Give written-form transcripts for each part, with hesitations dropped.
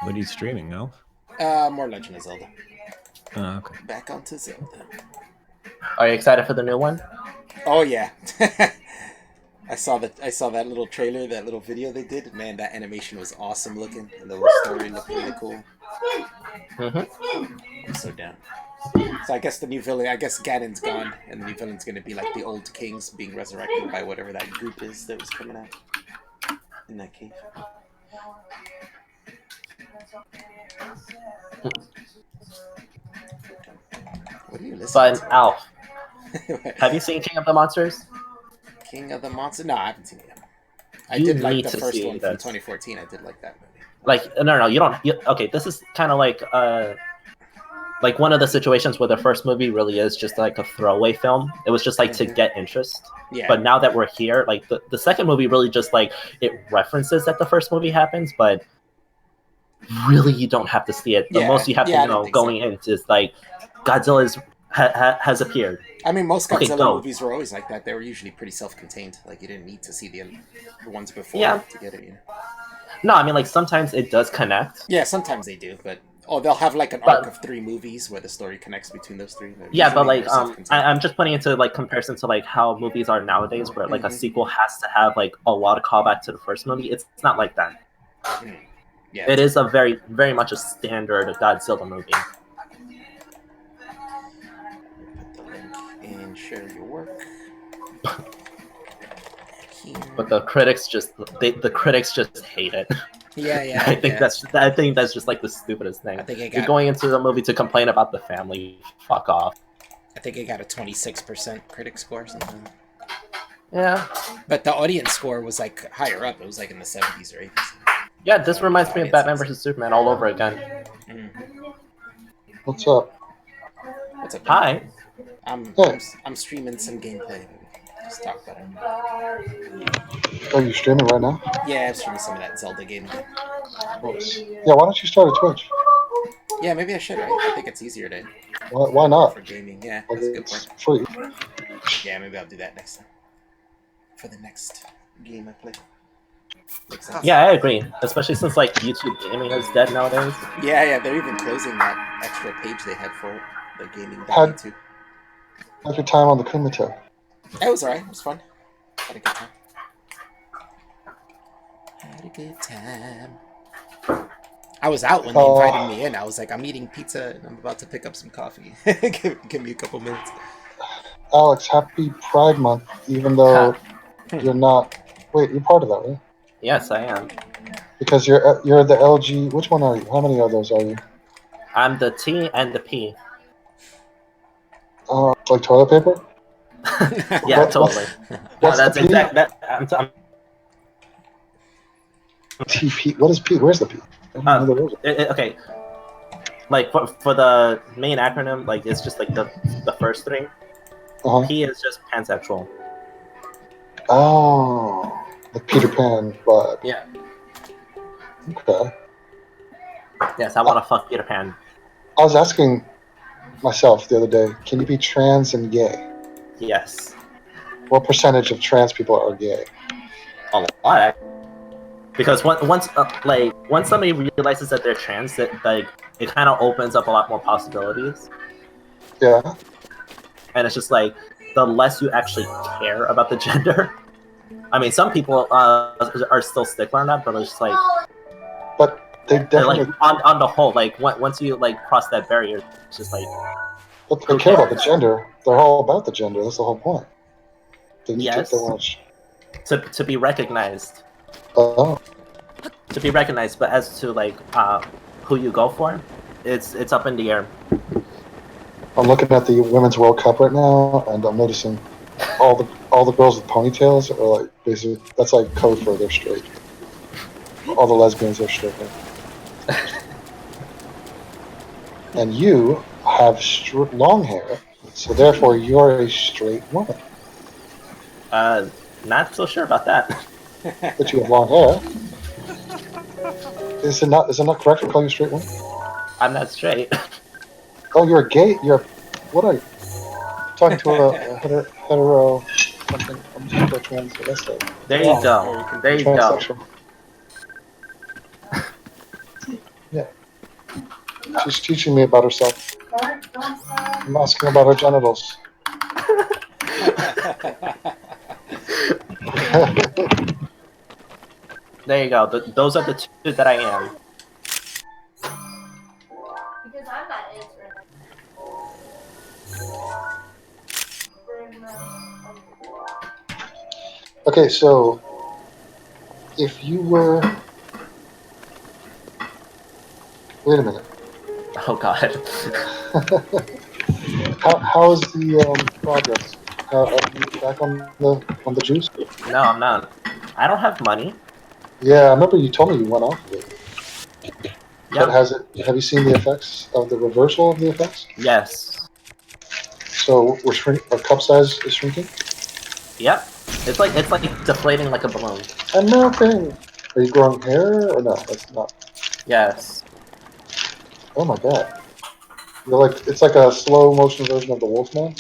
What are you streaming, Alf? More Legend of Zelda. Oh, okay. Back onto Zelda. Are you excited for the new one? Oh yeah. I saw that little trailer, that little video they did. Man, that animation was awesome looking, and the little story looked really cool. I'm so down. So I guess the new villain, I guess Ganon's gone, and the new villain's gonna be like the old kings being resurrected by whatever that group is that was coming out in that cave. What are you listening But to? Alf, have you seen King of the Monsters? King of the Monster? No, I haven't seen it yet. I You did like need the to first see one from this. 2014. I did like that movie. Like, no, you don't. Okay, this is kind of like one of the situations where the first movie really is just like a throwaway film. It was just like to get interest. Yeah. But now that we're here, like the second movie really just like it references that the first movie happens, but really you don't have to see it. The Yeah. most you have to Yeah, I didn't know think so. going in is like Godzilla has appeared. I mean, most Okay, Godzilla go. movies were always like that. They were usually pretty self-contained. Like you didn't need to see the ones before Yeah. to get it. You know? No, I mean like sometimes it does connect. Yeah, sometimes they do, but they'll have like an arc of 3 movies where the story connects between those 3. Yeah, but like self-contained. I'm just putting into like comparison to like how movies are nowadays, where like a Mhm. sequel has to have like a lot of callback to the first movie. It's not like that. Yeah, It is a very much a standard Godzilla movie. put the link and share your work. Here. But the critics the critics just hate it. Yeah. I think that's just like the stupidest thing. I think You're going into the movie to complain about the family. Fuck off. I think it got a 26% critic score or something. Yeah. But the audience score was like higher up. It was like in the 70s or 80s. Yeah, this reminds me of Batman vs Superman all over again. What's up? What's up? Hi. I'm streaming some gameplay. Just talk about it. Oh, you streaming right now? Yeah, I'm streaming some of that Zelda game. Nice. Yeah, why don't you start a Twitch? Yeah, maybe I should. Right? I think it's easier to. Why not? For gaming, yeah, Like, that's a good it's point. free. Yeah, maybe I'll do that next time. For the next game I play. Yeah, I agree. Especially since like YouTube gaming is dead nowadays. Yeah, they're even closing that extra page they had for it, the gaming Had- YouTube. Like your time on the Kumite. It was alright. It was fun. Had a good time. Had a good time. I was out when they invited me in. I was like, I'm eating pizza and I'm about to pick up some coffee. Give me a couple minutes. Alex, happy Pride Month, even though you're not... Wait, you're part of that, right? Yes, I am. Because you're the LG... Which one are you? How many of those are you? I'm the T and the P. Like toilet paper? Yeah, totally. What's that's the P? exact. TP. What is P? Where's the P? Okay. Like for the main acronym, like it's just like the first 3. P is just pansexual. Oh, like Peter Pan, but yeah. Okay. Yes, I want to fuck Peter Pan. I was asking myself the other day, can you be trans and gay? Yes. What percentage of trans people are gay? A lot. Because once somebody realizes that they're trans, that like it kind of opens up a lot more possibilities. Yeah. And it's just like the less you actually care about the gender. I mean, some people are still stickler on that, but it's just like. But they definitely like on the whole, like once you like cross that barrier, it's just like. But they care about the gender. They're all about the gender. That's the whole point. Yes. To be recognized. Oh. To be recognized, but as to like who you go for, it's up in the air. I'm looking at the Women's World Cup right now, and I'm noticing all the girls with ponytails are like basically that's like code for they're straight. All the lesbians are straight. And you have long hair, so therefore you're a straight woman. Not so sure about that. But you have long hair. Is it not correct to call you a straight woman? I'm not straight. Oh, you're gay. What are you? Talking to a hetero something. I'm just a trans. That's it. There you go. There you go. She's teaching me about herself. I'm asking about her genitals. There you go. Those are the two that I am. Because I'm not answering. Okay, so if you were, wait a minute. Oh god. How is the progress? How are you back on the juice? No, I'm not. I don't have money. Yeah, I remember you told me you went off of it. But Yeah. have you seen the effects of the reversal of the effects? Yes. So our cup size is shrinking? Yep. It's like deflating like a balloon. I'm melting. Are you growing hair or no? That's not. Yes. Oh my god. You're like it's like a slow motion version of the Wolfman.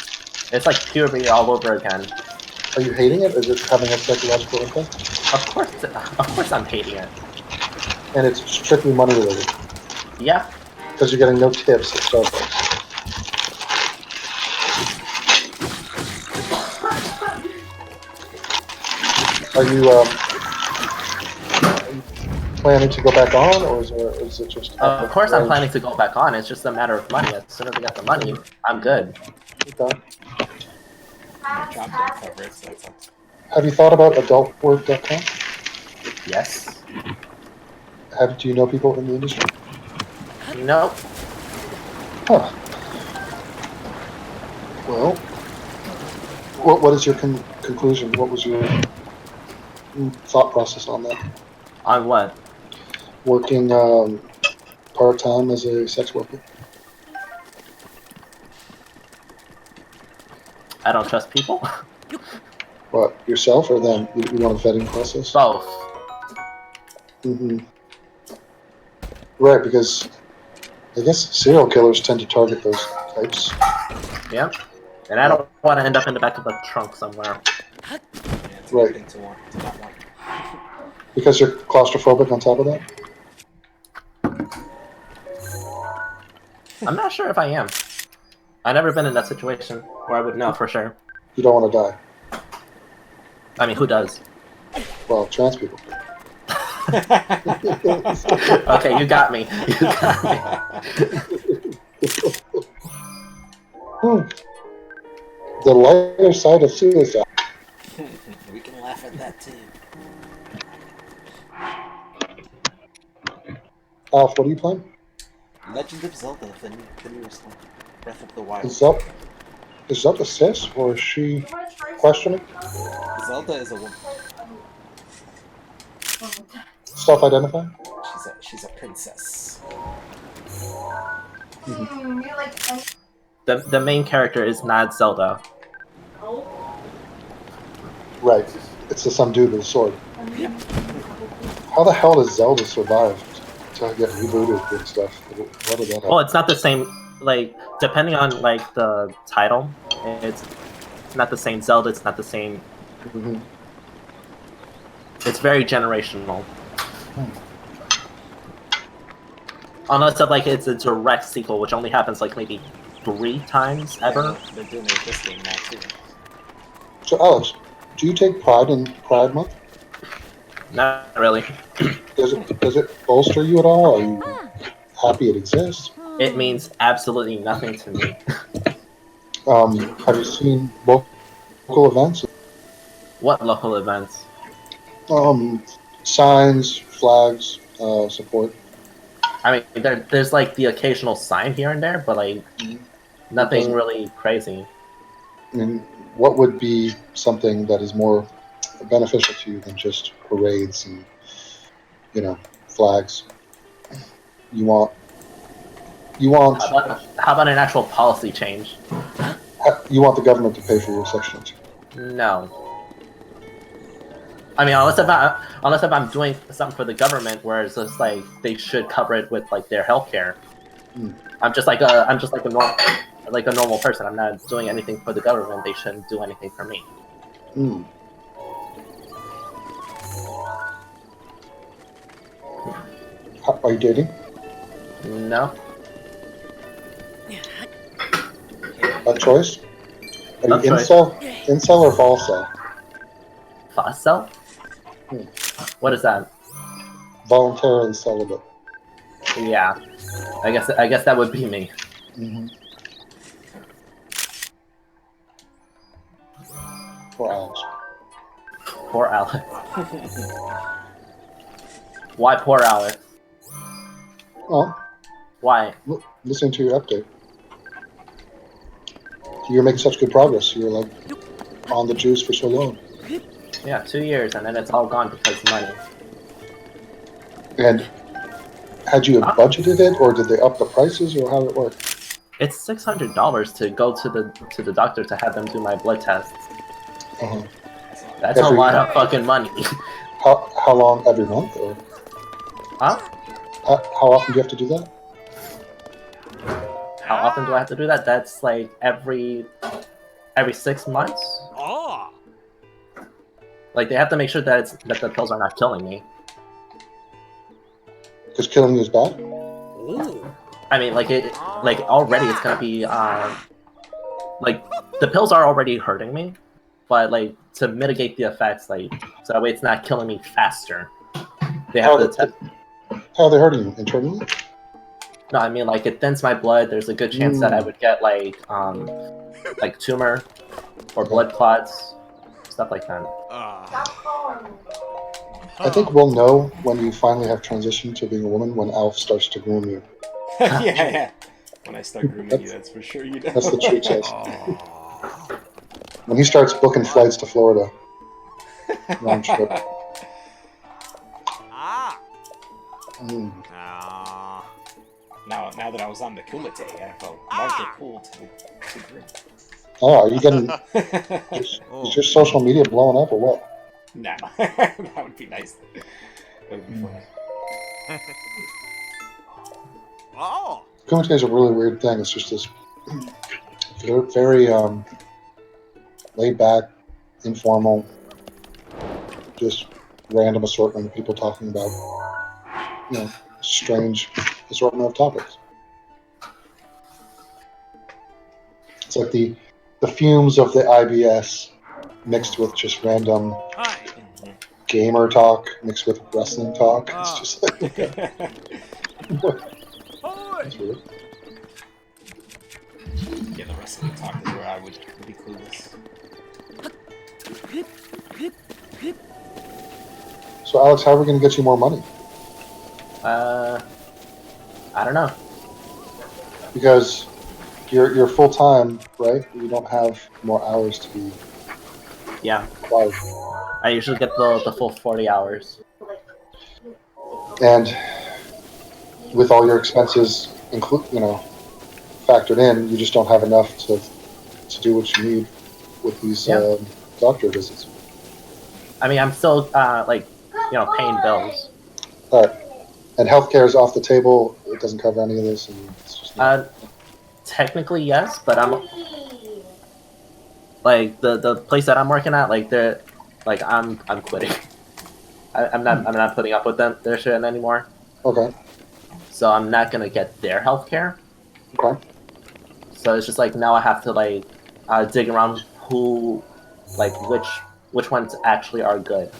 It's like puberty all over again. Are you hating it? Is it having a psychological impact? Of course I'm hating it. And it's strictly money related Yeah. because you're getting no tips at Starbucks. Are you planning to go back on, or is it just? Of course I'm planning to go back on. It's just a matter of money. As soon as I get the money, I'm good. Okay. My job don't cover it, so that sucks. Have you thought about adultwork.com? Yes. Do you know people in the industry? Nope. Huh. Well, what is your conclusion? What was your thought process on that? On what? Working part-time as a sex worker? I don't trust people? What, yourself or them? You want a vetting process? Both. Mm-hmm. Right, because I guess serial killers tend to target those types. Yep. And I don't want to end up in the back of a trunk somewhere. Yeah, it's a Right. good thing to not want. Because you're claustrophobic on top of that? I'm not sure if I am. I've never been in that situation where I would know for sure. You don't want to die. I mean, who does? Well, trans people. Okay, you got me. You got me. The lighter side of suicide. We can laugh at that too. Alf, what are you playing? Legend of Zelda, the newest one. Breath of the Wild. Is that the sis, or is she questioning? Zelda is a woman. Self-identifying? She's a princess. The main character is not Zelda. Right. It's some dude with a sword. Yeah. How the hell does Zelda survive to get rebooted and stuff? What did that happen? Well, it's not the same. Like, depending on like the title, it's not the same Zelda. It's not the same. Mm-hmm. It's very generational. Unless it's a direct sequel, which only happens like maybe 3 times ever. Yeah, they're doing it with this game now too. So, Alex, do you take pride in Pride Month? Not really. Does it bolster you at all? Are you happy it exists? It means absolutely nothing to me. Have you seen local events? What local events? Signs, flags, support. I mean, there's like the occasional sign here and there, but like nothing really crazy. I mean, what would be something that is more beneficial to you than just parades and, flags? You want. How about an actual policy change? You want the government to pay for your Section 2. No. I mean, unless if I'm doing something for the government, where it's just like they should cover it with like their healthcare. I'm just like a normal person. I'm not doing anything for the government. They shouldn't do anything for me. Are you dating? No. That choice? Are you Tough choice. incel or vol cell? Fast cell? Hmm. What is that? Voluntarily celibate. Yeah. I guess that would be me. Mm-hmm. Poor Alex. Poor Alex. Why poor Alex? Well, Why? listen to your update. You're making such good progress. You're like on the juice for so long. Yeah, 2 years and then it's all gone because of money. And had you Huh? budgeted it, or did they up the prices, or how did it work? It's $600 to go to the doctor to have them do my blood tests. Uh-huh. That's a Every- lot of fucking money. How long? Every month, or Huh? how often do you have to do that? How often do I have to do that? That's like every 6 months. Oh. Like they have to make sure that the pills are not killing me. Because killing you is bad. Oh. I mean, like already it's gonna be like the pills are already hurting me, but like to mitigate the effects, like so that way it's not killing me faster. They have to. How are they hurting you internally? No, I mean like it thins my blood. There's a good chance that I would get like tumor or blood clots, stuff like that. Stop calling me. I think we'll know when you finally have transitioned to being a woman when Alf starts to groom you. Yeah. When I start grooming you, that's for sure. You know. That's the truth says. Oh. When he starts booking flights to Florida, round trip. Ah. Mm. Ah. Now that I was on the Kumite, I felt larger pull to groom. Oh, are you getting? Oh. Is your social media blowing up or what? No, that would be nice. That would be funny. Oh. Kumite is a really weird thing. It's just this very laid back, informal, just random assortment of people talking about, strange assortment of topics. It's like the fumes of the IBS mixed with just random Hi. gamer talk mixed with wrestling talk. It's just like, okay, Hi. that's weird. Yeah, the wrestling talk is where I would be clueless. So, Alex, how are we going to get you more money? I don't know. Because you're full time, right? You don't have more hours to be Yeah, required. I usually get the full 40 hours. And with all your expenses factored in, you just don't have enough to do what you need with these doctor visits. I mean, I'm still paying bills. All right. And healthcare is off the table. It doesn't cover any of this, and it's just not. Technically yes, but I'm like the place that I'm working at, like they're like I'm quitting. I'm not putting up with their shit anymore. Okay. So I'm not gonna get their healthcare. Okay. So it's just like now I have to dig around which ones actually are good.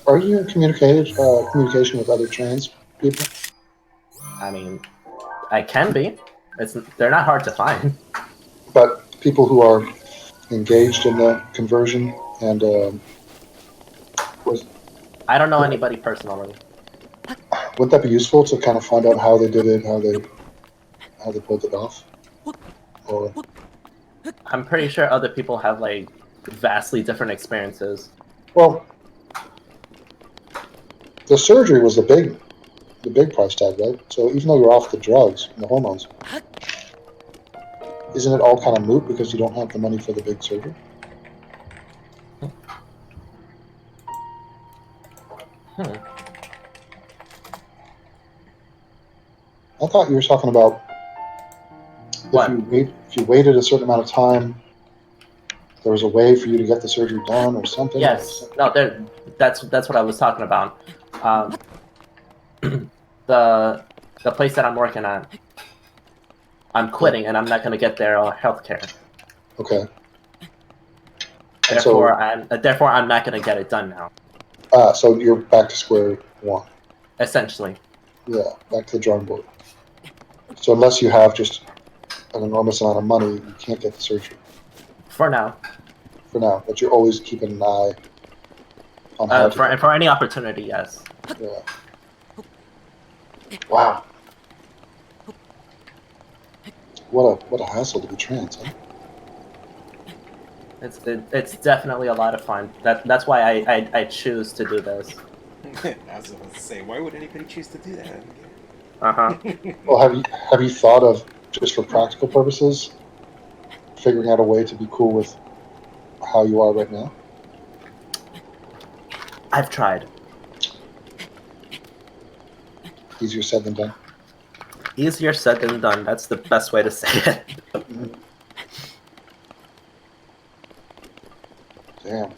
Are you in communication with other trans people? I mean, I can be. They're not hard to find. But people who are engaged in the conversion and I don't know anybody personally. wouldn't that be useful to kind of find out how they did it, how they pulled it off? Or I'm pretty sure other people have like vastly different experiences. well, the surgery was the big price tag, right? So even though you're off the drugs and the hormones, isn't it all kind of moot because you don't have the money for the big surgery? I thought you were talking about What? if you waited a certain amount of time, there was a way for you to get the surgery done or something. Yes. No, that's what I was talking about. The The place that I'm working at, I'm quitting, and I'm not going to get their health care. Okay. And Therefore, I'm not going to get it done now. So you're back to square one. Essentially, Yeah, back to the drawing board. So unless you have just an enormous amount of money, you can't get the surgery for now. for now. But you're always keeping an eye on how to get it. For any opportunity, yes. Yeah. Wow. What a hassle to be trans, huh? It's definitely a lot of fun. That's why I choose to do this. I was about to say, why would anybody choose to do that? Well, have you thought of, just for practical purposes, figuring out a way to be cool with how you are right now? I've tried. Easier said than done. Easier said than done. That's the best way to say it. Damn.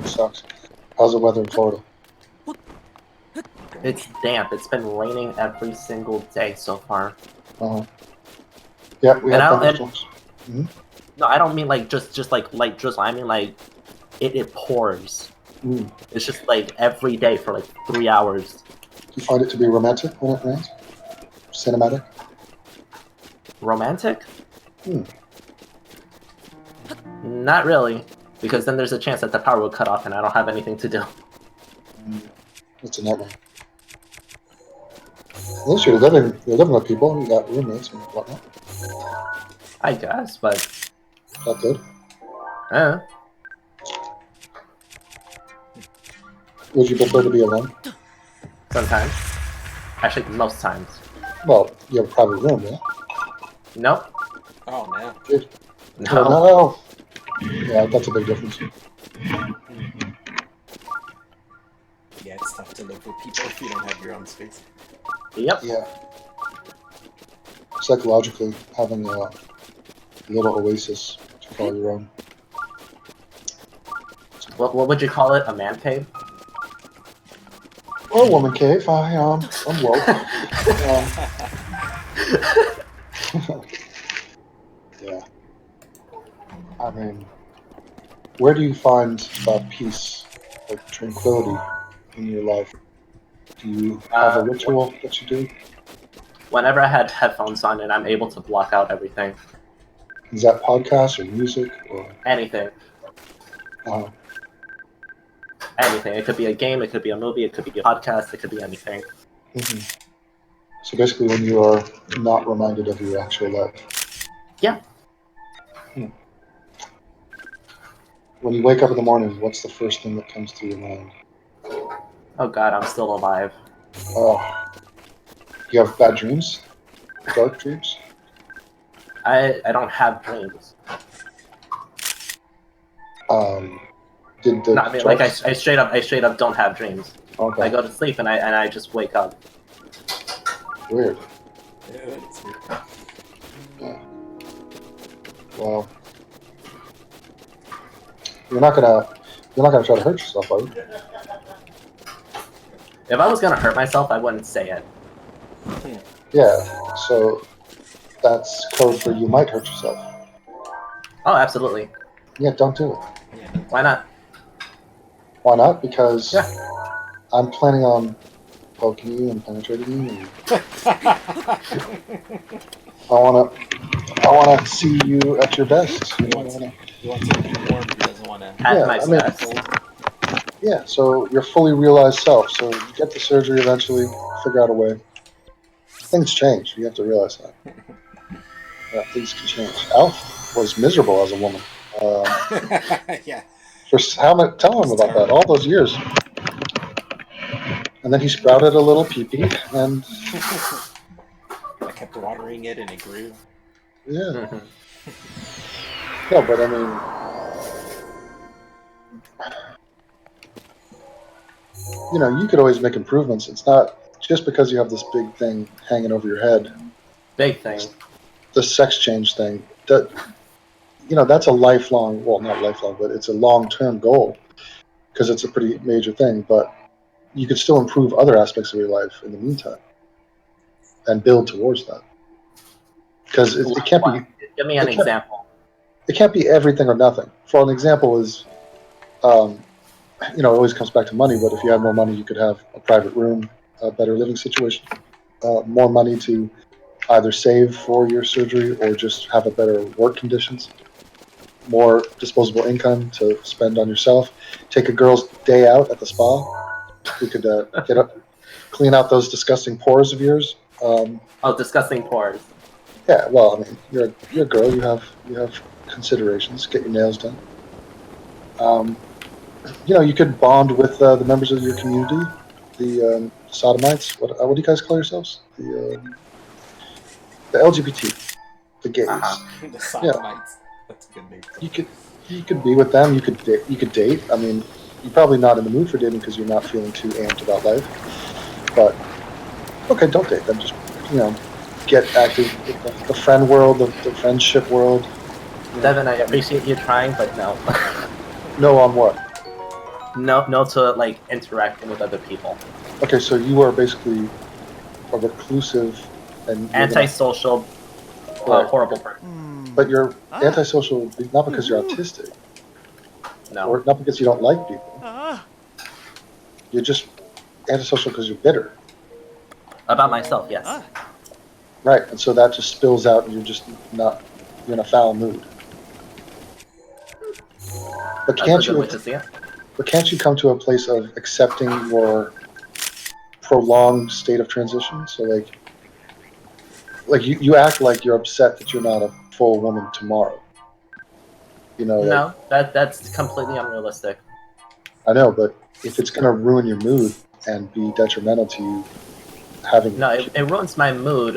Sucks. How's the weather in Florida? It's damp. It's been raining every single day so far. Uh-huh. Yeah, we have thunderstorms. No, I don't mean like just like light drizzle. I mean like it pours. It's just like every day for like 3 hours. Do you find it to be romantic when it rains? Cinematic? Romantic? Not really, because then there's a chance that the power will cut off and I don't have anything to do. It's a nightmare. At least you're living with people. You got roommates and whatnot. I guess, but Not good. Would you prefer to be alone? Sometimes. Actually, most times. Well, you have a private room, yeah? Nope. Oh man. Good. No. Oh, no. Yeah, that's a big difference. Yeah, it's tough to live with people if you don't have your own space. Yep. Yeah. Psychologically, having a little oasis to call your own. What would you call it? A man cave? Or a woman cave. I'm woke. Yeah. I mean, where do you find peace, like tranquility in your life? Do you have a ritual that you do? Whenever I had headphones on and I'm able to block out everything. Is that podcast or music or Anything. Anything. It could be a game, it could be a movie, it could be a podcast, it could be anything. So basically when you are not reminded of your actual life. Yeah. When you wake up in the morning, what's the first thing that comes to your mind? Oh god, I'm still alive. Oh. You have bad dreams? Dark dreams? I don't have dreams. Did the No, I mean, like I straight up don't have dreams. Okay. I go to sleep and I just wake up. Weird. Yeah, it's weird. Yeah. Well, you're not gonna try to hurt yourself, are you? If I was gonna hurt myself, I wouldn't say it. Yeah. So that's code for you might hurt yourself. Oh, absolutely. Yeah, don't do it. Why not? Why not? Because I'm planning on poking you and penetrating you. And I wanna see you at your best. He wants to be warm. He doesn't want to. At my best. Yeah. So your fully realized self. So you get the surgery eventually. Figure out a way. Things change. You have to realize that. Yeah, things can change. Alf was miserable as a woman. Yeah. For how much? Tell him about that. All those years. And then he sprouted a little peepee, and I kept watering it, and it grew. yeah. No, but I mean, you could always make improvements. It's not just because you have this big thing hanging over your head. Big thing. The sex change thing. That that's a lifelong, well, not lifelong, but it's a long-term goal because it's a pretty major thing. But you could still improve other aspects of your life in the meantime and build towards that. Because it can't be Give me an it can't example. it can't be everything or nothing. For an example is, um, it always comes back to money. But if you had more money, you could have a private room, a better living situation, more money to either save for your surgery or just have a better work conditions, more disposable income to spend on yourself. Take a girl's day out at the spa. We could clean out those disgusting pores of yours. Oh, disgusting pores. Yeah, well, I mean, you're a girl. You have considerations. Get your nails done. Um, you could bond with the members of your community, the sodomites. What do you guys call yourselves? The LGBT, the gays. The Yeah, sodomites. That's a good name. you could be with them. You could date. I mean, you're probably not in the mood for dating because you're not feeling too amped about life. But okay, don't date them. Just get active with the friend world, the friendship world. Devin, I appreciate you trying, but no. No, on what? No to like interacting with other people. Okay, so you are basically a reclusive and Antisocial, Right. horrible person. but you're antisocial not because you're autistic No. or not because you don't like people. You're just antisocial because you're bitter, About myself, yes. right? And so that just spills out, and you're in a foul mood. But That's a can't good you? way to see it. But can't you come to a place of accepting your prolonged state of transition? So like you act like you're upset that you're not a full woman tomorrow. No, that's completely unrealistic. I know, but if it's going to ruin your mood and be detrimental to you having No, it ruins my mood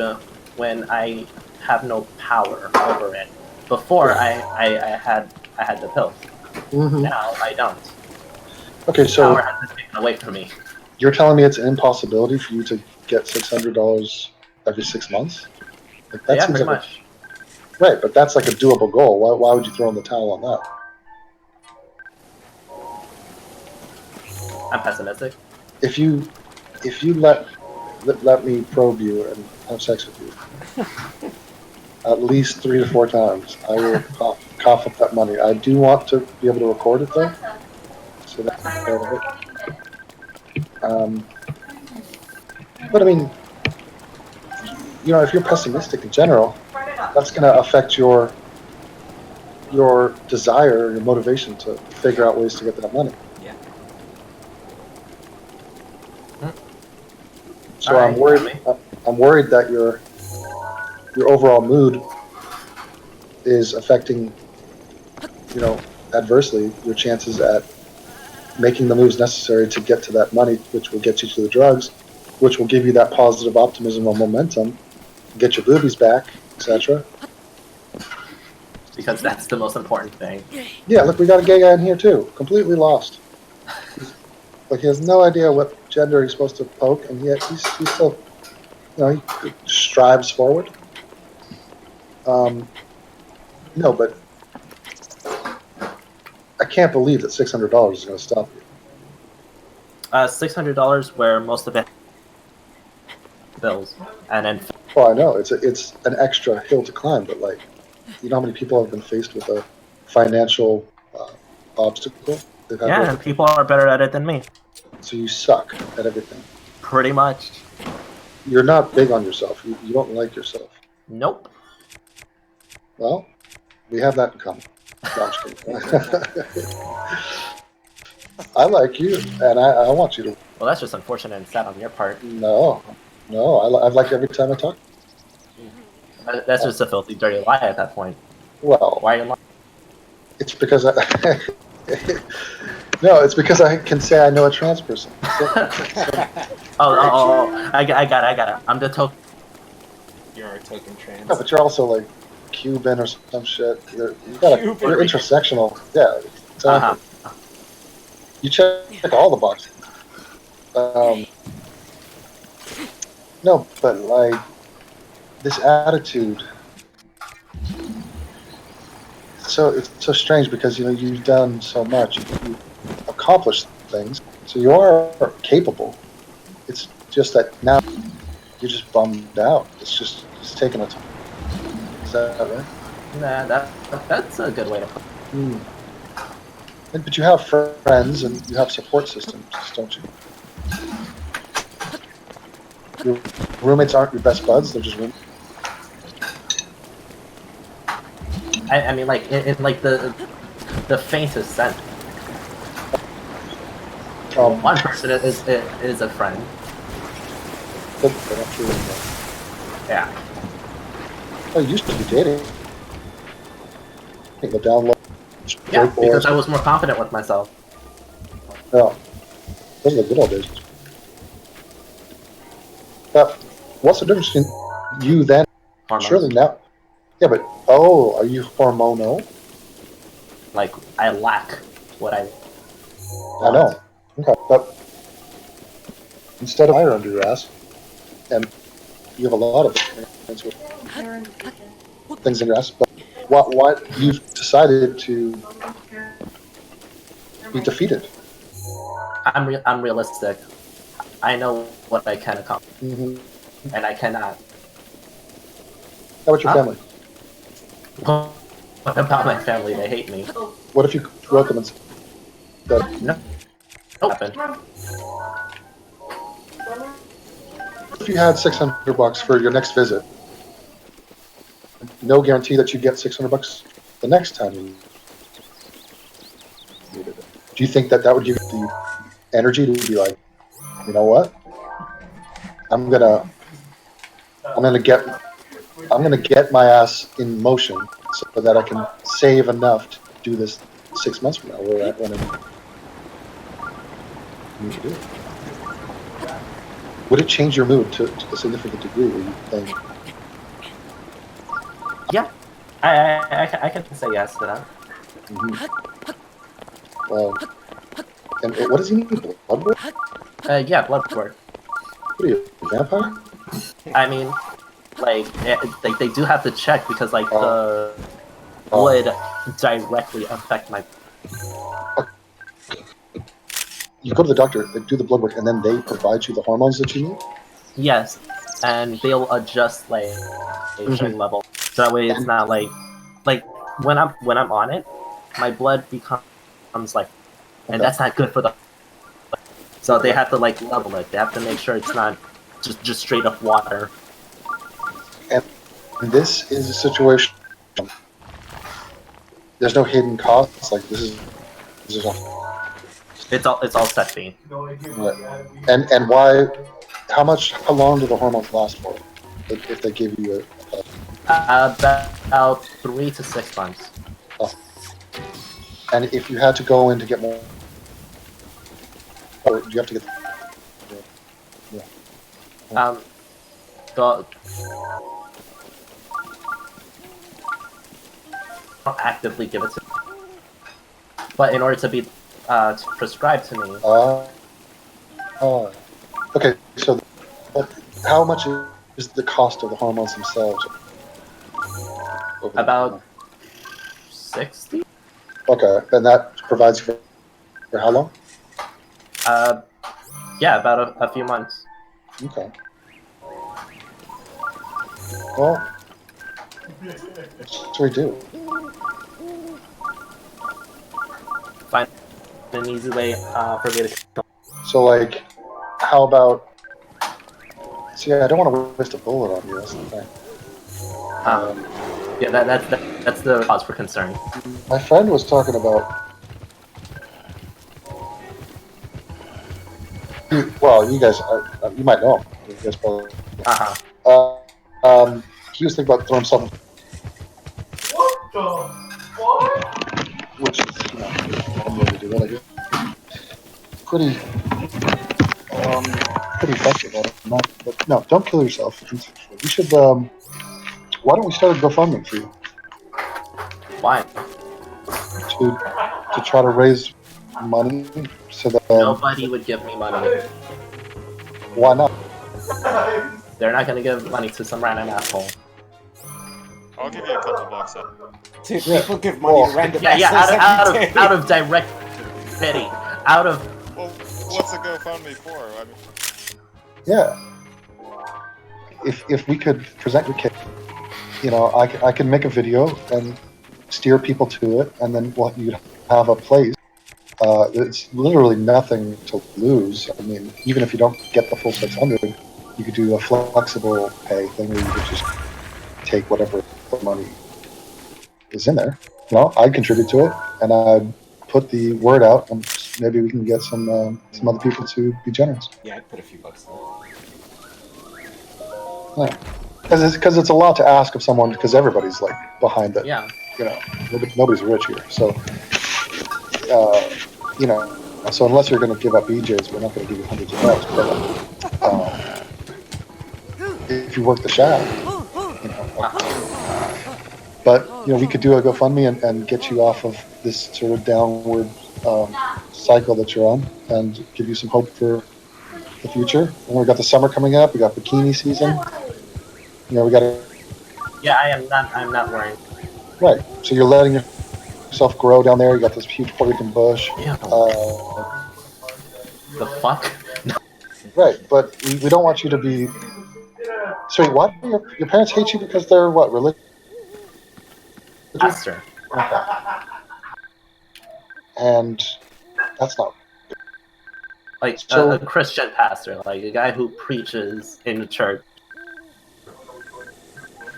when I have no power over it. Before I had the pills. Mhm. Now I don't. Okay, so Power has been taken away from me. you're telling me it's an impossibility for you to get $600 every 6 months? Like, that Yeah, seems pretty like much. right, but that's like a doable goal. Why would you throw in the towel on that? I'm pessimistic. If you let me probe you and have sex with you at least 3 to 4 times, I will cough up that money. I do want to be able to record it though, so that's part of it. But I mean, if you're pessimistic in general, that's going to affect your desire, your motivation to figure out ways to get that money. Yeah. So Alright, I'm worried. I'm worried that your overall mood is affecting, adversely your chances at making the moves necessary to get to that money, which will get you to the drugs, which will give you that positive optimism or momentum, get your boobies back, etc. because that's the most important thing. Yeah, look, we got a gay guy in here too, completely lost. He has no idea what gender he's supposed to poke, and yet he's still, he strives forward. No, but I can't believe that $600 is going to stop you. $600 where most of it bills, and then Well, I know it's an extra hill to climb, but how many people have been faced with a financial obstacle? They've had and people are better at it than me. So you suck at everything. Pretty much. You're not big on yourself. You don't like yourself. Nope. Well, we have that in common. No, I'm just kidding. I like you, and I want you to. Well, that's just unfortunate and sad on your part. No, I like every time I talk. That's just a filthy, dirty lie at that point. Well, Why are you lying? it's because no, it's because I can say I know a trans person. I got it. I'm the token. You're a token trans. No, but you're also like Cuban or some shit. You're intersectional. Yeah, exactly. Uh-huh. You check all the boxes. No, but this attitude, so it's so strange because you've done so much, you've accomplished things, so you are capable. It's just that now you're just bummed out. It's taking a time. Is that right? Nah, that's a good way to put it. Hmm. But you have friends and you have support systems, don't you? Your roommates aren't your best buds; they're just roommates. I mean, like in like the faintest sense, one person is a friend. But they're not your roommates. Yeah. Oh, you used to be dating. The download. Yeah, because I was more confident with myself. Yeah, those are the good old days. But what's the difference between you then? Hormones. Surely now. Yeah, but are you hormonal? Like, I lack what I I know. Okay, but instead of fire under your ass, and you have a lot of experience with things in your ass, but why you've decided to be defeated? I'm realistic. I know what I can accomplish, Mm-hmm. and I cannot. How about your family? What about my family? They hate me. What if you wrote them and said, No. Happen. if you had $600 for your next visit, no guarantee that you get $600 the next time you needed it. Do you think that would give you the energy to be like, you know what? I'm gonna get my ass in motion so that I can save enough to do this 6 months from now, when I need to do it. Would it change your mood to a significant degree where you think, Yeah, I can say yes to that. and what does he need? Blood work? Yeah, blood work. What are you, a vampire? I mean, like they do have to check because like the Oh. would directly affect my. You go to the doctor, they do the blood work, and then they provide you the hormones that you need? Yes, and they'll adjust like a certain level, so that way it's not like when I'm on it, my blood becomes like, and that's not good for the. So they have to like level it. They have to make sure it's not just straight up water. And this is a situation. There's no hidden costs. Like this is all. It's all set fee. Right. And why? How long do the hormones last for? If they give you About 3 to 6 months. and if you had to go in to get more, or do you have to get? Don't actively give it to me. But in order to be prescribed to me, Okay. So, how much is the cost of the hormones themselves? about 60. Okay, and that provides for how long? Yeah, about a few months. Okay. Well, that's what we do. Find an easy way for me to. So, like, how about? See, I don't want to waste a bullet on you. That's the thing. Yeah, that's the cause for concern. My friend was talking about. Well, you guys, you might know him. You guys probably. He was thinking about throwing something. What the fuck? Which is, I'm going to do that, I guess. Pretty effective at it. But no, don't kill yourself. You should. Why don't we start a GoFundMe for you Why? to try to raise money so that Nobody would give me money. why not? They're not gonna give money to some random asshole. I'll give you a couple bucks. Dude, Yeah. people give money to random Yeah, assholes every day. out of direct pity, out of Well, what's a GoFundMe for? I mean, Yeah. If we could present your case, I can make a video and steer people to it, and then you'd have a place. It's literally nothing to lose. I mean, even if you don't get the full 600, you could do a flexible pay thing where you could just take whatever the money is in there. I'd contribute to it, and I'd put the word out, and maybe we can get some other people to be generous. Yeah, I'd put a few bucks in. Yeah. Because it's a lot to ask of someone, because everybody's like behind it. yeah. Nobody's rich here, so so unless you're going to give up BJ's, we're not going to give you hundreds of bucks. But if you work the shaft, but we could do a GoFundMe and get you off of this sort of downward cycle that you're on, and give you some hope for the future. And we got the summer coming up. We got bikini season. We got to. Yeah, I'm not worried. Right. So you're letting yourself grow down there. You got this huge Puerto Rican bush. Yeah. The fuck? Right, but we don't want you to be. So wait, what? Your parents hate you because they're what? Religious? Pastor. Okay. And that's not. Like So- a Christian pastor, like a guy who preaches in the church.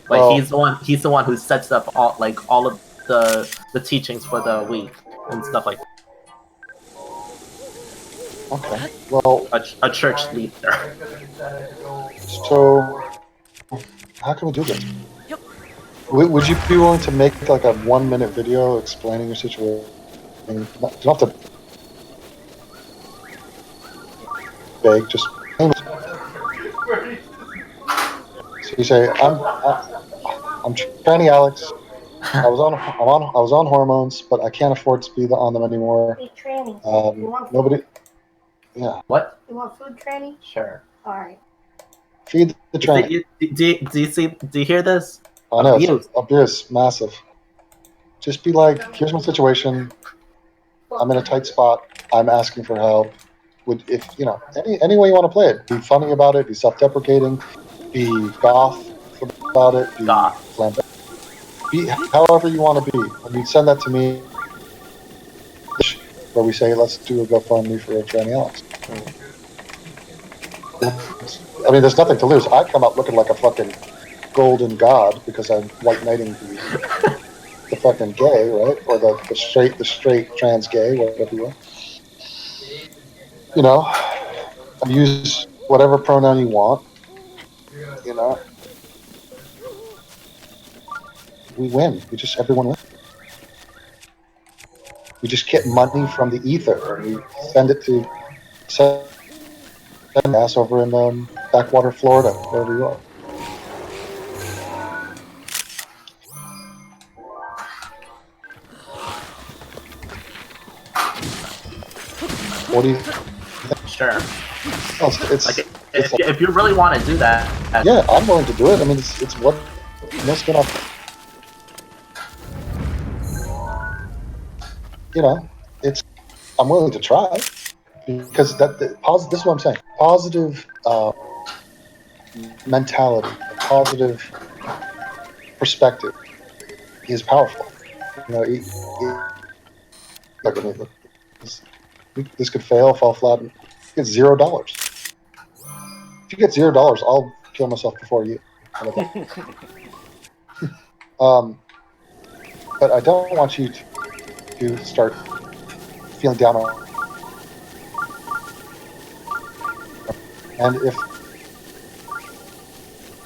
Like Well- he's the one who sets up all of the teachings for the week and stuff like that. Okay. Well, A church leader. so how can we do this? Would you be willing to make like a 1-minute video explaining your situation? You don't have to beg, just. So you say, I'm tranny Alex. I was on hormones, but I can't afford to be on them anymore. Hey, tranny. You want food? Nobody. Yeah. What? You want food, tranny? Sure. All right. Feed the tranny. Do you hear this? I know Abuse. abuse, massive. Just be like, here's my situation. I'm in a tight spot. I'm asking for help. Any way you want to play it. Be funny about it. Be self-deprecating. Be goth about it. Be Goth. flamboyant. Be however you want to be. And you send that to me, where we say, let's do a GoFundMe for Tranny Alex. I mean, there's nothing to lose. I come out looking like a fucking golden god because I'm white knighting the fucking gay, right? Or the straight trans gay, whatever you want. And use whatever pronoun you want. We win. Everyone wins. We just get money from the ether and we send it to ass over in backwater Florida, wherever you are. What do you? Sure. Oh, it's Like if you really want to do that. yeah, I'm willing to do it. I mean, it's what most good off. I'm willing to try because this is what I'm saying. Positive mentality, positive perspective is powerful. Look, this could fail, fall flat. You get $0. If you get $0, I'll kill myself before you. But I don't want you to start feeling down on. And if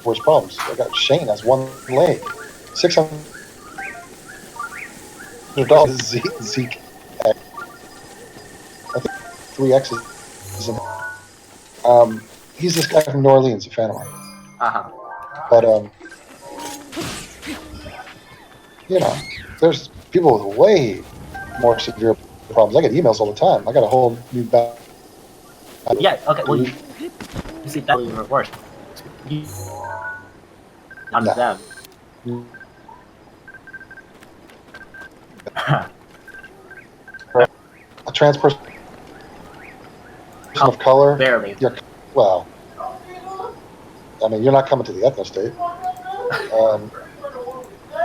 worse problems, I got Shane has one leg, $600 Zeke. I think 3 X's. He's this guy from New Orleans, a fan of mine. But there's people with way more severe problems. I get emails all the time. I got a whole new back. Yeah. Okay. Well, you see that's even worse. On Nah. them. A trans person of color. Barely. You're, well, I mean, you're not coming to the ethno state.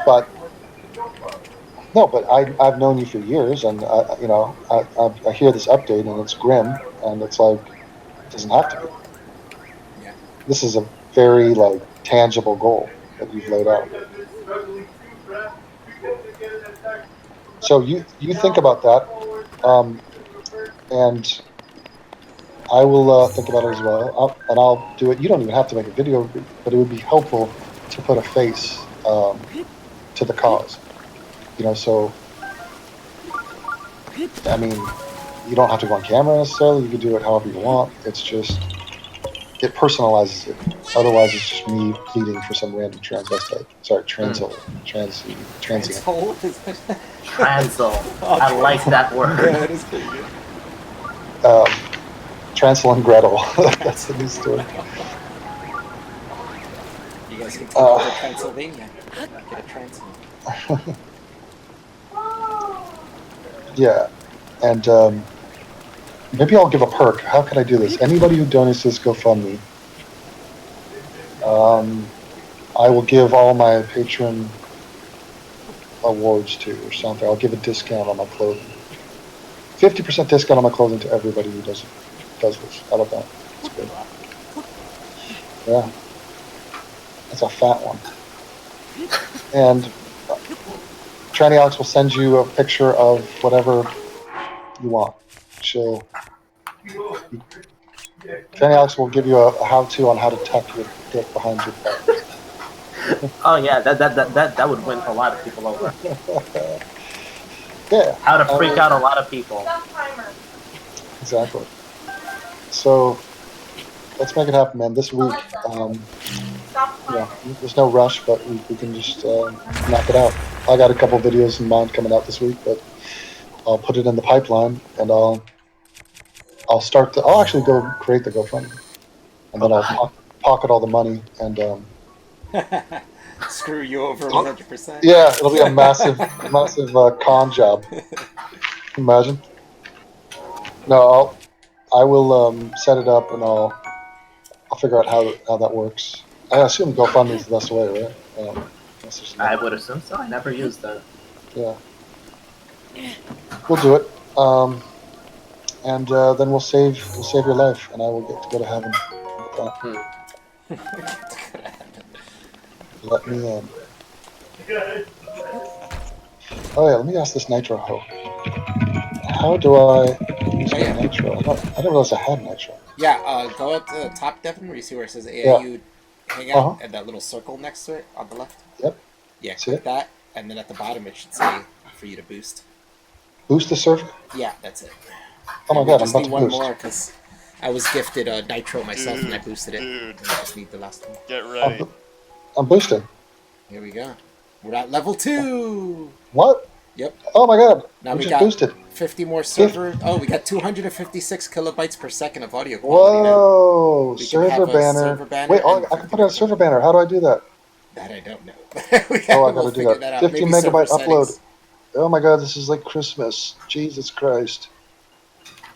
But no, but I've known you for years, and I hear this update, and it's grim, and it's like it doesn't have to be. Yeah. This is a very like tangible goal that you've laid out. So you think about that, and I will think about it as well, and I'll do it. You don't even have to make a video, but it would be helpful to put a face to the cause. So I mean, you don't have to go on camera necessarily. You can do it however you want. It's just it personalizes it. Otherwise, it's just me pleading for some random transvestite. Sorry, transient. Transhole? Transol. I like that word. Yeah, that is pretty good. Trancel and Gretel. That's the new story. You guys can take over Pennsylvania. Get a transfer. Yeah, and maybe I'll give a perk. How can I do this? Anybody who donates to this GoFundMe, I will give all my patron awards to, or something. I'll give a discount on my clothing. 50% discount on my clothing to everybody who does this. How about that? That's good. Yeah. That's a fat one. And Tranny Alex will send you a picture of whatever you want. Tranny Alex will give you a how-to on how to tuck your dick behind your back. Oh yeah, that would win a lot of people over. Yeah. How to freak out a lot of people. Exactly. So let's make it happen, man. This week, there's no rush, but we can just knock it out. I got a couple videos in mind coming out this week, but I'll put it in the pipeline, and I'll actually go create the GoFundMe, and then I'll pocket all the money, and screw you over 100%. Yeah, it'll be a massive con job. Imagine. No, I will set it up, and I'll figure out how that works. I assume GoFundMe is the best way, right? I would assume so. I never used that. Yeah. We'll do it, and then we'll save your life, and I will get to go to heaven with that. Let me in. Oh yeah, let me ask this Nitro hoe. How do I use my Nitro? I didn't realize I had Nitro. Yeah, go up to the top, Devin, where you see where it says AIU Hangout, and that little circle next to it on the left. Yep. Yeah, click that, and then at the bottom it should say for you to boost. Boost the server? Yeah, that's it. Oh my god, I'm about to one boost. more, because I was gifted Nitro myself, and I boosted it. Dude. And I just need the last one. Get ready. I'm boosting. Here we go. We're at level 2! What? Yep. Oh my god, now we we just got boosted. 50 more server. Oh, we got 256 kilobytes per second of audio quality Whoa, now. server banner. Wait, I can put out a server banner. How do I do that? That I don't know. I gotta do that. 50 Maybe megabyte upload. settings. Oh my god, this is like Christmas. Jesus Christ.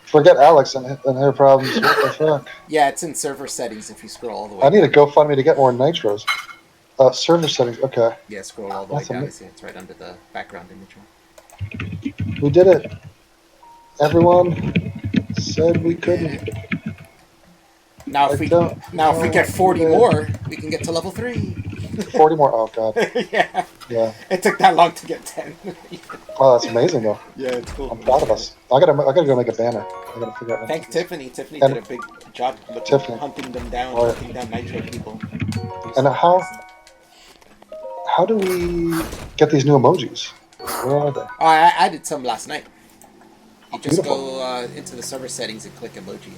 Forget Alex and her problems. What the fuck? Yeah, it's in server settings if you scroll all the way I need down. to GoFundMe to get more nitros. Server settings, okay. Yeah, scroll all the way down. See, it's right under the background image. We did it. Everyone said we couldn't. Now if we get 40 more, we can get to level 3. 40 more? Oh god. Yeah. Yeah. It took that long to get 10. Oh, that's amazing though. Yeah, it's cool. I'm proud of us. I gotta go make a banner. I gotta figure out. Thank Tiffany. Tiffany did a big job hunting them down, hunting down Nitro people. And how do we get these new emojis? Where are they? Oh, I added some last night. You just go into the server settings and click emoji.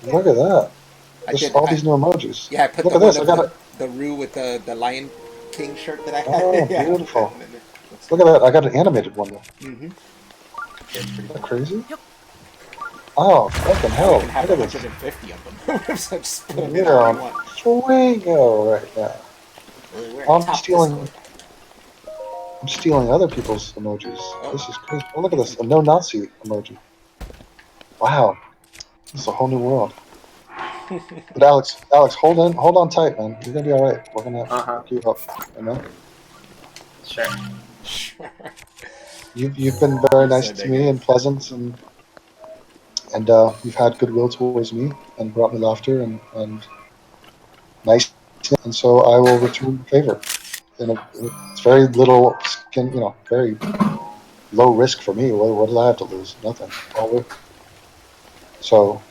Look at that. Just all these new emojis. Yeah, I put Look at this. I got the Rue with the Lion King shirt that I had. Oh, yeah. beautiful. Look at that. I got an animated one though. Mm-hmm. Isn't that crazy? Oh, fucking hell. You can have Look at this. 150 of them. So just put them in We're all on you want. Fuego right now. We're I'm top stealing. Discord. I'm stealing other people's emojis. This is crazy. Oh, look at this. A no Nazi emoji. Wow. This is a whole new world. But Alex, hold on tight, man. You're gonna be all right. We're gonna hook you up. You know. Sure. Sure. You've been very nice to me and pleasant, and you've had goodwill towards me and brought me laughter and nice, and so I will return the favor. And it's very little skin, very low risk for me. What do I have to lose? Nothing. So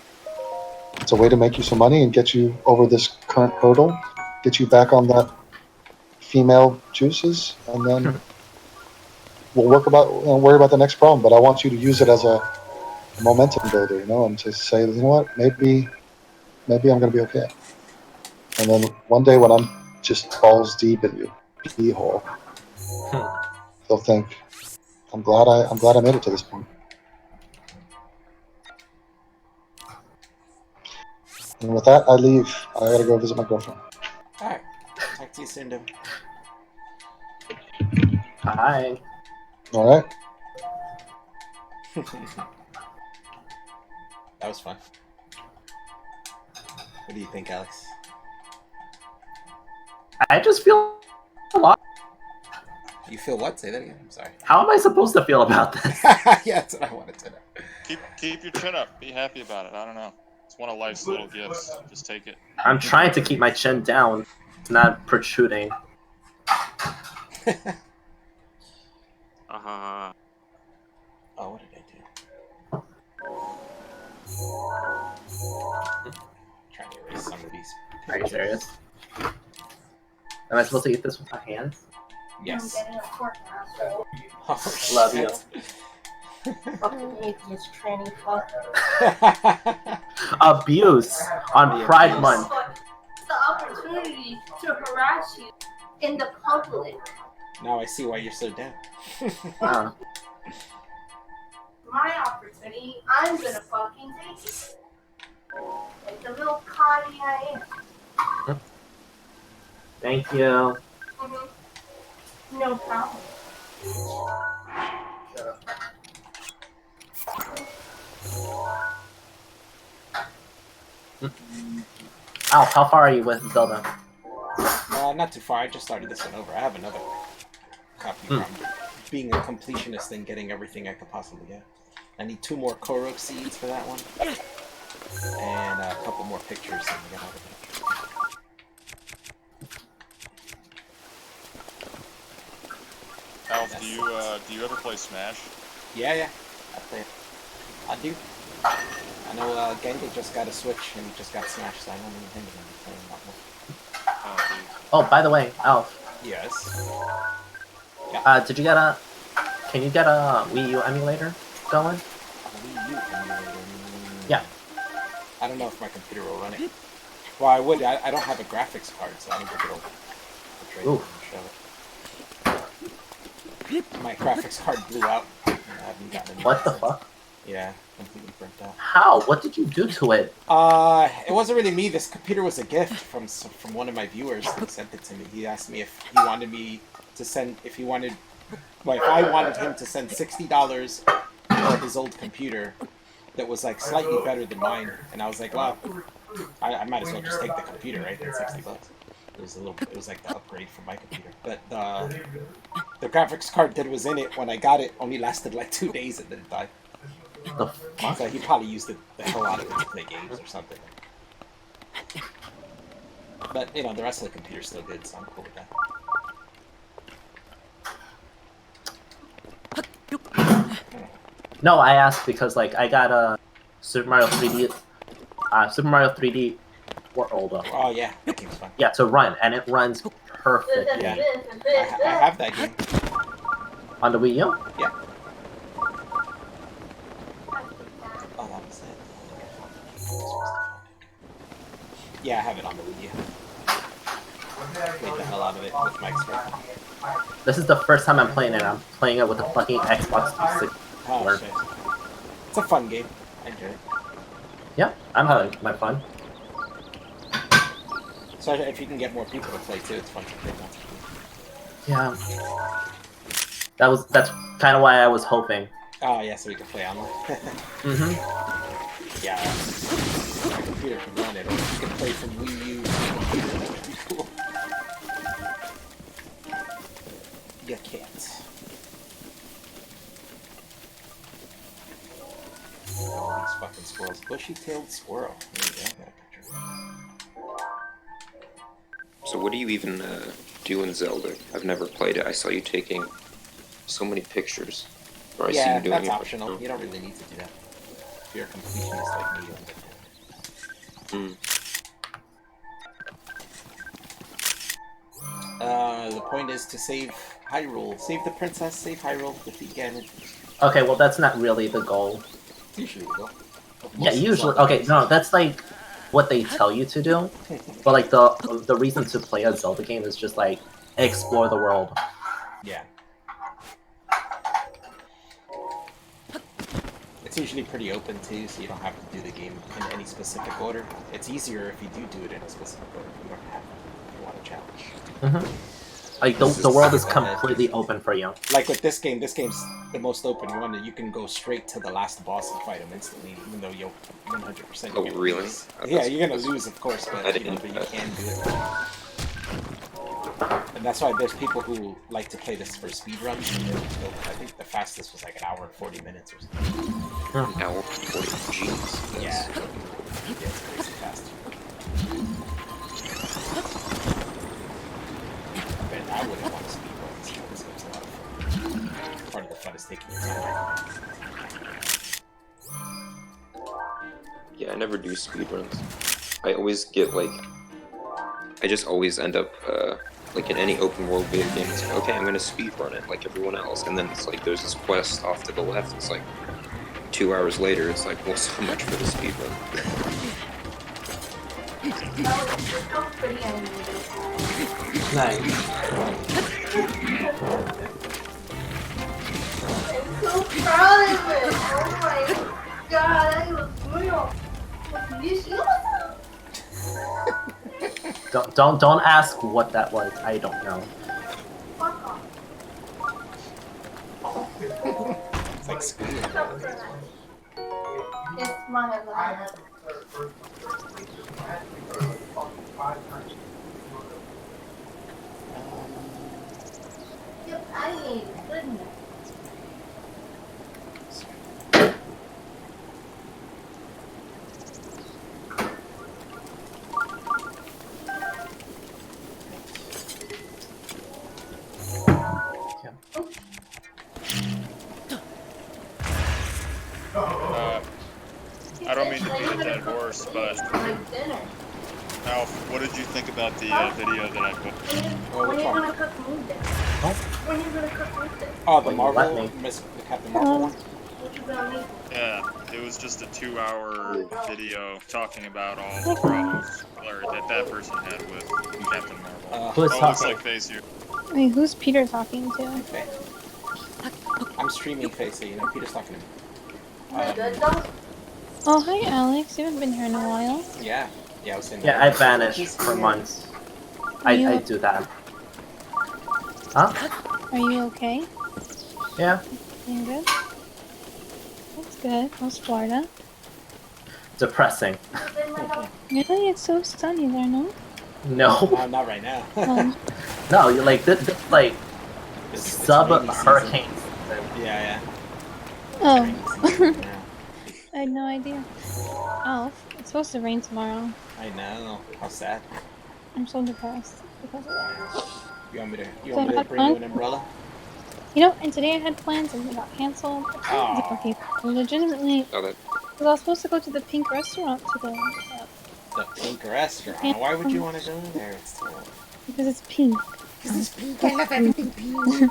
it's a way to make you some money and get you over this current hurdle, get you back on that female juices, and then we'll worry about the next problem. But I want you to use it as a momentum builder, and to say, you know what, maybe I'm going to be okay. And then one day when I'm just balls deep in your pee hole, they'll think, I'm glad I made it to this point. And with that, I leave. I gotta go visit my girlfriend. Alright. Talk to you soon, Dim. Hi. All right. That was fun. What do you think, Alex? I just feel a lot. You feel what? Say that again. I'm sorry. How am I supposed to feel about this? Yeah, that's what I wanted to know. Keep your chin up. Be happy about it. I don't know. It's one of life's little gifts. Just take it. I'm trying to keep my chin down. It's not protruding. Uh-huh. Oh, what did I do? Trying to erase some of these. Are you serious? Am I supposed to eat this with my hands? Yes. I'm getting a fork now, so Oh, Love shit. fucking atheist tranny fuck. Abuse on Pride Month. The opportunity to harass you in the public. Now I see why you're so down. My opportunity, I'm gonna fucking take it. Like the little Connie I am. Thank you. No problem. Alf, how far are you with Zelda? Not too far. I just started this one over. I have another copy from being a completionist and getting everything I could possibly get. I need 2 more Korok seeds for that one. And a couple more pictures and get out of it. Alf, do you ever play Smash? Yeah. I play it. I do. I know Genga just got a Switch and just got Smash, so I don't even think I'm playing that one. Oh, dude. Oh, by the way, Alf. Yes. Did you get a? Can you get a Wii U emulator going? Wii U emulator. Yeah. I don't know if my computer will run it. Well, I would. I don't have a graphics card, so I don't think it'll portray it and show it. My graphics card blew out. I haven't gotten it. What the fuck? Yeah, completely burnt out. How? What did you do to it? It wasn't really me. This computer was a gift from one of my viewers who sent it to me. He asked me if he wanted me to send, if I wanted him to send $60 for his old computer that was like slightly better than mine, and I was like, well, I might as well just take the computer, right? That's $60. It was like the upgrade from my computer. But the graphics card that was in it when I got it only lasted like 2 days and then it died. The fuck? So he probably used the hell out of it to play games or something. But, the rest of the computer's still good, so I'm cool with that. No, I asked because like I got a Super Mario 3D World. Oh yeah, that game's fun. Yeah, to run, and it runs perfectly Yeah. I have that game. on the Wii U. Yeah. Oh, that was it. Yeah, I have it on the Wii U. Played the hell out of it with my ex-girlfriend. This is the first time I'm playing it. I'm playing it with the fucking Xbox 360. Oh shit. It's a fun game. I enjoy it. Yeah, I'm having my fun. So if you can get more people to play too, it's fun to play multiplayer. Yeah. That's kind of why I was hoping. Oh yeah, so we can play online. Mm-hmm. Yeah. My computer can run it, or you can play from Wii U. That'd be cool. You can't. All these fucking squirrels. Bushy-tailed squirrel. There you go. I got a picture. So what do you even do in Zelda? I've never played it. I saw you taking so many pictures. Or I see Yeah, you doing that's it. optional. You don't really need to do that. If you're a completionist like me, Mm. the point is to save Hyrule. Save the princess, save Hyrule, defeat Ganon. Okay, well that's not really the goal. It's usually the goal. Yeah, usually. Okay, no, that's like what they tell you to do. But like the reason to play a Zelda game is just like explore the world. Yeah. It's usually pretty open too, so you don't have to do the game in any specific order. It's easier if you do it in a specific order. You don't have to if you want a challenge. Like the world is completely open for you. Like with this game's the most open one, that you can go straight to the last boss and fight him instantly, even though you'll 100%. Oh, really? Lose. Yeah, you're gonna lose, of course, but you can do it. And that's why there's people who like to play this for speedruns. I think the fastest was like an hour and 40 minutes or something. An hour 40. Jeez. Yeah. It's crazy fast. But I wouldn't want to speedrun this game. This game's a lot of fun. Part of the fun is taking your time. Yeah, I never do speedruns. I always get like... I just always end up... like in any open world video game, it's like, okay, I'm gonna speedrun it like everyone else, and then it's like there's this quest off to the left. It's like 2 hours later. It's like, well, so much for the speedrun. Nice. I'm so proud of it. Oh my god, that was real. You see that? Don't ask what that was. I don't know. Fuck off. It's like school. It's my life. Yep, I ate it. Goodness. I don't mean to beat a dead horse, but Like dinner. Alf, what did you think about the video that I put? When you gonna cook mood day? When you gonna cook mood day? Oh, the Wait, Marvel, let me- the Captain Marvel one? What you gonna make? Yeah, it was just a 2-hour video talking about all the problems that person had with Captain Marvel. Who is Oh, looks talking? like face here. Wait, who's Peter talking to? Okay. I'm streaming Face, so you know Peter's talking to me. Is it good though? Oh, hi Alex. You haven't been here in a while. Yeah. Yeah, I was saying Yeah, I vanished for months. I do that. Huh? Are you okay? Yeah. You good? That's good. How's Florida? Depressing. Really? It's so sunny there, no? No. No, not right now. No, you like this like It's sub rainy season. hurricane. Yeah, Oh, Rainy season now. I had no idea. Alf, it's supposed to rain tomorrow. I know. How sad. I'm so depressed because of that. You want me to So bring you an umbrella? You know, and today I had plans and they got canceled. Aw. Okay, legitimately, Oh, that... because I was supposed to go to the pink restaurant today. The pink restaurant. Why would you want to go there? It's terrible. Because it's pink. Because it's pink. I love everything pink.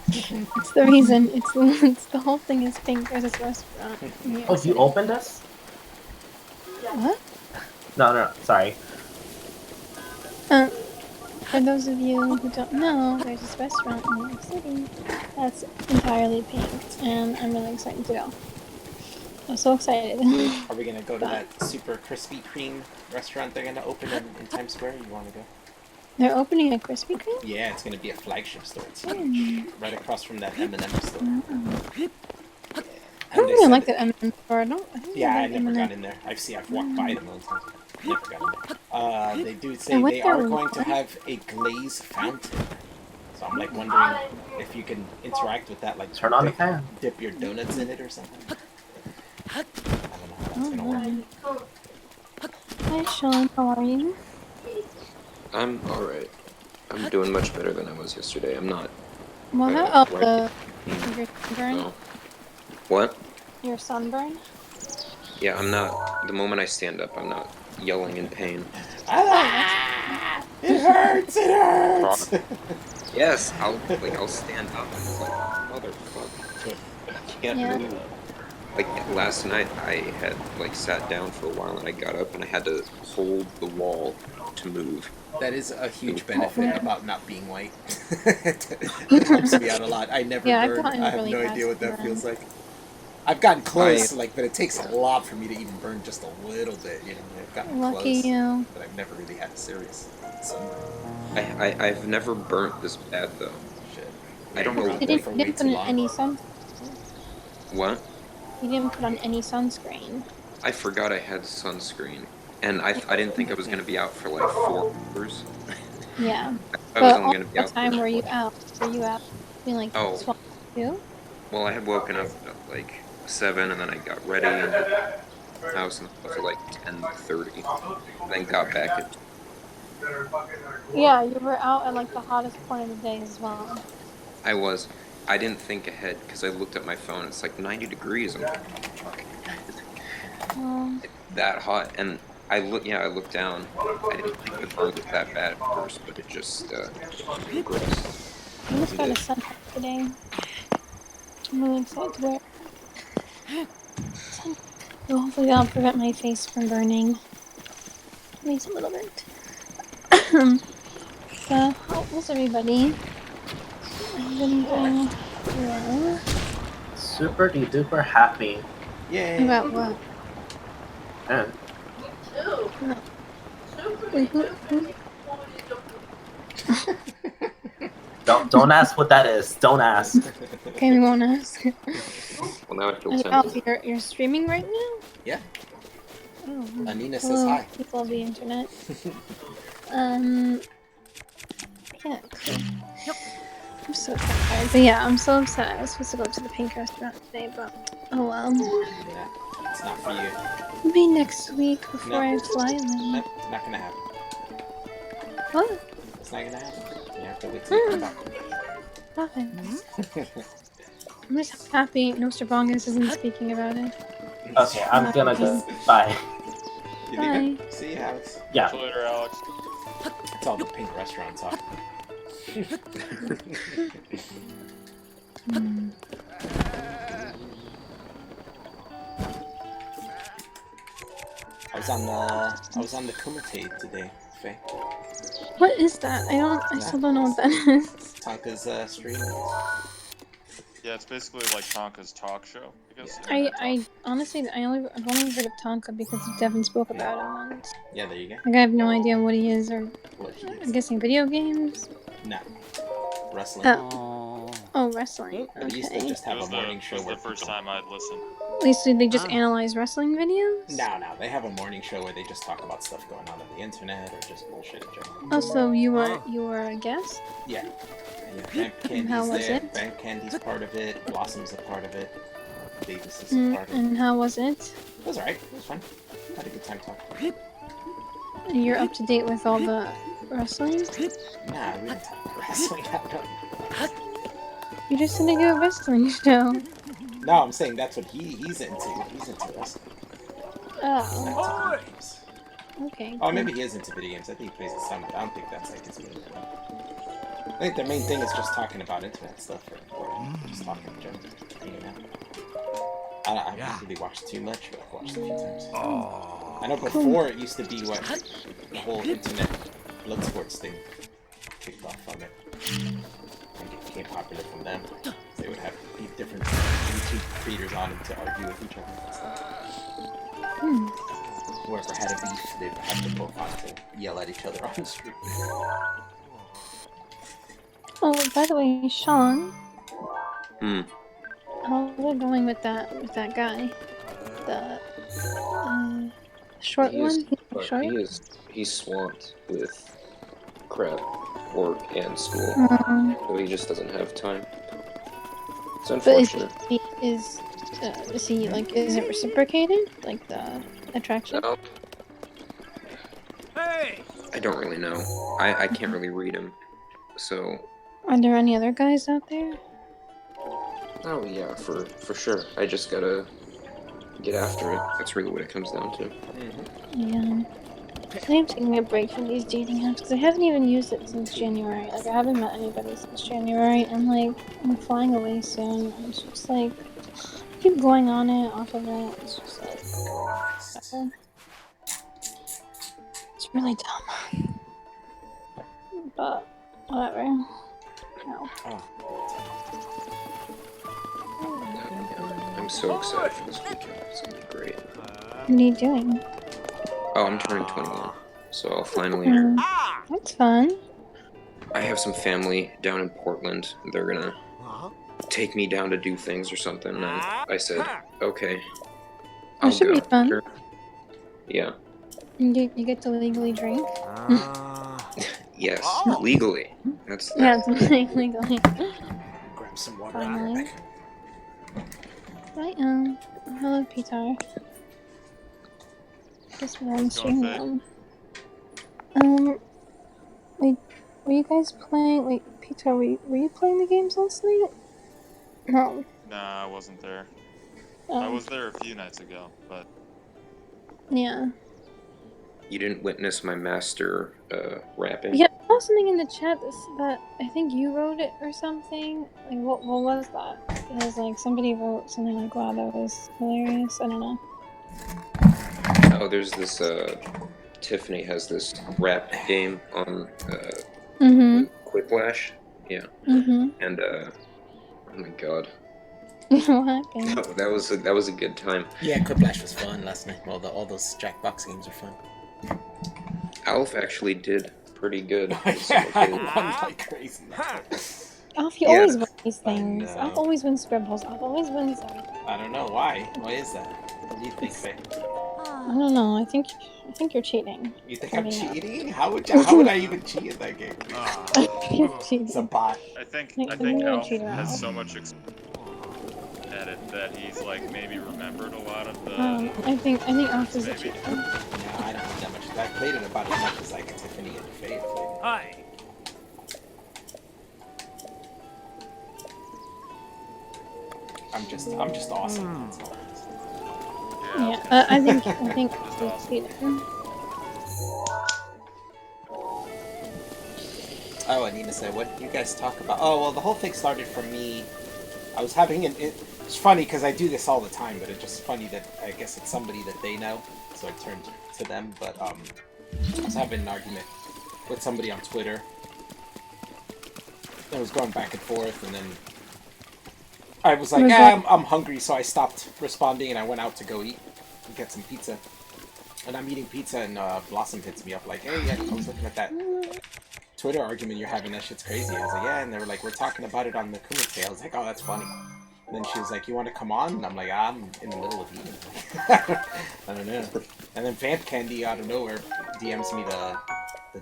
It's the reason. It's the whole thing is pink. There's this restaurant. in New York Oh, you City. opened this? What? No, sorry. For those of you who don't know, there's this restaurant in New York City that's entirely pink, and I'm really excited to go. I'm so excited. Are we gonna go to that super Krispy Kreme restaurant they're gonna open in Times Square? You want to go? They're opening a Krispy Kreme? Yeah, it's gonna be a flagship store. It's Hmm. huge, right across from that M&M store. I And don't they really said like the M&M store. I think yeah, I like never M&M. got in there. I've walked by it a million times. Never got in there. They do I say went they there are going to once. have a glaze fountain. So I'm like wondering if you can interact with that, like Turn on the fan. dip your donuts in it or something. I don't know how that's Oh, gonna work. no. Hi, Sean. How are you? I'm alright. I'm doing much better than I was yesterday. I'm not. Well, how? Oh, Right. your sunburn? No. What? Your sunburn? Yeah, I'm not. The moment I stand up, I'm not yelling in pain. Ah, it hurts! It hurts! Yes, I'll stand up and it's like, motherfucker. I can't Yeah. move. Like last night, I had like sat down for a while and I got up and I had to hold the wall to move. That is a huge It- benefit about not being white. It helps me out a lot. I never Yeah, I've burn. gotten I have really no bad idea what that sunburn. feels like. I've gotten close, but it takes a lot for me to even burn just a little bit. You know, I've gotten Lucky close, you. but I've never really had a serious sunburn. I've never burnt this bad though. Shit. I don't know, You're out You there didn't, for you way didn't put too on long. any What? You didn't put on any sunscreen. I forgot I had sunscreen, and I didn't think I was gonna be out for like 4 hours. Yeah. I was But only all gonna be the out time for were you 20. out? Were you out between like Oh. 12 2? Well, I had woken up at like 7, and then I got ready and did the house and stuff at like 10:30, and then got back at. Yeah, you were out at like the hottest point of the day as well. I was. I didn't think ahead because I looked at my phone. It's like 90 degrees. I'm like, Um, that hot, and I looked down. I didn't think the burn was that bad at first, but it just progressed. I just got a sunburn today. I'm really excited to wear it. So hopefully that'll prevent my face from burning. At least a little bit. So, how was everybody? I've been doing well. Super duper happy. Yay! About what? Man. Wait, who? Don't ask what that is. Don't ask. Okay, we won't ask. Well, now I feel Oh, tempted. you're streaming right now? Yeah. Oh. Anina says Hello, hi. people of the internet. Yeah, cool. I'm so tired. But yeah, I'm so upset. I was supposed to go to the pink restaurant today, but oh well. Yeah, it's not for you. Maybe next week before No. I fly then. Nope, not gonna happen. What? It's not gonna happen. You have to wait till you come back. Nothing. I'm just happy Nostrabongus isn't speaking about it. Okay, I'm gonna go. Bye. You Bye. leaving? See you, Alex. Yeah. Catch you later, Alex. It's all the pink restaurant talk. I was on the Kumite today, Faye. What is that? I still don't know what that is. Tonka's stream. Yeah, it's basically like Tonka's talk show. I guess. I honestly, I've only heard of Tonka because Devin spoke about him once. Yeah, there you go. Like, I have no idea what he is, or What he I'm is. guessing video games. No. Wrestling. Oh, wrestling. But he used to Okay. just have It a was morning show the where first people... time I'd listened. At least they just analyze wrestling videos. No, they have a morning show where they just talk about stuff going on the internet or just bullshit in general. Oh, so you were a guest? Yeah. Yeah, Bank how Candy's was there. it? Bank Candy's part of it. Blossom's a part of it. Davis is a part of it. And how was it? It was alright. It was fun. Had a good time talking. You're up to date with all the wrestling? Nah, we didn't talk about wrestling. You just said to do a wrestling show. No, I'm saying that's what he's into. He's into wrestling. Oh, Not into video games. okay. Oh, maybe he is into video games. I think he plays the sound, but I don't think that's like his main thing. I think the main thing is just talking about internet stuff or just talking in general. Hanging out. I haven't really watched too much, but I've watched a few times. I know before it used to be what the whole internet blood sports thing kicked off from it. I think it became popular from them. They would have different YouTube creators on them to argue with each other and stuff. Whoever had a beef, they'd have them both on to yell at each other on the street. Oh, by the way, Sean, Hmm. how's it going with that guy? The short He is, one? He's but short? he's swamped with crap, work, and school, so he just doesn't have time. It's But unfortunate. is he like, is it reciprocated? Like the attraction? No, Hey! I don't really know. I can't really read him, so. Are there any other guys out there? Oh yeah, for sure. I just gotta get after it. That's really what it comes down to. Yeah. I am taking a break from these dating apps because I haven't even used it since January. Like, I haven't met anybody since January, and like, I'm flying away soon. And it's just like, I keep going on it, off of it. It's just like, whatever. It's really dumb. But, whatever. No. I'm so excited for this weekend. It's gonna be great. What are you doing? Oh, I'm turning 21, so I'll finally. That's fun. I have some family down in Portland. They're gonna take me down to do things or something, and I said, okay, I'll That should go. be fun. Sure. Yeah. You get to legally drink? Yes, legally. That's the. Yeah, it's legally. Grab some water. Finally. Hi, hello, Peter. Guess we're on stream now. Wait, were you guys playing? Wait, Peter, were you playing the games last night? No. Nah, I wasn't there. Oh. I was there a few nights ago, but Yeah. You didn't witness my master rapping? Yeah, I saw something in the chat that I think you wrote it or something. Like, what was that? It was like somebody wrote something like, "Wow, that was hilarious." I don't know. Oh, there's this. Tiffany has this rap game on Quiplash. Yeah. And oh my god. What happened? No, that was a good time. Yeah, Quiplash was fun last night. Well, all those Jackbox games are fun. Alf actually did pretty good. I won like crazy. Alf, he always wins these things. Alf always wins scribbles. Alf always wins everything. I don't know why. Why is that? What do you think, Faye? I don't know. I think you're cheating. You think I'm cheating? How would I even cheat in that game? It's a bot. I think you're a Elf cheater, has Alf. so much at it that he's like maybe remembered a lot of the. I think Alf is a cheater. No, I don't have that much. I played it about as much as like Tiffany and Faye played. Hi. I'm just awesome. That's all. Yeah, I think he's a cheater. Oh, and Nina said, what do you guys talk about? Oh, well, the whole thing started from me. I was having it's funny because I do this all the time, but it's just funny that I guess it's somebody that they know, so I turned to them. But I was having an argument with somebody on Twitter. I was going back and forth, and then I was like, I'm hungry, so I stopped responding, and I went out to go eat and get some pizza. And I'm eating pizza, and Blossom hits me up like, hey, yeah, I was looking at that Twitter argument you're having, that shit's crazy. I was like, yeah, and they were like, we're talking about it on the Kumite. I was like, oh, that's funny. And then she was like, you want to come on? And I'm like, I'm in the middle of eating. I don't know. And then Vamp Candy out of nowhere DMs me the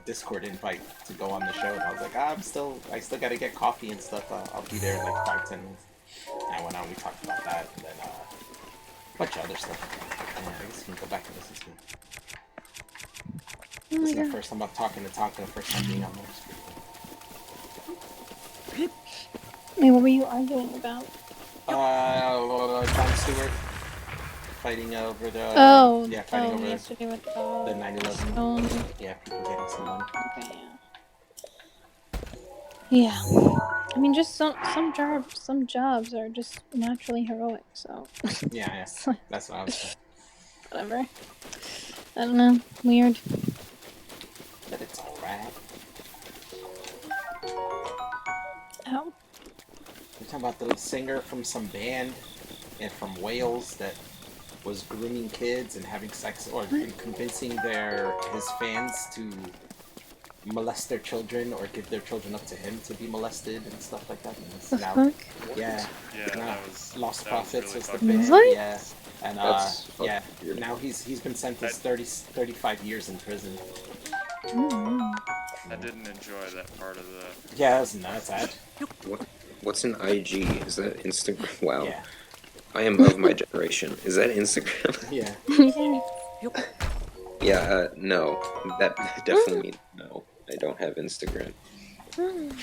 Discord invite to go on the show, and I was like, I still gotta get coffee and stuff. I'll be there in like 5-10 minutes. And I went on, we talked about that, and then a bunch of other stuff. And I guess you can go back and listen to it. This is the first time I'm talking to Tonka, first time being on there. Wait, what were you arguing about? John Stewart fighting over the fighting over yesterday with the 9/11. Yeah, people getting some money. Okay, yeah. I mean, just some jobs are just naturally heroic. So. Yeah. That's what I was saying. Whatever. I don't know. Weird. But it's alright. Ow. We're talking about the singer from some band and from Wales that was grooming kids and having sex, or convincing his fans to molest their children or give their children up to him to be molested and stuff like that. And it's The now, fuck? yeah, Yeah, now that was Lost that was Prophets really was the fucking big, What? yeah, and That's yeah. fucking weird. Now he's been sentenced 35 years in prison. Mm. I didn't enjoy that part of the. Yeah, that's nuts. What's an IG? Is that Instagram? Wow. Yeah, I am of my generation. Is that Instagram? yeah. Yeah. Yeah, no. That definitely means no. I don't have Instagram. Mm. I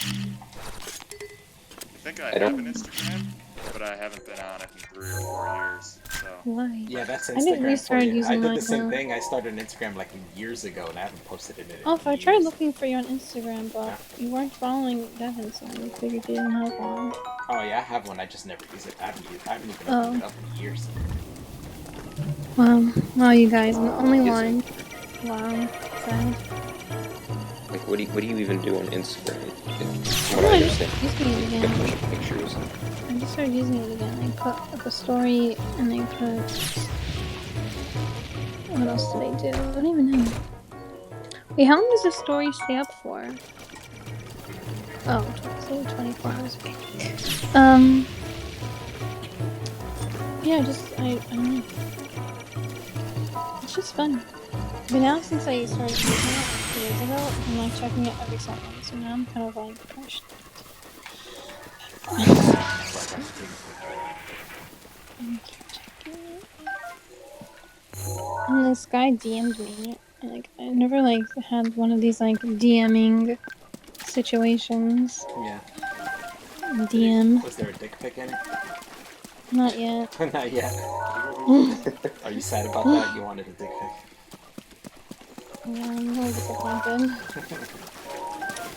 think I I don't- have an Instagram, but I haven't been on it in 3 or 4 years. So. Why? Yeah, that's I didn't Instagram for restart you. I using did mine the same now. thing. I started an Instagram like years ago, and I haven't posted it in Oh, if I years. tried looking for you on Instagram, but Yeah. you weren't following Devin, so I figured you didn't have one. Oh yeah, I have one. I just never use it. I haven't even Oh. opened it up in years. Wow, you guys, I'm the only Yes, one. Wow, sad. Like, what do you even do on Instagram? From Oh, what I I just understand, using it take a again. bunch of pictures. I just started using it again. I put up a story and I put. What else did I do? I don't even know. Wait, how long does the story stay up for? Oh, so 24 hours. Okay. Yeah, I don't know. It's just fun. But now since I started using it 2 years ago, I'm like checking it every second. So now I'm kind of like pushed. And this guy DM'd me. Like, I never like had one of these like DMing situations. Yeah. DM. Was there a dick pic in it? Not yet. Not yet. Are you sad about that? You wanted a dick pic. Yeah, I'm really disappointed.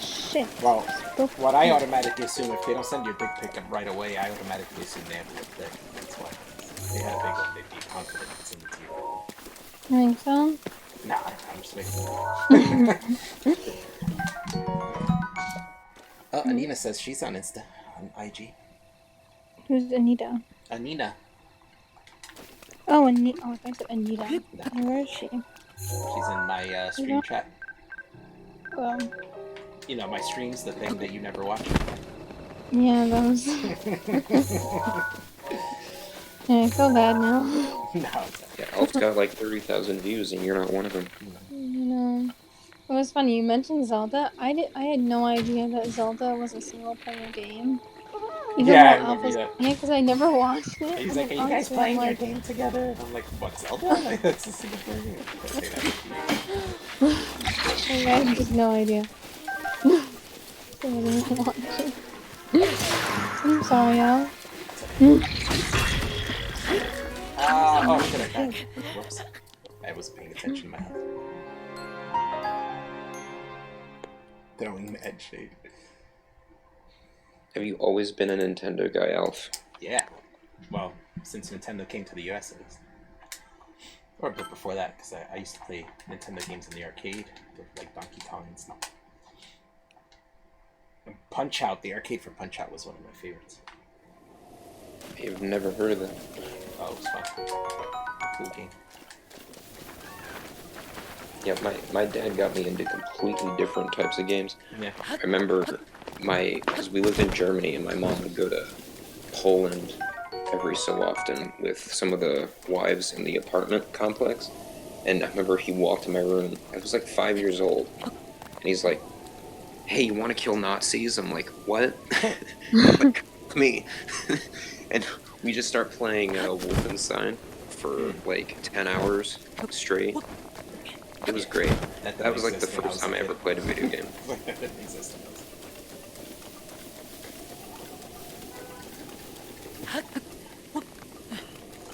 Shit. Well, what I automatically assume, if they don't send you a dick pic right away, I automatically assume they have a good dick. That's why. They had a big one, they'd be confident in sending it to you. You think so? Nah, I'm just making Oh, Anina says she's on Insta, on IG. Who's Anita? Anina. Oh, Anita. Oh, I thought I said Anita. No. Where is she? She's in my stream chat. Well, You know, my streams, the thing that you never watch. yeah, those. Yeah, I feel bad now. No, it's not. Yeah, Elf's got like 30,000 views, and you're not one of them. You know. It was funny, you mentioned Zelda. I had no idea that Zelda was a single player game. Even Yeah, I while remember Alpha was that. playing it, because I never watched it. He's and like, then are you guys honestly, playing I'm your like, game together? And I'm like, what, Zelda? Like, that's a single player game. I say that. I had just no idea. So I didn't watch it. I'm sorry, Al. Oh, shit, I died. Whoops. I wasn't paying attention to my health. Throwing mad shade. Have you always been a Nintendo guy, Alf? Yeah. Well, since Nintendo came to the US, at least. Or but before that, because I used to play Nintendo games in the arcade, with like Donkey Kong and stuff. And Punch Out, the arcade for Punch Out was one of my favorites. I've never heard of that. Oh, it was fun. Cool game. Yeah, my dad got me into completely different types of games. Yeah. I remember because we lived in Germany, and my mom would go to Poland every so often with some of the wives in the apartment complex. And I remember he walked in my room. I was like 5 years old, and he's like, "Hey, you want to kill Nazis?" I'm like, "What?" I'm like, me. And we just start playing Wolfenstein for like 10 hours straight. It was great. That was like the first time I ever played a video game. That didn't exist when I was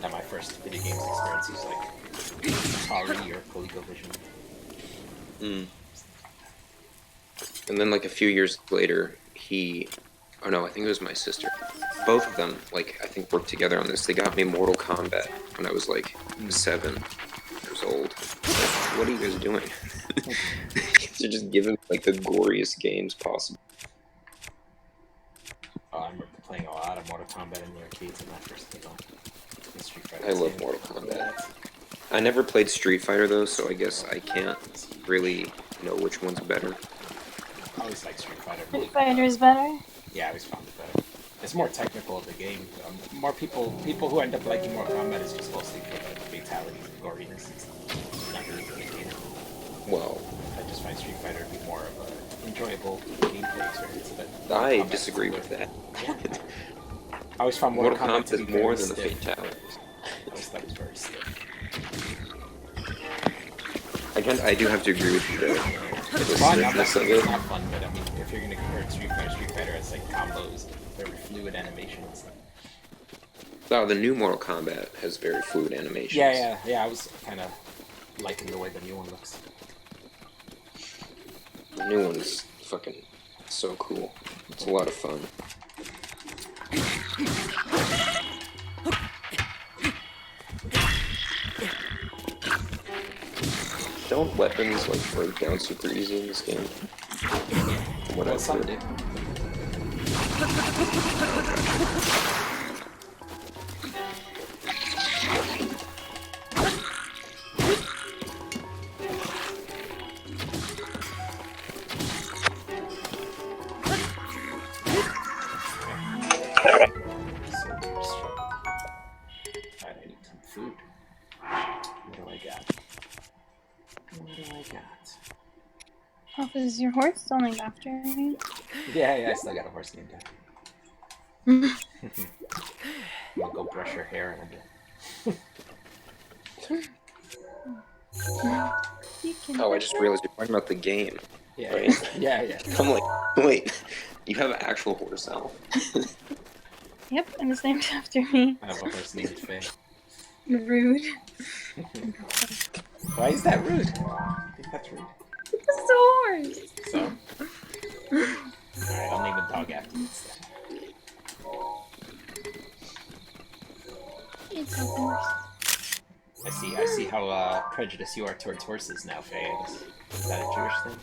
Now my first video games experience was like Atari or ColecoVision. And then like a few years later, oh no, I think it was my sister. Both of them, like, I think worked together on this. They got me Mortal Kombat when I was like 7 years old. Like, what are you guys doing? They're just giving like the goriest games possible. Oh, I remember playing a lot of Mortal Kombat in the arcades when that first came out. And Street Fighter I love 2. Mortal Kombat. I never played Street Fighter though, so I guess I can't really know which one's better. always like Street Fighter. Street Fighter is better. Yeah, I always found it better. It's more technical of the game. More people who end up liking Mortal Kombat is just mostly for the fatalities and goriness and stuff. Not really for the game. Well, I just find Street Fighter to be more of an enjoyable gameplay experience. I disagree with that. I always found Mortal Kombat to Kombat be is more very than the stiff. fatalities. I always thought it was very stiff. I do have to agree with you there. It's The fun. I'm not stiffness of saying it's it. not fun, but I mean, if you're gonna compare Street Fighter as like combos, very fluid animation and stuff. Oh, the new Mortal Kombat has very fluid animations. Yeah. I was kind of liking the way the new one looks. The new one is fucking so cool. It's a lot of fun. Don't weapons like break down super easy in this game? What Well, I've some heard. do. Alright, I need some food. What do I got? Oh, is your horse still named after you? Yeah, I still got a horse named after me. I'm gonna go brush her hair in a bit. Oh, I just realized you're talking about the game. Yeah, Right? yeah. I'm like, wait, you have an actual horse now? Yep, and it's named after me. I have a horse named Faye. Rude. Why is that rude? I think that's rude. It's a horse. So? Alright, I'll name a dog after you instead. It's a horse. I see how prejudiced you are towards horses now, Faye. I guess. Is that a Jewish thing?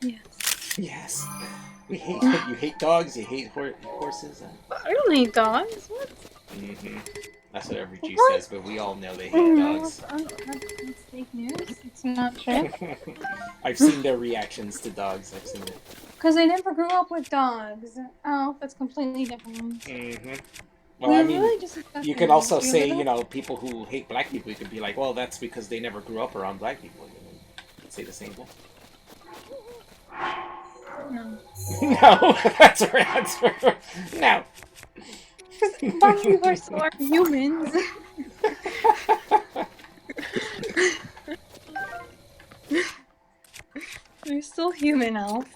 Yes. Yes. You hate dogs, you hate horses. I don't hate dogs. What? Mm-hmm. That's what every Jew What? says, but we all know they hate dogs. That's fake news. It's not true. I've seen their reactions to dogs. I've seen it. Because I never grew up with dogs. Oh, that's completely different. Mm-hmm. Well, I mean, really just discussing you could also this. say, you know, people who hate black people, you could be like, well, that's because they never grew up around black people. You could say the same thing. No. No, that's her answer. No. Black people are still are humans. They're still human, Elf.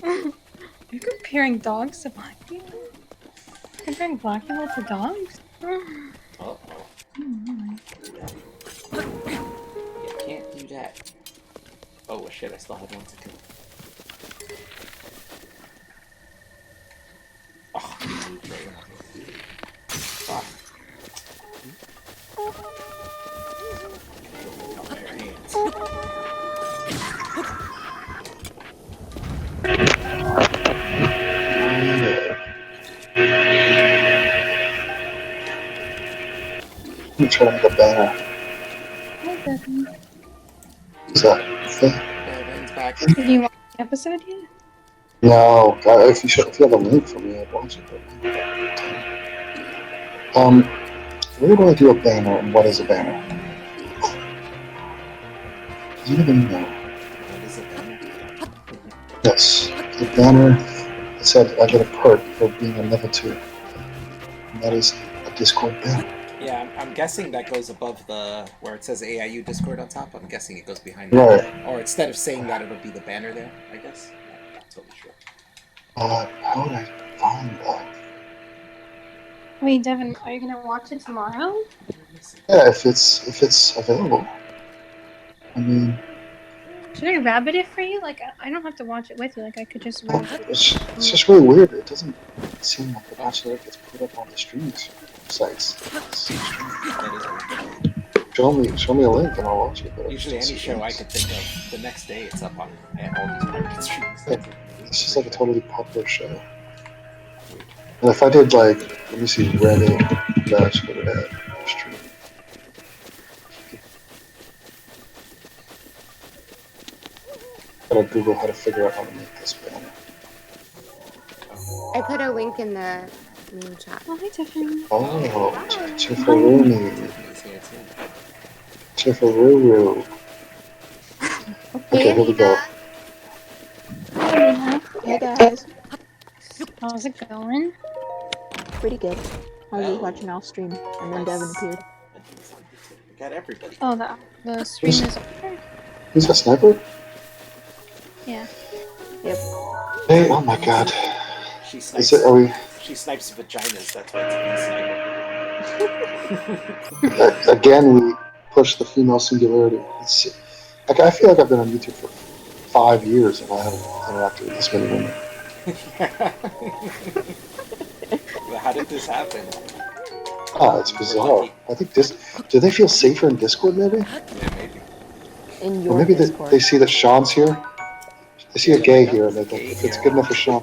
You're comparing dogs to black people? Comparing black people to dogs? Uh-oh. You can't do that. Oh, well, shit, I still have one to kill. Oh, you moved right in. Fuck. Out of your hands. I'm trying to make a banner. Hi, Devin. Is that thing? Devin's back. Did you watch the episode yet? No, if you have a link for me, I'd watch it. Where do I do a banner, and what is a banner? Do you even know? What is it, Banner? Yes, the banner that said I get a perk for being a level 2. And that is a Discord banner. Yeah, I'm guessing that goes above the where it says AIU Discord on top. I'm guessing it goes behind that. Right. Or instead of saying that, it'll be the banner there, I guess. I'm not totally sure. How would I find that? Wait, Devin, are you gonna watch it tomorrow? Yeah, if it's available. I mean, Should I rabbit it for you? Like, I don't have to watch it with you. Like, I could just rabbit it. it's just really weird. It doesn't seem like the Bachelor gets put up on the streaming sites. Show me a link and I'll watch it. But Usually, any show I could think of, the next day it's up on all these market streams. It's just like a totally popular show. And if I did like, let me see, Reddit Bachelor at stream. gotta Google how to figure out how to make this banner. I put a link in the main chat. Oh, hi, Tiffany. Oh, Chiffaroonie. Chiffaroo. Okay, here we go. Hi, Lena. Hey guys, How's it going? pretty good. I was just watching off stream, and then Devin appeared. I got everybody. Oh, the stream is over? Who's that sniper? Yeah. Yep. Hey, oh my god. She Is snipes. it, are we, She snipes vaginas. That's why it's a sniper. again, we push the female singularity. Like, I feel like I've been on YouTube for 5 years and I haven't interacted with this many women. But how did this happen? Ah, it's bizarre. I think do they feel safer in Discord maybe? Yeah, maybe. In Or your maybe Discord. they see that Sean's here. They see a gay here and they think, if it's good enough for Sean.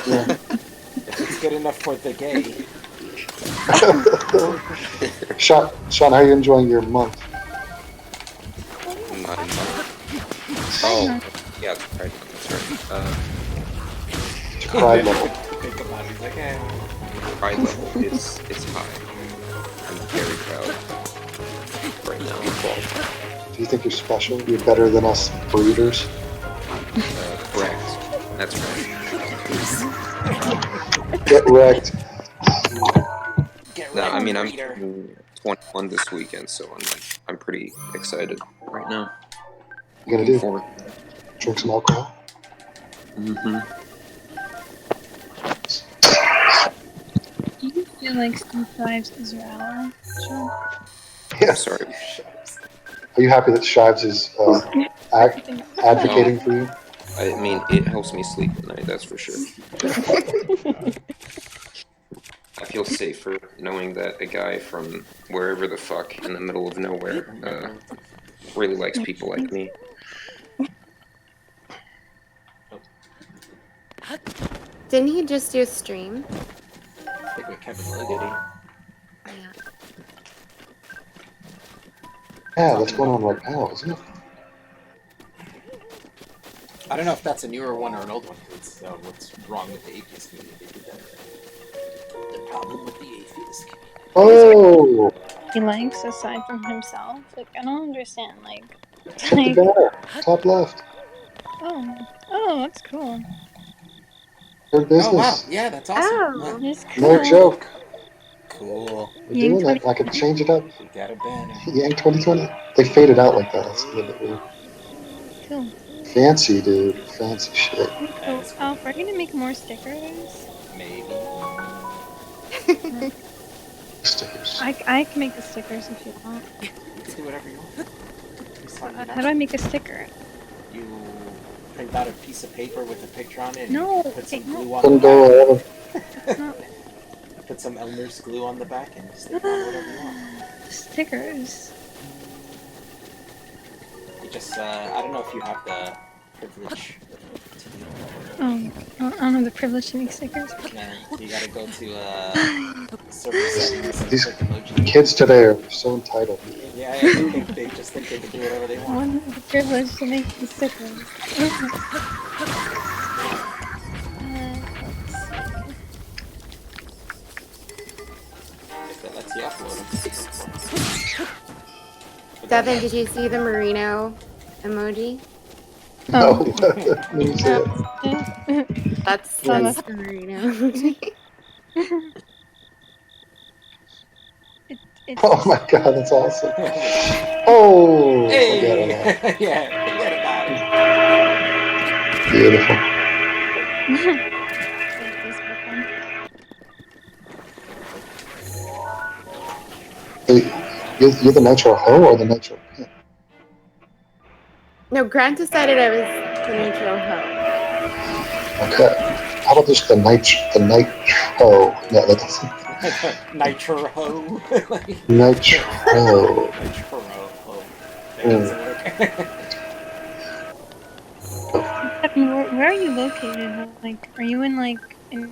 Yeah. If it's good enough for the gay. Sean, how are you enjoying your month? Oh, yeah, right. That's right. Pride level. Think about it. He's like, eh. Pride level is high. I'm very proud. Right now, I'm 12. Do you think you're special? You're better than us breeders? Correct. That's right. Get wrecked. No, I mean I'm 21 this weekend, so I'm pretty excited right now. You gonna do? Forward. Drink some alcohol? Mm-hmm. Do you feel like Steve is your ally, Sean? Yeah. Sorry. Are you happy that Shives is advocating for you? I mean, it helps me sleep at night, that's for sure. I feel safer knowing that a guy from wherever the fuck in the middle of nowhere really likes people like me. Didn't he just do a stream? I think with Kevin Logan. Yeah. Yeah, that's going on right now, isn't it? I don't know if that's a newer one or an old one, because it's what's wrong with the atheist community. They did that. The problem with the atheist community. Oh! He likes aside from himself. Like, I don't understand. Like, Check the banner. Top left. oh, that's cool. Good business. Oh wow, yeah, that's awesome. Oh. It's No cool. joke. Cool. We're doing it. I could change it up. We got a banner. Yang 2020. They faded out like that. It's a little bit weird. Cool. Fancy, dude. Fancy shit. So, Alf, are you gonna make more stickers? Maybe. Stickers. I can make the stickers if you want. You can do whatever you want. How do I make a sticker? You print out a piece of paper with a picture on it and No, put some no. glue on Couldn't the go back. No, Put some Elmer's glue on the back and stick on whatever you want. stickers. You just, I don't know if you have the privilege to do Oh, I don't have the privilege to make stickers. that. You gotta go to, server settings and These click emoji. kids today are so entitled. Yeah, they just think they can do whatever they I want. want the privilege to make the stickers. If that lets you upload them. Devin, did you see the merino emoji? No. Let me see it. That's Yes. the merino emoji. It's Oh my god, that's awesome. Oh, Hey! forget it. Yeah, forget about it. Beautiful. Hey, you're the Nitro Ho or the Nitro Pimp? No, Grant decided I was the Nitro Ho. Okay. How about just the Nitro? No, that doesn't. Nitro Ho. Nitro. Nitro Ho. That doesn't work. Where are you located? Like, are you in like an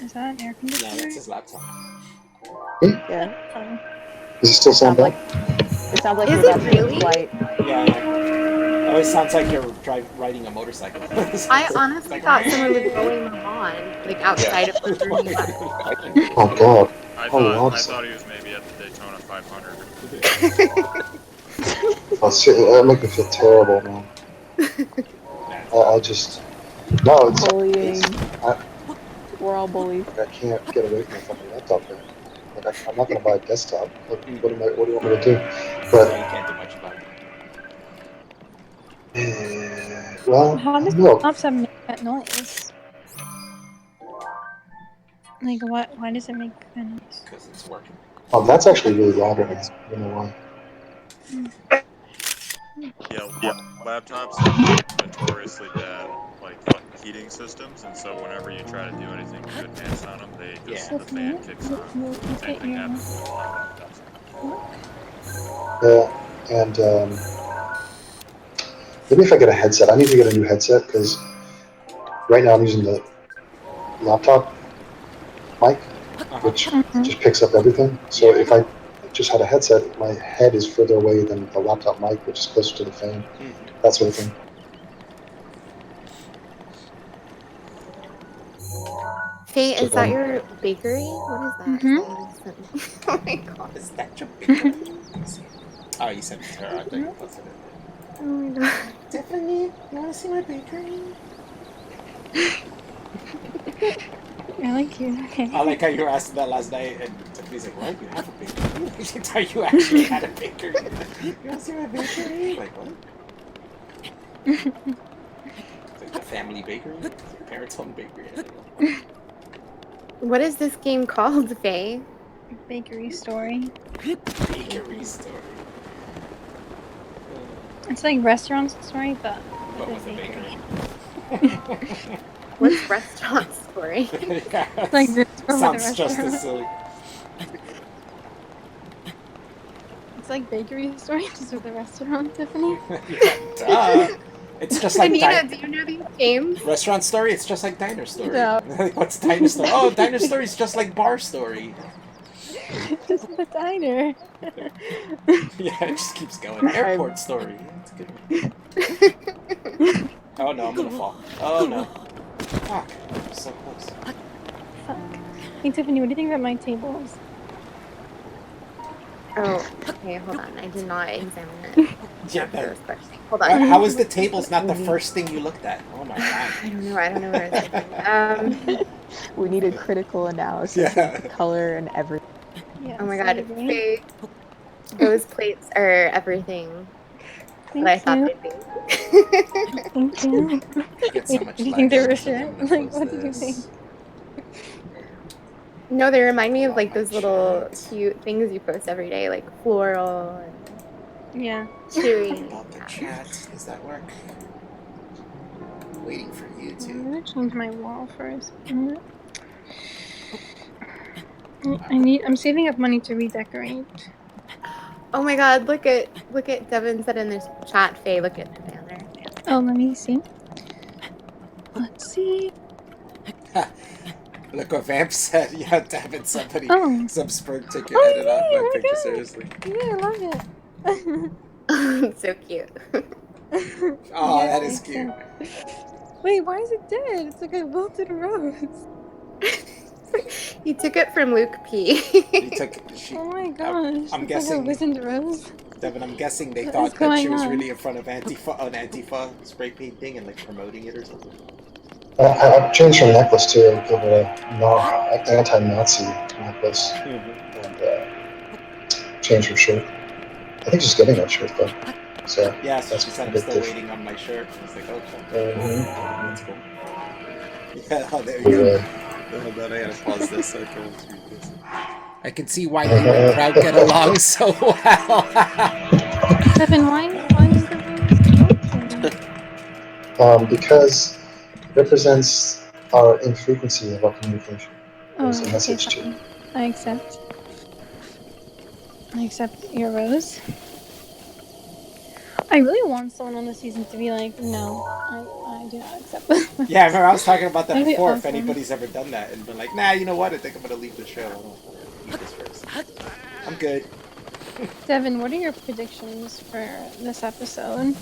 is that an air No, conditioner? that's his laptop. Yeah. Does it still sound Sounds bad? like it sounds like Is you're it about to take a really? flight. Yeah. always sounds like you're riding a motorcycle. I honestly thought someone was mowing the lawn, like outside of the room. Oh god. I Oh, thought he was maybe at the Daytona 500. Oh, that makes me feel terrible, man. I just no, it's Bullying. I, We're all bullies. I can't get away from my fucking laptop here. Like I'm not gonna buy a desktop. Like, what do you want me to do? But Yeah, you can't do much about it. well, How I does don't know. the laptop make that noise? Like, why does it make that noise? Because it's working. Oh, that's actually really loud right now. I don't know why. Yeah, laptops have notoriously bad like heating systems, and so whenever you try to do anything too advanced on them, the fan kicks on. Same thing happens with a lot of laptops. Yeah, and maybe if I get a headset, I need to get a new headset because right now I'm using the laptop mic, which just picks up everything. So if I just had a headset, my head is further away than the laptop mic, which is closer to the fan. That sort of thing. Faye, So is that your bakery? What is that? Oh my god. Is that your bakery? Oh, you sent it to her. I thought you posted it. Oh my god. Tiffany, you want to see my bakery? I like you. Okay. I like how you were asking that last night, and Tiffany's like, "What? You have a bakery?" She thought you actually had a bakery. You want to see my bakery? Like what? It's like the family bakery. It's your parents' own bakery. I don't know. What is this game called, Faye? Bakery story. Bakery story. It's like restaurant story, but with a bakery. What's restaurant story? Yeah, like this sounds just as silly. It's like bakery story, just with a restaurant, Tiffany. Yeah, duh. It's just like Anita, do you know these games? Restaurant story. It's just like diner story. No. What's diner story? Oh, diner story is just like bar story. Just the diner. Yeah, it just keeps going. Airport story. That's a good one. Oh no, I'm gonna fall. Oh no. Fuck. I'm so close. Fuck. Hey Tiffany, what do you think about my tables? Oh, okay, hold on. I did not examine it. Yeah, first. Hold on. How is the tables not the first thing you looked at? Oh my god. I don't know what I was thinking. We need a critical analysis of the color and everything. Yeah, oh my god, Faye, those plates are everything that I thought they'd be. Thank you. Get so much Do you think they were shit? Like, what do you think? No, they remind me of like those little cute things you post every day, like floral and yeah, chewy. Chat, does that work? Waiting for you to. I'm gonna change my wall first. I'm saving up money to redecorate. Oh my god, look at Devin said in this chat, Faye, look at the banner. Oh, let me see. Let's see. Look what Vamp said. Yeah, Devin, somebody, some sperm took your edit off my picture, seriously. Yeah, I love it. So cute. Oh, yeah, that is cute. Wait, why is it dead? It's like a wilted rose. He took it from Luke P. He took. Oh my gosh! I'm it's guessing. like a wizened rose. Devin, I'm guessing they What thought is that she going was on? really in front of Antifa spray paint thing and like promoting it or something. I've changed her necklace too. I give her a anti-Nazi necklace, and changed her shirt. I think she's getting that shirt though. So yeah, so that's she said a I'm bit still different. waiting on my shirt. I was like, oh, cool. That's cool. Yeah, oh, there you go. Hold on, I gotta pause this so I can read this. I can see why you and Kraut get along so well. Devin, why is the rose? Because it represents our infrequency of our communication. There's a okay, message to it. fine. I accept. I accept your rose. I really want someone on the season to be like, no, I do not accept this. Yeah, I remember I was talking about that That'd be before. If awesome. anybody's ever done that and been like, nah, you know what? I think I'm gonna leave the show. I don't eat this first. I'm good. Devin, what are your predictions for this episode?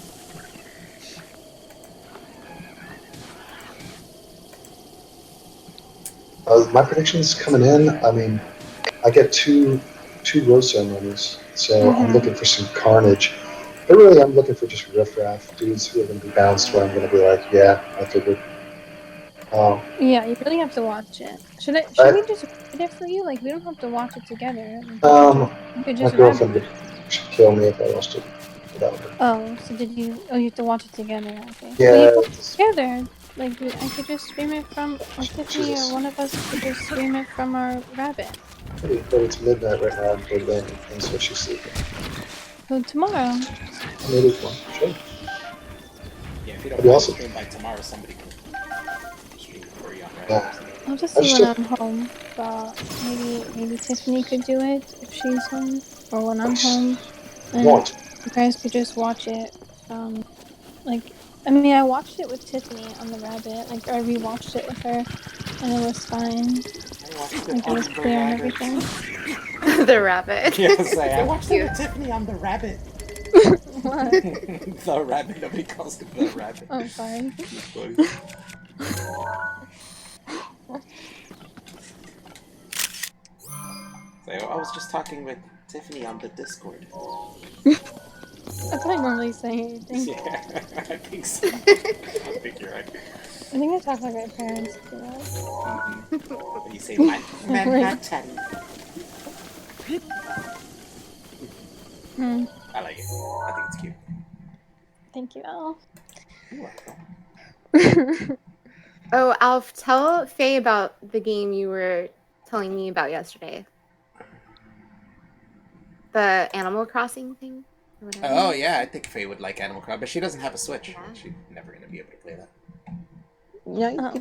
My predictions coming in. I mean, I get two rose ceremonies, so I'm looking for some carnage. But really, I'm looking for just riffraff dudes who are going to be bounced. Where I'm going to be like, yeah, I figured. Yeah, you really have to watch it. Should we just rabbit it for you? Like, we don't have to watch it together. Like, you could My just rabbit girlfriend it. should kill me if I watched it without her. Oh, so did you? Oh, you have to watch it together. Okay. Yeah, Well, you can watch it together. Like, I could just stream it from, or Tiffany, or Jesus. one of us could just stream it from our rabbit. But it's midnight right now in Berlin, and so she's sleeping. So tomorrow. Maybe one. Sure. Yeah, if you don't That'd be have awesome. a stream by tomorrow, somebody can stream it for you on Reddit. Yeah. I'll just I see just when I'm home. But maybe Tiffany could do it if she's home, or when I'm home, and want. you guys could just watch it from, like, I mean, I watched it with Tiffany on the rabbit. Like, I rewatched it with her, and it was fine. I watched it Like, it on was the clear and rabbit. everything. The rabbit. Yes, I watched it Cute. with Tiffany on the rabbit. What? The rabbit. Nobody calls it the rabbit. Oh, sorry. It's funny. So I was just talking with Tiffany on the Discord. That's what I normally say. I think. Yeah, I think so. I think you're right. I think I talk like my parents do. You say Manhattan. I like it. I think it's cute. Thank you, Al. You're welcome. Oh, Alf, tell Faye about the game you were telling me about yesterday. The Animal Crossing thing? Or whatever. Oh, yeah, I think Faye would like Animal Crossing, but she doesn't have a Switch. Yeah. She's never going to be able to play that. Yeah,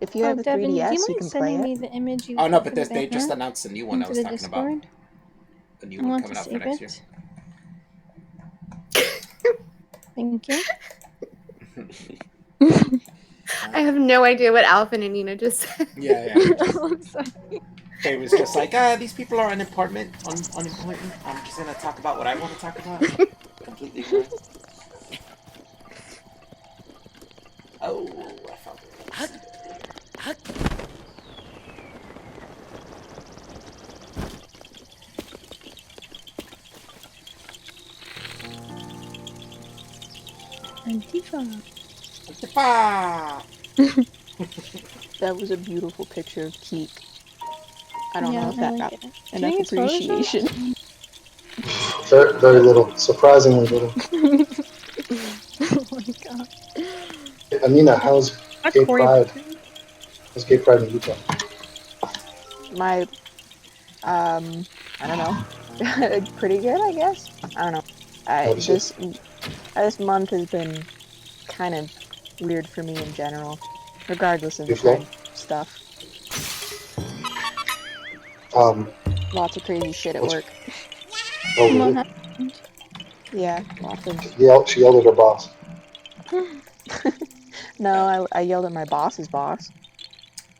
if you have a Devin, 3DS, do you you mind can play sending it. me the image you Oh, no, put but for the they just banner announced the new one I into was the talking about. Discord? The new I one want coming to out for save next year. it. Thank you. I have no idea what Alf and Anina just said. Yeah. I'm sorry. Faye was just like, these people are unimportant. I'm just going to talk about what I want to talk about. Completely ignorant. Oh, I found it. Antifa. That was a beautiful picture of Keek. I don't know if I that like got it. Do you enough think it's Photoshop? appreciation. Very, very little. Surprisingly little. Oh my god. Anina, how's Gay Corey Pride? Burton. How's Gay Pride in Utah? My, I don't know. Pretty good, I guess. I don't know. This month has been kind of weird for me in general, regardless of the Pride stuff. Lots of crazy shit at work. Oh, really? What happened? Yeah, lots of. She yelled at her boss. No, I yelled at my boss's boss.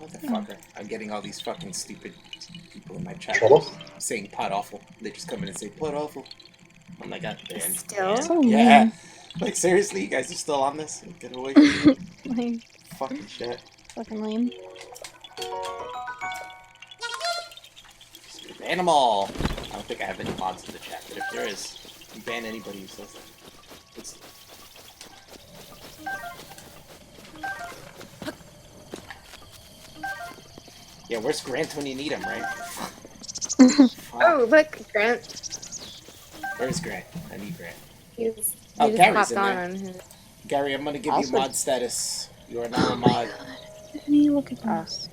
Motherfucker. I'm getting all these fucking stupid people in my chat Trouble? saying pot awful. They just come in and say pot awful. I'm like, God damn. Still? So Yeah. mean. Like, seriously? You guys are still on this? Get away from me. Like, Fucking shit. fucking lame. Stupid animal. I don't think I have any mods in the chat, but if there is, you ban anybody who says that. It's... Yeah, where's Grant when you need him, right? Oh, look, Grant. Where's Grant? I need Grant. He just Gary's popped in on. there. Gary, I'm gonna give you Also- mod status. You are now a mod. Tiffany, look at this.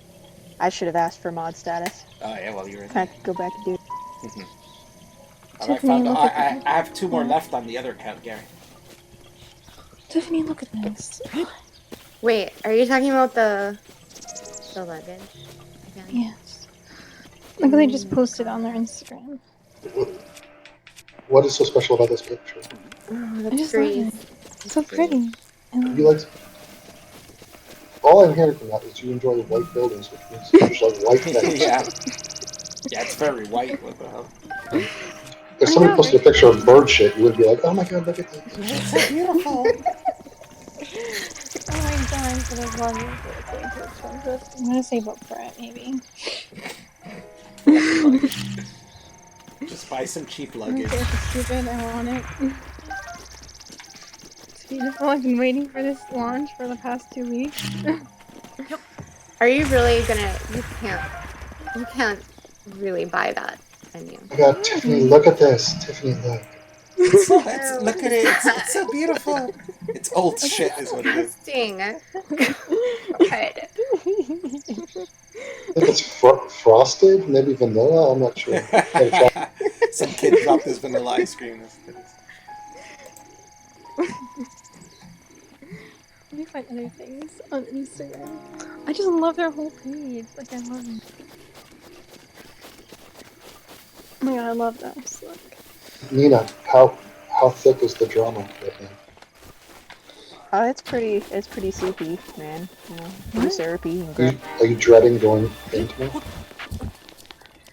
I should have asked for mod status. Oh yeah, well you're in. Can I go back and do it? Tiffany, look at I this. have 2 more left on the other account, Gary. Tiffany, look at this. Wait, are you talking about the luggage? Yes. Look, they just posted on their Instagram. What is so special about this picture? Oh, I that's just love great. it. It's so pretty. You like? All I'm hearing from that is you enjoy white buildings, which means you just like white things. Yeah, it's very white. What the hell? If somebody posted a picture of bird shit, you would be like, "Oh my god, look at that! It's so beautiful." Oh my god, but as long as it's way too expensive. I'm gonna save up for it, maybe. Fucking luggage. Just buy some cheap I don't luggage. care if it's stupid, I want it. It's beautiful. I've been waiting for this launch for the past 2 weeks. Are you really gonna? You can't really buy that, can you? I got Tiffany. Look at this, Tiffany. Look. It's so, look at it. It's so beautiful. It's old shit, is what it is. Disgusting. God. I think it's frosted, maybe vanilla. I'm not sure. Gotta try. Some kid dropped his vanilla ice cream. Let me find other things on Instagram. I just love their whole page. Like, I love them. Oh my god, I love this. Look. Nina, how thick is the drama right now? Oh, it's pretty soupy, man. You know, pretty syrupy and good. Are you dreading going into it?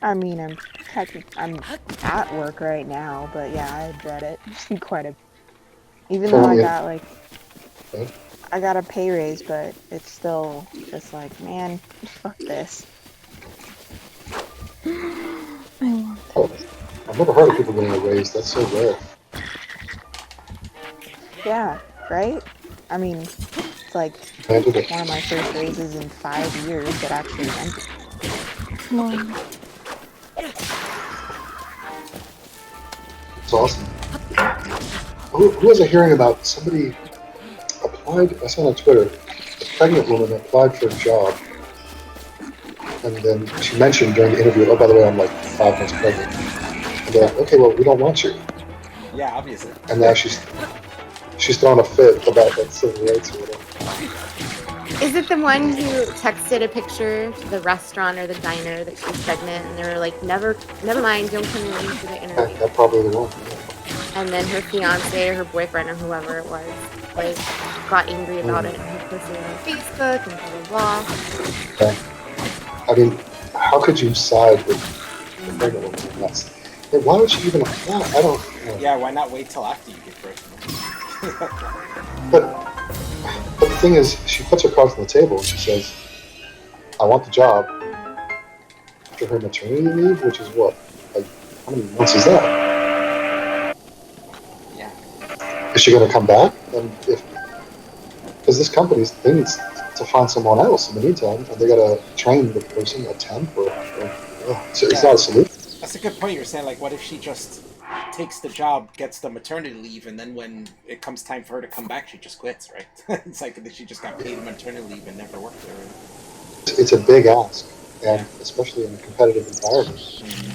I mean, I'm at work right now, but yeah, I dread it quite a. Even though I got like, I got a pay raise, but it's still just like, man, fuck this. I want this. I've never heard of people getting a raise. That's so rare. Yeah, right? I mean, it's like one of my first raises in 5 years that actually meant it. Come on. It's awesome. Who was I hearing about? Somebody applied, I saw on Twitter, a pregnant woman applied for a job. And then she mentioned during the interview, oh, by the way, I'm like 5 months pregnant. And they're like, okay, well, we don't want you. Yeah, obviously. And now she's throwing a fit about like civil rights or whatever. Is it the one who texted a picture to the restaurant or the diner that she's pregnant, and they were like, never mind, don't come in for the interview? Yeah, that's probably the one. And then her fiance or her boyfriend or whoever it was, like, got angry about it and posted it on Facebook and blah blah blah. Okay. I mean, how could you side with the pregnant woman? And why would she even apply? I don't know. Yeah, why not wait till after you get pregnant? But the thing is, she puts her cards on the table and she says, I want the job after her maternity leave, which is what? Like, how many months is that? Yeah. Is she going to come back? And because this company, they need to find someone else in the meantime, and they got to train the person, a temp, so it's not a solution. That's a good point. You're saying, like, what if she just takes the job, gets the maternity leave, and then when it comes time for her to come back, she just quits, right? It's like she just got paid maternity leave and never worked there. It's a big ask, and especially in a competitive environment.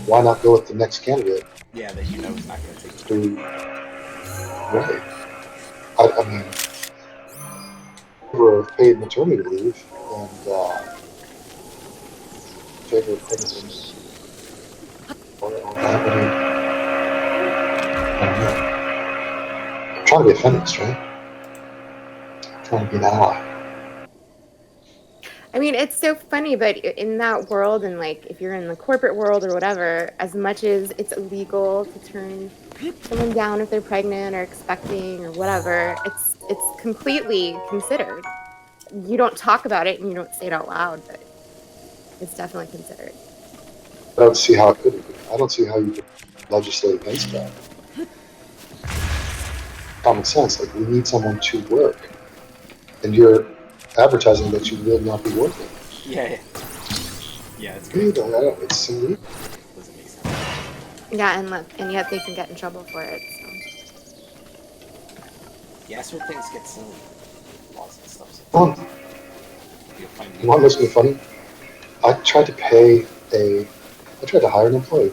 Why not go with the next candidate? Yeah, that you know is not going to take it. Right. I mean, favor of paid maternity leave and favor of pregnancy. I don't know. I'm trying to be a feminist, right? I'm trying to be an ally. I mean, it's so funny, but in that world, and like if you're in the corporate world or whatever, as much as it's illegal to turn someone down if they're pregnant or expecting or whatever, it's completely considered. You don't talk about it and you don't say it out loud, but it's definitely considered. I don't see how it could be. I don't see how you could legislate against that. Common sense, like we need someone to work, and you're advertising that you will not be working. Yeah. It's good. It's illegal. Doesn't make sense. Yeah, and yet they can get in trouble for it. So. Yeah, that's where things get silly. Laws and stuff. You want to know something funny? I tried to hire an employee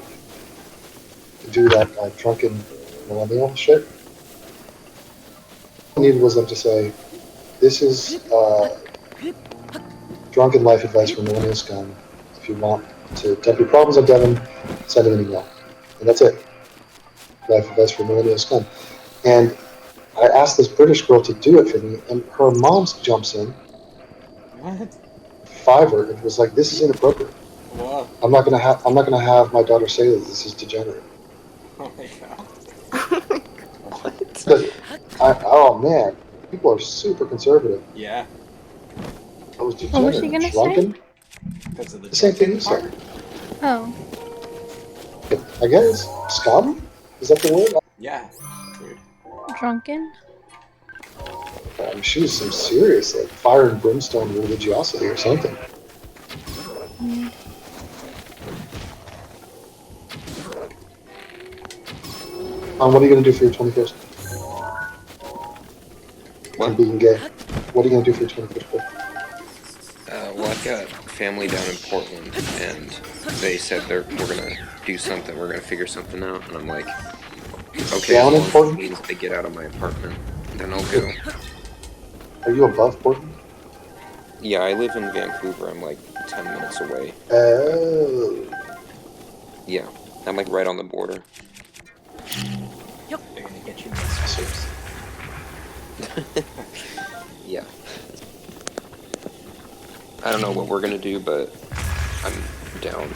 to do that drunken millennial shit. All I needed was them to say, this is drunken life advice for millennial scum. If you want to dump your problems on Devin, send him an email. And that's it. Life advice for millennial scum. And I asked this British girl to do it for me, and her mom jumps in. What? Fiverr, and was like, this is inappropriate. Whoa. I'm not gonna have my daughter say that this is degenerate. Oh my god. Oh man, People are super conservative. Yeah. I was What was she degenerate, gonna drunken. Because of the The same thing drunken you said. part? Oh. I guess scum. Is that the word? Yeah. Weird. Drunken? She was some serious, like fire and brimstone religiosity or something. Mm. What are you gonna do for your 21st? What? I'm being gay. What are you gonna do for your 21st birthday? Well, I've got family down in Portland, and they said we're gonna do something. We're gonna figure something out, and I'm like, okay, Down as in long as it Portland? means they get out of my apartment, then I'll go. Are you above Portland? Yeah, I live in Vancouver. I'm like 10 minutes away. Oh. Yeah, I'm like right on the border. They're gonna get you messages. Yeah. I don't know what we're gonna do, but I'm down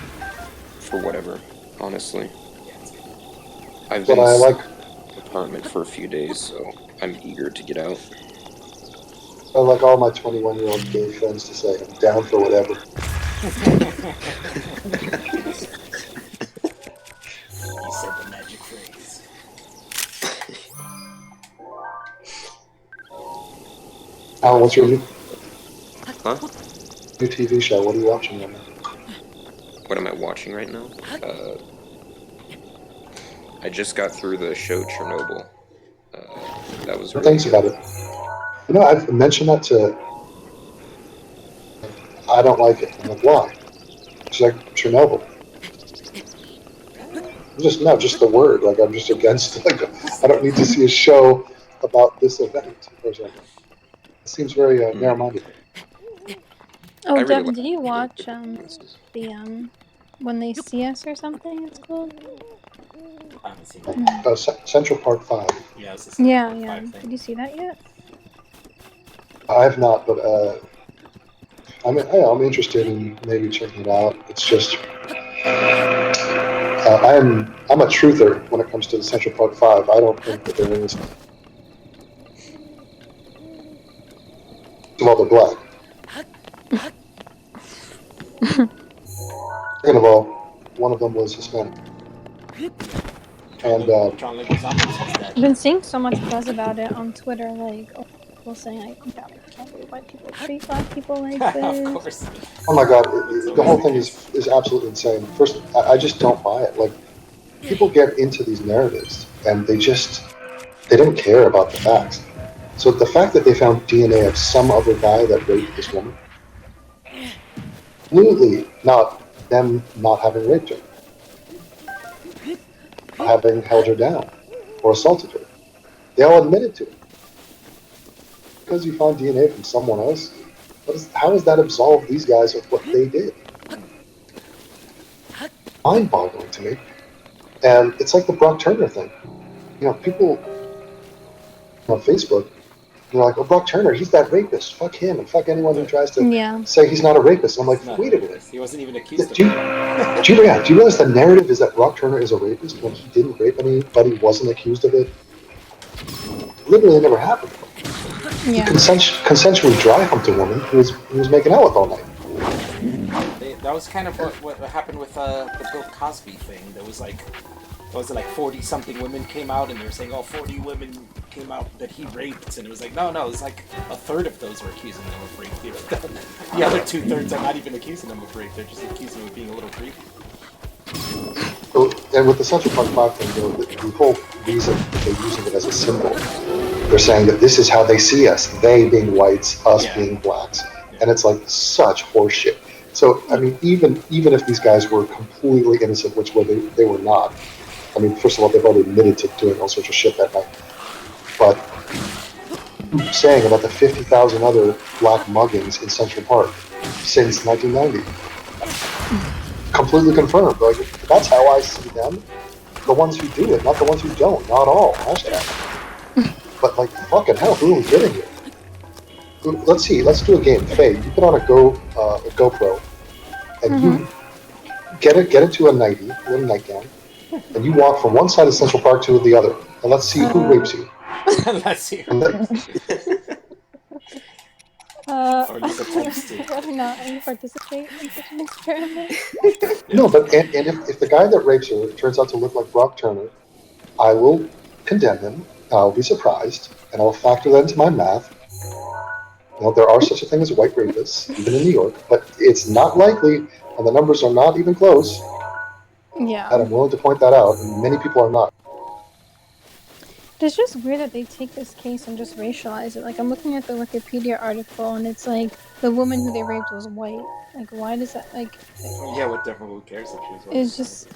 for whatever, honestly. I've But been I like in the apartment for a few days, so I'm eager to get out. all my 21-year-old gay friends to say, I'm down for whatever. You said the magic phrase. Alan, what's your new Huh? TV show? What are you watching right now? What am I watching right now? I just got through the show Chernobyl. That was What really thinks good. about it? You know, I've mentioned that to. I don't like it. I'm like, why? She's like, Chernobyl. Just the word. Like, I'm just against. Like, I don't need to see a show about this event or something. It seems very narrow-minded. Oh, I really Devin, like did you watch it. the When They See Us or something? It's called. I haven't seen Mm. that. Central Park 5. Yeah, it's the Central Yeah, Park yeah. 5 thing. Did you see that yet? I have not, but I'm interested in maybe checking it out. It's just I'm a truther when it comes to the Central Park 5. I don't think that there is. Well, they're black. Second of all, one of them was Hispanic. And John Leguizamo was dead. I've been seeing so much buzz about it on Twitter, like people saying, like, God, I can't believe white people treat black people like Of this. course. oh my god, That's the always whole the thing case. is absolutely insane. First, I just don't buy it. Like, people get into these narratives and they don't care about the facts. So the fact that they found DNA of some other guy that raped this woman, absolutely not them not having raped her, having held her down or assaulted her. They all admitted to it. Because you found DNA from someone else, how does that absolve these guys of what they did? Mind-boggling to me. And it's like the Brock Turner thing. You know, people on Facebook, they're like, oh, Brock Turner, he's that rapist. Fuck him and fuck anyone who tries to Yeah. say he's not a rapist. I'm like, Not wait a minute. He wasn't even accused of Do it. you realize the narrative is that Brock Turner is a rapist when he didn't rape anybody, wasn't accused of it? Literally never happened. Yeah. He consensually dry humped a woman who was making out with all night. That was kind of what happened with the Bill Cosby thing. There was like, was it like 40-something women came out and they were saying, oh, 40 women came out that he raped, and it was like, no, it's like a third of those are accusing them of rape. The other 2/3 are not even accusing them of rape. They're just accusing them of being a little creepy. So, and with the Central Park 5 thing, though, the whole reason they're using it as a symbol, they're saying that this is how they see us, they being whites, us being blacks. And it's like such horseshit. So, I mean, even if these guys were completely innocent, which they were not. I mean, first of all, they've already admitted to doing all sorts of shit that night. But saying about the 50,000 other black muggings in Central Park since 1990. Completely confirmed. Like, that's how I see them. The ones who do it, not the ones who don't. Not all. Hashtag. But, like, fucking hell, who are we kidding here? Let's see. Let's do a game. Faye, you put on a GoPro, and you get into a nightie, a little nightgown, and you walk from one side of Central Park to the other, and let's see who rapes you. Unless you. Or these attempts to. Rather not participate in such an experiment. No, but and if the guy that rapes her turns out to look like Brock Turner, I will condemn him. I'll be surprised, and I'll factor that into my math. Now, there are such a thing as white rapists, even in New York, but it's not likely, and the numbers are not even close. Yeah. And I'm willing to point that out, and many people are not. It's just weird that they take this case and just racialize it. Like, I'm looking at the Wikipedia article, and it's like the woman who they raped was white. Like, why does that, like... Yeah, what different? Who cares if she was white? It's just...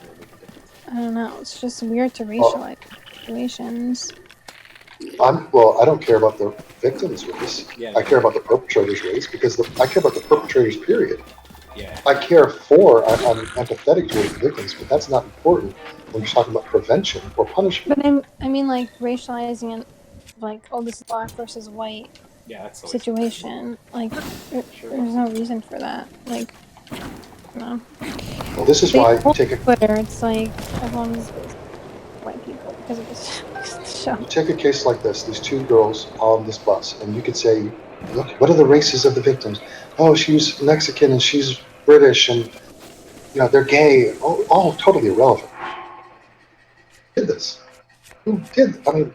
I don't know. It's just weird to racialize situations. Well, I don't care about the victim's race. Yeah, I care about the perpetrator's race, because I care about the perpetrator's period. Yeah. I'm empathetic towards the victims, but that's not important when you're talking about prevention or punishment. But I mean, like, racializing it, like, oh, this is black versus white situation. Like, there's no reason for that. Like, no. Well, this is why you take a Twitter, it's like, everyone's white people because of this show. You take a case like this, these two girls on this bus, and you could say, look, what are the races of the victims? Oh, she's Mexican and she's British and they're gay. All totally irrelevant. Who did this? Who did? I mean,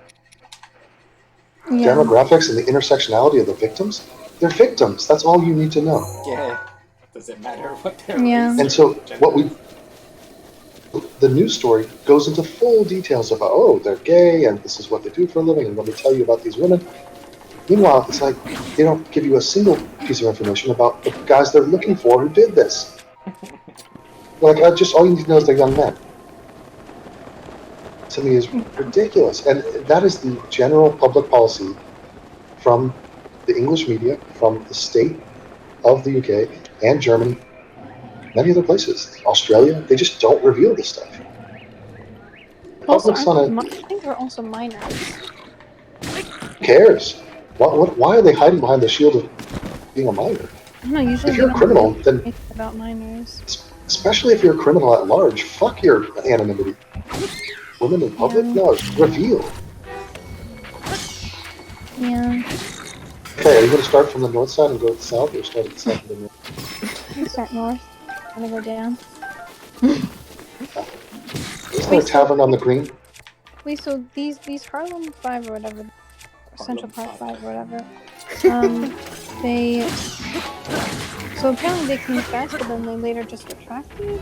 demographics and the intersectionality of the victims? They're victims. That's all you need to know. Yeah. Does it matter what they're race? And so the news story goes into full details about, oh, they're gay and this is what they do for a living and let me tell you about these women. Meanwhile, it's like they don't give you a single piece of information about the guys they're looking for who did this. Like, all you need to know is they're young men. To me, is ridiculous. And that is the general public policy from the English media, from the state of the UK and Germany, many other places, Australia. They just don't reveal this stuff. Also, I think they're also minors. Who cares? Why are they hiding behind the shield of being a minor? No, usually if you're a criminal, then about minors. Especially if you're a criminal at large, fuck your anonymity. Women in public, no, reveal. Yeah. Okay, are you going to start from the north side and go to the south, or start at the south and the north? You start north. I'm gonna go down. Isn't there a tavern on the green? Wait, so these Harlem 5 or whatever, or Central Park 5 or whatever, so apparently they confessed, but then they later just retracted?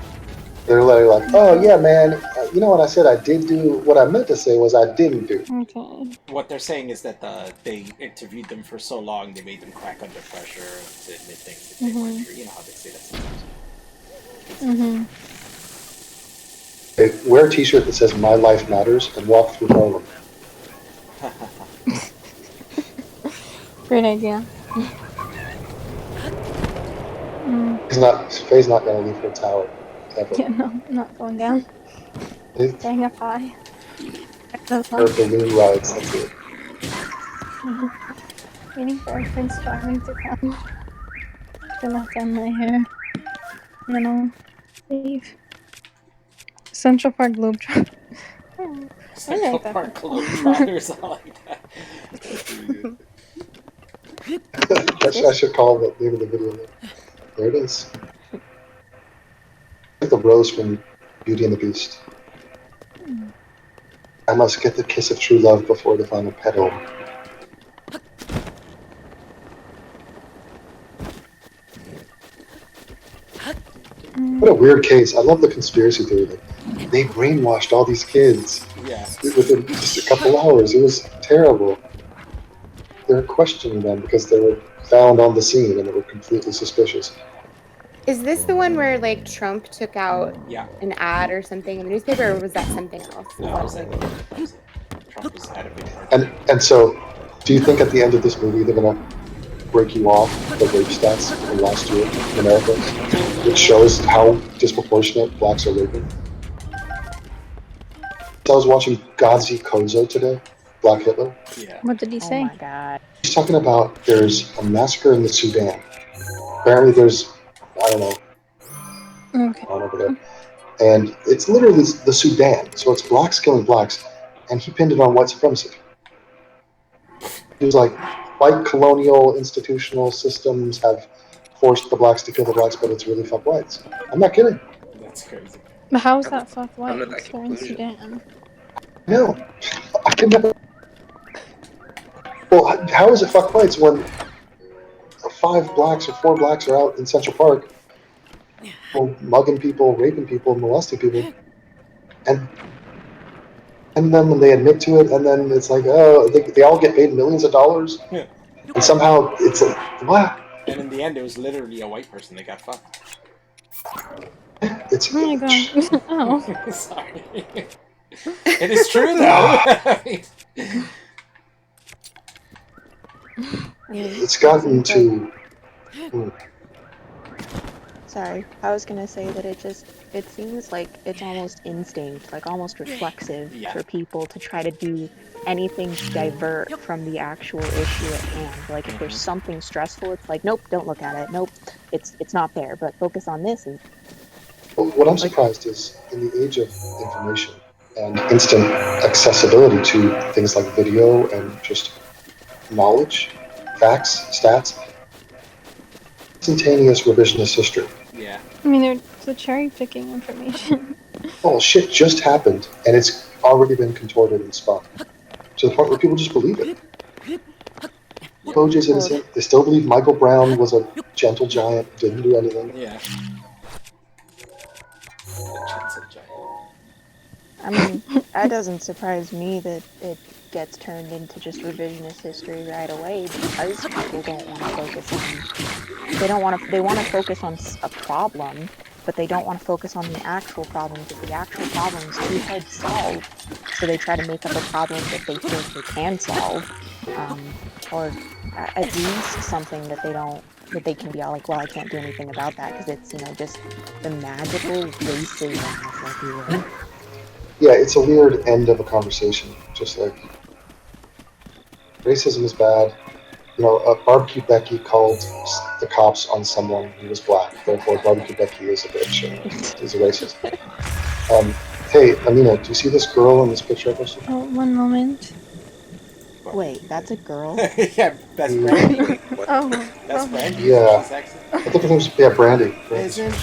They're like, oh yeah, man, you know what I said I did do? What I meant to say was I didn't do. Okay. What they're saying is that they interviewed them for so long, they made them crack under pressure to admit things that they weren't true. You know how they say that sometimes. Hey, wear a t-shirt that says My Life Matters and walk through Harlem. Great idea. Faye's not going to leave her tower. Ever. Yeah, no, I'm not going down. Staying up high. Her balloon rides, that's it. Waiting for Prince Charming to come. To knock down my hair. And then I'll leave. Central Park Globetrotters. Central Park Globetrotters, I like that. I should call the name of the video. There it is. Like the rose from Beauty and the Beast. I must get the kiss of true love before the final petal. What a weird case. I love the conspiracy theory that they brainwashed all these kids within just a couple hours. It was terrible. They were questioning them because they were found on the scene and they were completely suspicious. Is this the one where like Trump took out an ad or something in the newspaper, or was that something else? No, that was it. Trump was had a big part. And so, do you think at the end of this movie they're gonna break you off the rape stats from last year in America, which shows how disproportionate blacks are raping? I was watching Gazi Kozo today, Black Hitler. Yeah. What did he say? Oh my god. He's talking about there's a massacre in the Sudan. Apparently there's, I don't know, over there. And it's literally the Sudan. So it's blacks killing blacks. And he pinned it on white supremacy. He was like, white colonial institutional systems have forced the blacks to kill the blacks, but it's really fuck whites. I'm not kidding. That's crazy. But how is I that fuck under that whites? They're in conclusion. Sudan. No, I can never. Well, how is it fuck whites when 5 blacks or 4 blacks are out in Central Park, mugging people, raping people, molesting people, and then when they admit to it, and then it's like, oh, they all get paid millions of dollars, Yeah. and somehow it's like, what? And in the end, it was literally a white person that got fucked. It's Oh my god. Oh. Sorry. It is true though. It's gotten to. Sorry, I was gonna say that it seems like it's almost instinct, like almost reflexive Yeah. for people to try to do anything to divert from the actual issue at hand. Like if there's something stressful, it's like, nope, don't look at it. Nope, it's not there. But focus on this. And Well, what I'm surprised is in the age of information and instant accessibility to things like video and just knowledge, facts, stats, instantaneous revisionist history. Yeah. I mean, they're cherry picking information. Oh, shit just happened, and it's already been contorted and spun to the point where people just believe it. OJ's innocent. They still believe Michael Brown was a gentle giant, didn't do anything. Yeah. I mean, that doesn't surprise me that it gets turned into just revisionist history right away because people don't want to focus on. They want to focus on a problem, but they don't want to focus on the actual problem because the actual problem is too hard to solve. So they try to make up a problem that they think they can solve, or at least something that they can be all like, well, I can't do anything about that because it's just the magical racism, if you will. Yeah, it's a weird end of a conversation. Just like racism is bad. Barbecue Becky called the cops on someone who was black. Therefore, Barbecue Becky is a bitch and is a racist. Hey, Amina, do you see this girl in this picture I posted? Oh, one moment. Wait, that's a girl? Yeah, best Brandy. Wait, what? Oh, Best oh. Brandy. Yeah. She's sexy. I think her name's Brandy.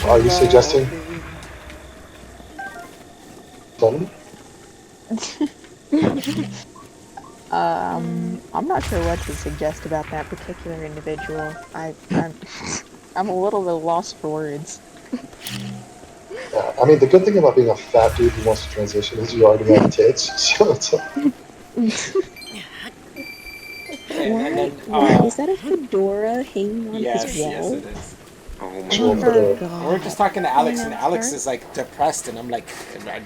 Are you suggesting? Done? I'm not sure what to suggest about that particular individual. I'm a little bit lost for words. Yeah, I mean, the good thing about being a fat dude who wants to transition is you already have tits, so it's like... And then, Wait, is that a fedora hanging on his wall? Yes, it is. Oh Oh my my god. god. We're just talking to Alex, and Yeah, Alex sure. is like depressed, and I'm like,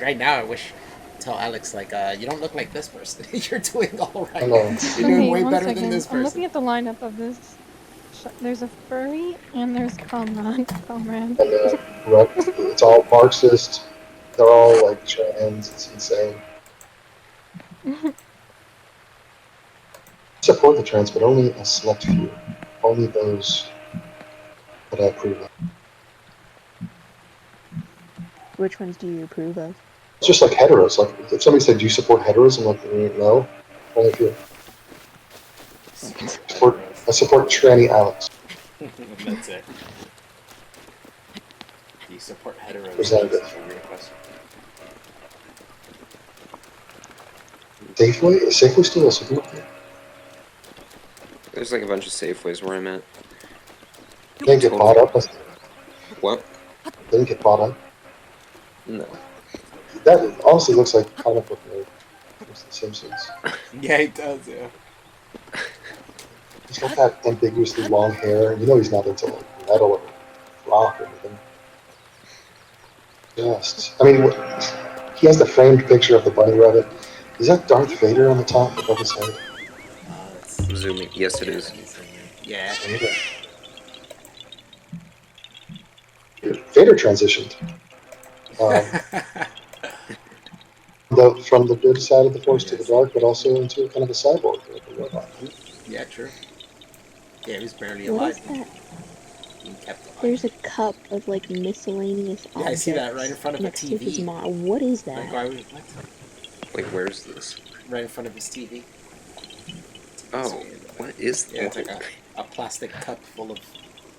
right now, I wish tell Alex like, you don't look like this person. You're doing all right. Hello. You're doing Okay, way one better second. than this I'm looking person. at the lineup of this. There's a furry and there's comrade. And it's all Marxist. They're all like trans. It's insane. Support the trans, but only a select few. Only those that I approve of. Which ones do you approve of? It's just like heteros. Like if somebody said, "Do you support heteros?" I'm like, no, only a few. I support tranny Alex. That's it. Do you support heteros? Representative. That's a weird question. Safeway? Is Safeway still a supermarket? There's like a bunch of Safeways where I'm at. They didn't get bought up. What? They didn't get bought up. No. That honestly looks like comic book nerd. It's The Simpsons. Yeah, he does. Yeah. He's got that ambiguously long hair. You know he's not into like metal or rock or anything. I mean, he has the framed picture of the bunny rabbit. Is that Darth Vader on the top above his head? Zooming. Yes, it is. Yeah. Vader transitioned. From the good side of the Force to the dark, but also into kind of a cyborg, like a robot. Yeah, true. Yeah, he was barely What alive. is that? He kept alive. There's a cup of like miscellaneous objects. Yeah, I see that right in front of a next to his TV. What is that? Like, why would what? Wait, where's this? Right in front of his TV. Oh, what is Yeah, it's like a plastic cup full of.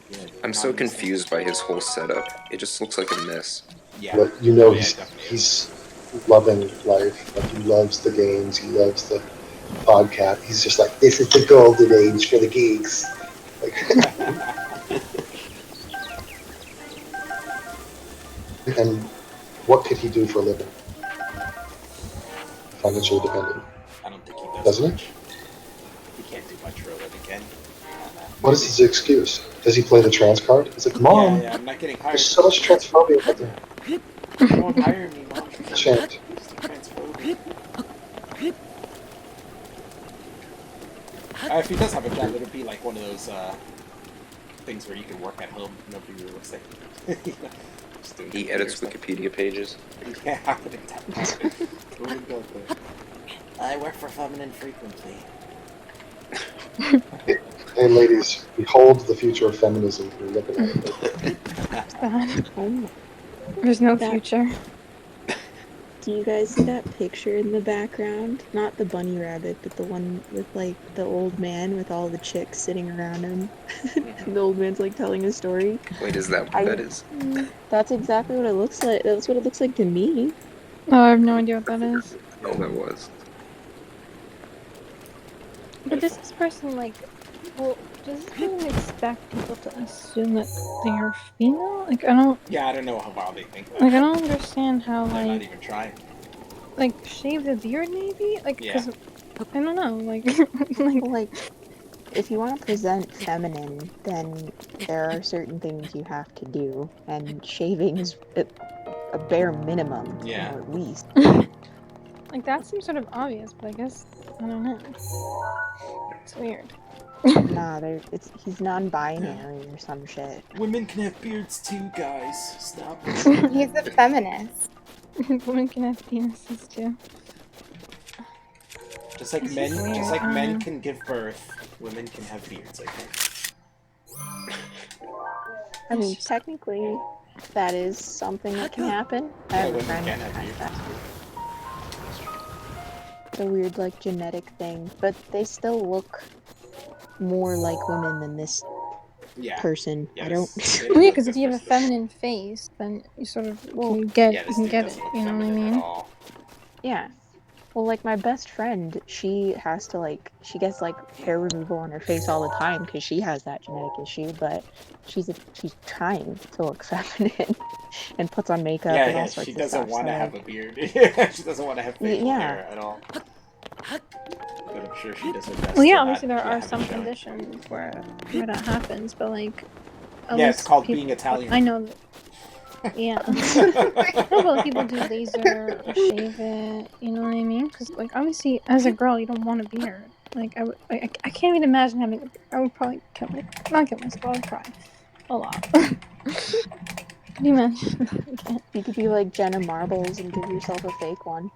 Yeah, I'm so non-used confused by his whole setup. It just looks like a mess. Yeah. But you know Oh, yeah, it definitely he's loving life. Like he loves the games. He loves the podcast. He's just like, this is the golden age for the geeks. Like, and what could he do for a living? Financially dependent. I don't think he does Doesn't much. He can't do much for a living, Ken. What is his excuse? Does he play the trans card? He's like, Mom, Yeah, I'm not getting hired. there's so much transphobia out there. You won't hire me, Mom. Ashamed. If he does have a job, it'll be like one of those things where you can work at home. Nobody really looks like just doing He edits stuff. Wikipedia pages. Yeah, I wouldn't go there. I work for Feminine Frequency. Hey, ladies, behold the future of feminism. We're looking at it. God. There's no future. Do you guys see that picture in the background? Not the bunny rabbit, but the one with like the old man with all the chicks sitting around him. The old man's like telling a story. Wait, is that what that is? That's exactly what it looks like. That's what it looks like to me. Oh, I have no idea what that is. Oh, that was. But does this person like, well, does this person expect people to assume that they are female? Like, I don't. Yeah, I don't know how well they think that. Like, I don't understand how They're not like, even trying. like shave the beard maybe. Like, Yeah. cause I don't know. Like, like, if you want to present feminine, then there are certain things you have to do, and shaving is a bare minimum, Yeah. at least. like that seems sort of obvious, but I guess I don't know. It's weird. Nah, he's non-binary or some shit. Women can have beards too, guys. Stop. He's a feminist. Women can have penises too. Just like This men, is weird, just like I don't men know. can give birth, women can have beards. I think. I mean, technically, that is something that can happen. I have a women friend can who have has beards. that. It's a weird, like, genetic thing, but they still look more like women than this Yeah. person. Yeah, I don't. Well, yeah, because if you have a feminine face, then you sort of can get Yeah, you this can dude get doesn't it. look You know what I feminine at mean? all. Yeah. Well, like my best friend, she has to she gets like hair removal on her face all the time because she has that genetic issue. But she's trying to look feminine and puts on makeup Yeah, and all yeah, sorts she of doesn't stuff. want to So, have like, a beard. She doesn't want to have facial yeah. hair at all. But I'm sure she does her best. Well, yeah, to obviously there not are have it some shown. conditions where that happens, but like, at Yeah, it's least called people, being Italian. I know. Yeah. No, but people do laser or shave it. You know what I mean? Because like obviously, as a girl, you don't want a beard. Like I can't even imagine having a beard. I would probably not kill myself. I would cry a lot. Can you imagine? I can't. You could be like Jenna Marbles and give yourself a fake one,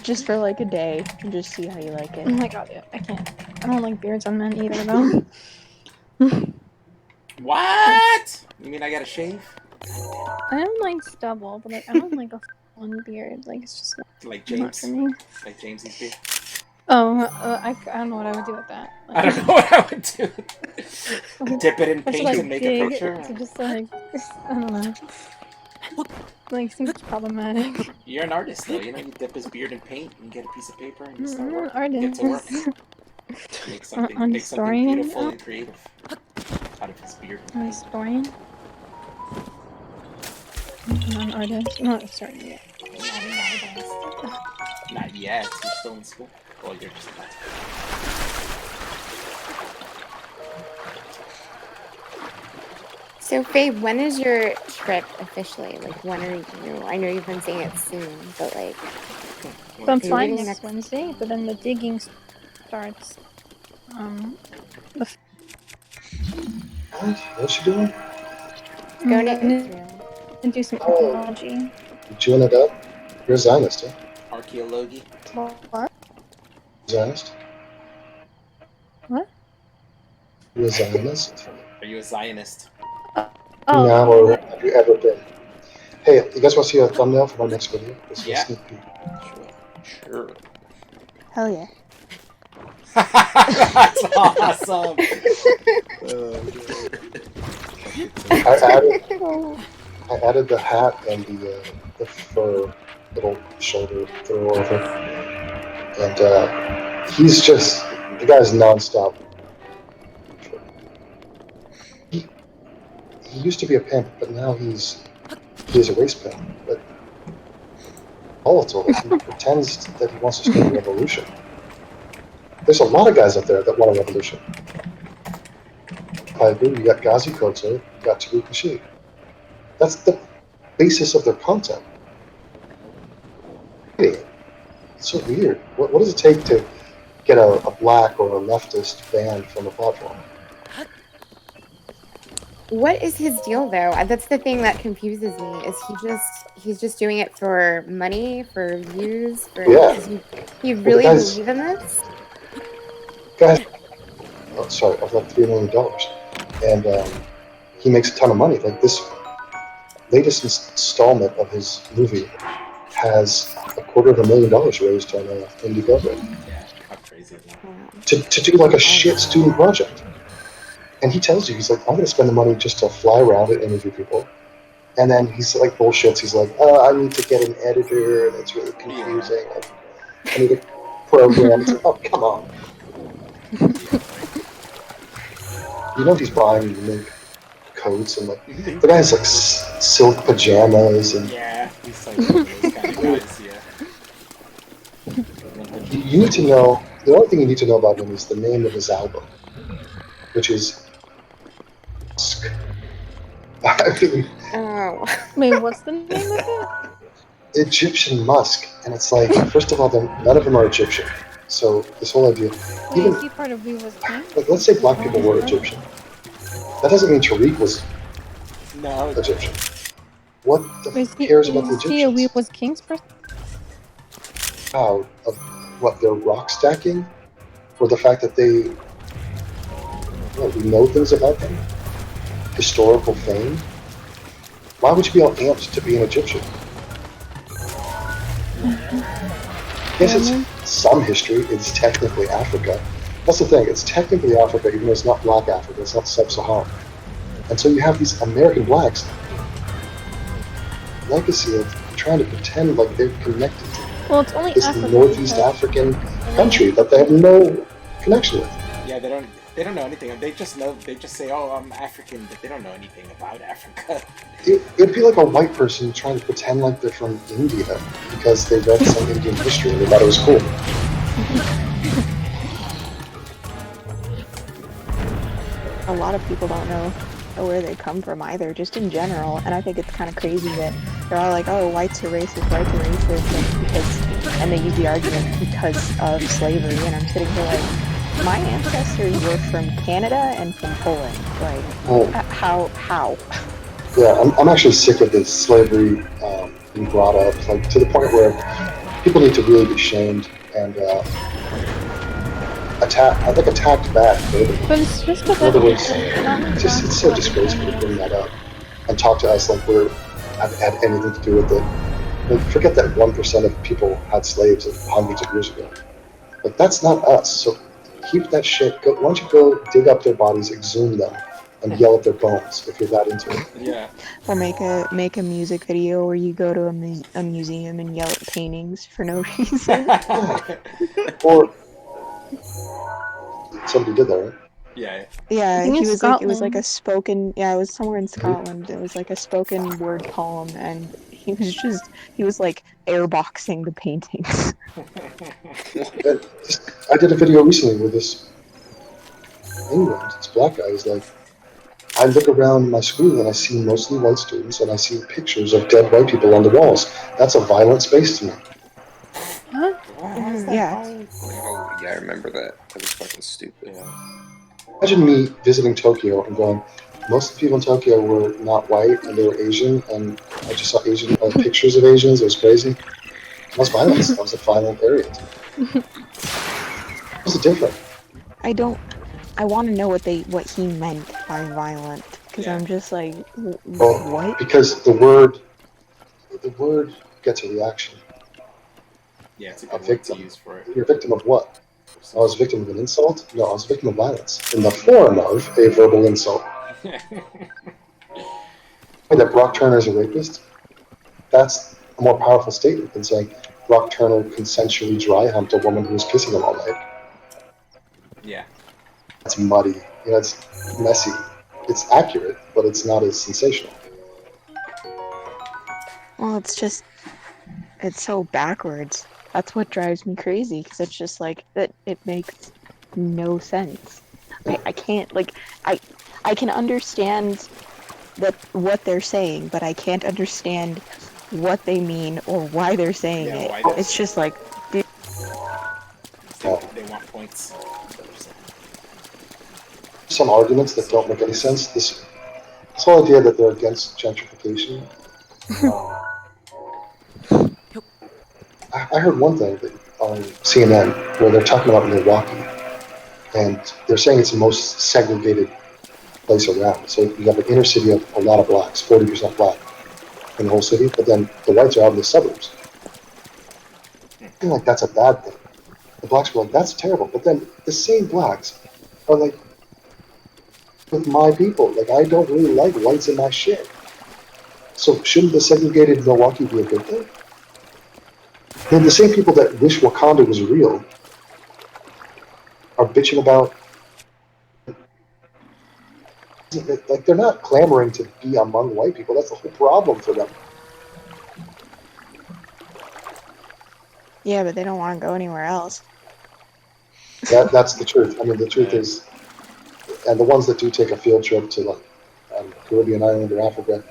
just for like a day, and just see how you like it. Oh my god, I can't. I don't like beards on men either, though. What? You mean I gotta shave? I don't like stubble, but like I don't like a full-on beard. Like it's just Like not for James? me. Like Jamesy's beard? Oh, I don't know what I would do with that. Like, I don't know what I would do. like, Dip it in or just, paint like, and make a dig picture? to just like I don't know. Like seems problematic. You're an artist, though. You know, you dip his beard in paint and get a piece of paper and you start Mm, work. artist. Get to work. Make something historian? beautiful and creative out of his beard. I'm a historian. I'm an artist. Not a historian yet. Not yet. You're still in school. Well, you're just about to. So, Faye, when is your trip officially? Like, when are you? I know you've been saying it soon, but like. So I'm are you flying leaving next Wednesday, but then the digging starts. The What's she doing? Going to I'm gonna Israel. do some Oh. archaeology. You chewing it up? You're a Zionist, huh? Archaeology. What? Zionist? What? You a Zionist? Are you a Zionist? Oh. Now, or have you ever been? Hey, you guys want to see a thumbnail for my next video? This is a Yeah. sneak peek. Sure. Hell yeah. That's awesome. I added the hat and the fur little shoulder throw over, and he's just the guy's nonstop. He used to be a pimp, but now he's a race pimp. But volatile. He pretends that he wants to start a revolution. There's a lot of guys out there that want a revolution. I agree. You got Ghazi Koto, you got Tariq Nasheed. That's the basis of their content. It's so weird. What does it take to get a black or a leftist banned from a platform? What is his deal though? That's the thing that confuses me. Is he's just doing it for money, for views, for he really believe in this? Guys, oh, sorry, of like $3 million, and he makes a ton of money. Like this latest installment of his movie has $250,000 raised on Indiegogo. Yeah, how crazy is that? To do like a shit student project. And he tells you, he's like, I'm going to spend the money just to fly around and interview people. And then he's like, bullshits. He's like, I need to get an editor, and it's really confusing. I need a program. It's like, oh, come on. You know he's buying unique coats, and like, the guy has like silk pajamas. And yeah, he's like one of those kind of guys, yeah. You need to know, the only thing you need to know about him is the name of his album, which is I mean, wait, what's the name of it? Egyptian Musk, and it's like, first of all, none of them are Egyptian. So this whole idea, Wait, even is he part of We Was King? like, let's say black people were Egyptian. That doesn't mean Tariq was Egyptian. What the cares about the Is he a We Egyptians? Was King's person? How of what their rock stacking, or the fact that they, we know things about them, historical fame. Why would you be all amped to be an Egyptian? Yes, it's some history. It's technically Africa. That's the thing. It's technically Africa, even though it's not Black Africa. It's not Sub-Saharan. And so you have these American blacks legacy of trying to pretend like they're connected to it's only this Africa Northeast African country that they have no connection with. Yeah, they don't know anything. They just say, oh, I'm African, but they don't know anything about Africa. It'd be like a white person trying to pretend like they're from India because they read some Indian history and they thought it was cool. A lot of people don't know where they come from either, just in general. And I think it's kind of crazy that they're all like, "Oh, whites are racist, and they use the argument because of slavery." And I'm sitting here like, my ancestors were from Canada and from Poland. Like, how? Yeah, I'm actually sick of this slavery being brought up, like to the point where people need to really be shamed and attacked back. But it's just in other words, it's so disgraceful to bring that up and talk to us like we're have had anything to do with it. Like, forget that 1% of people had slaves hundreds of years ago. Like, that's not us. So keep that shit. Why don't you go dig up their bodies, exhume them, and yell at their bones if you're that into it. Yeah. Or make a music video where you go to a museum and yell at paintings for no reason. Or somebody did that, right? Yeah. Yeah, I think it was like a spoken. Yeah, it was somewhere in Mm-hmm. Scotland. It was like a spoken word poem, and he was like airboxing the paintings. I did a video recently with this England, this black guy. He's like, I look around my school and I see mostly white students, and I see pictures of dead white people on the walls. That's a violent space to me. Huh? Yeah. Oh, yeah, I remember that. That was fucking stupid. Imagine me visiting Tokyo and going, most of the people in Tokyo were not white and they were Asian, and I just saw Asian pictures of Asians. It was crazy. That was violence. That was a violent area. What's it different? I want to know what he meant by violent, because I'm just like, Well, what? because the word gets a reaction. Yeah, it's a A good word to victim. use for it. You're a victim of what? So I was a victim of an insult? No, I was a victim of violence in the form of a verbal insult. That Brock Turner is a rapist? That's a more powerful statement than saying Brock Turner consensually dry humped a woman who was kissing him all night. Yeah. It's muddy. You know, it's messy. It's accurate, but it's not as sensational. Well, it's so backwards. That's what drives me crazy because it's just like that. It makes no sense. I can't like I can understand that what they're saying, but I can't understand what they mean or why they're saying Yeah, it. why they're It's saying just like, dude. They want points. Some arguments that don't make any sense. This whole idea that they're against gentrification. I heard one thing that on CNN where they're talking about Milwaukee, and they're saying it's the most segregated place around. So you have an inner city of a lot of blacks, 40% black in the whole city, but then the whites are out in the suburbs. I feel like that's a bad thing. The blacks were like, that's terrible. But then the same blacks are like, with my people, like, I don't really like whites in my shit. So shouldn't the segregated Milwaukee be a good thing? Then the same people that wish Wakanda was real are bitching about, like, they're not clamoring to be among white people. That's the whole problem for them. Yeah, but they don't want to go anywhere else. That's the truth. I mean, the truth is, and the ones that do take a field trip to, like, Caribbean island or Africa,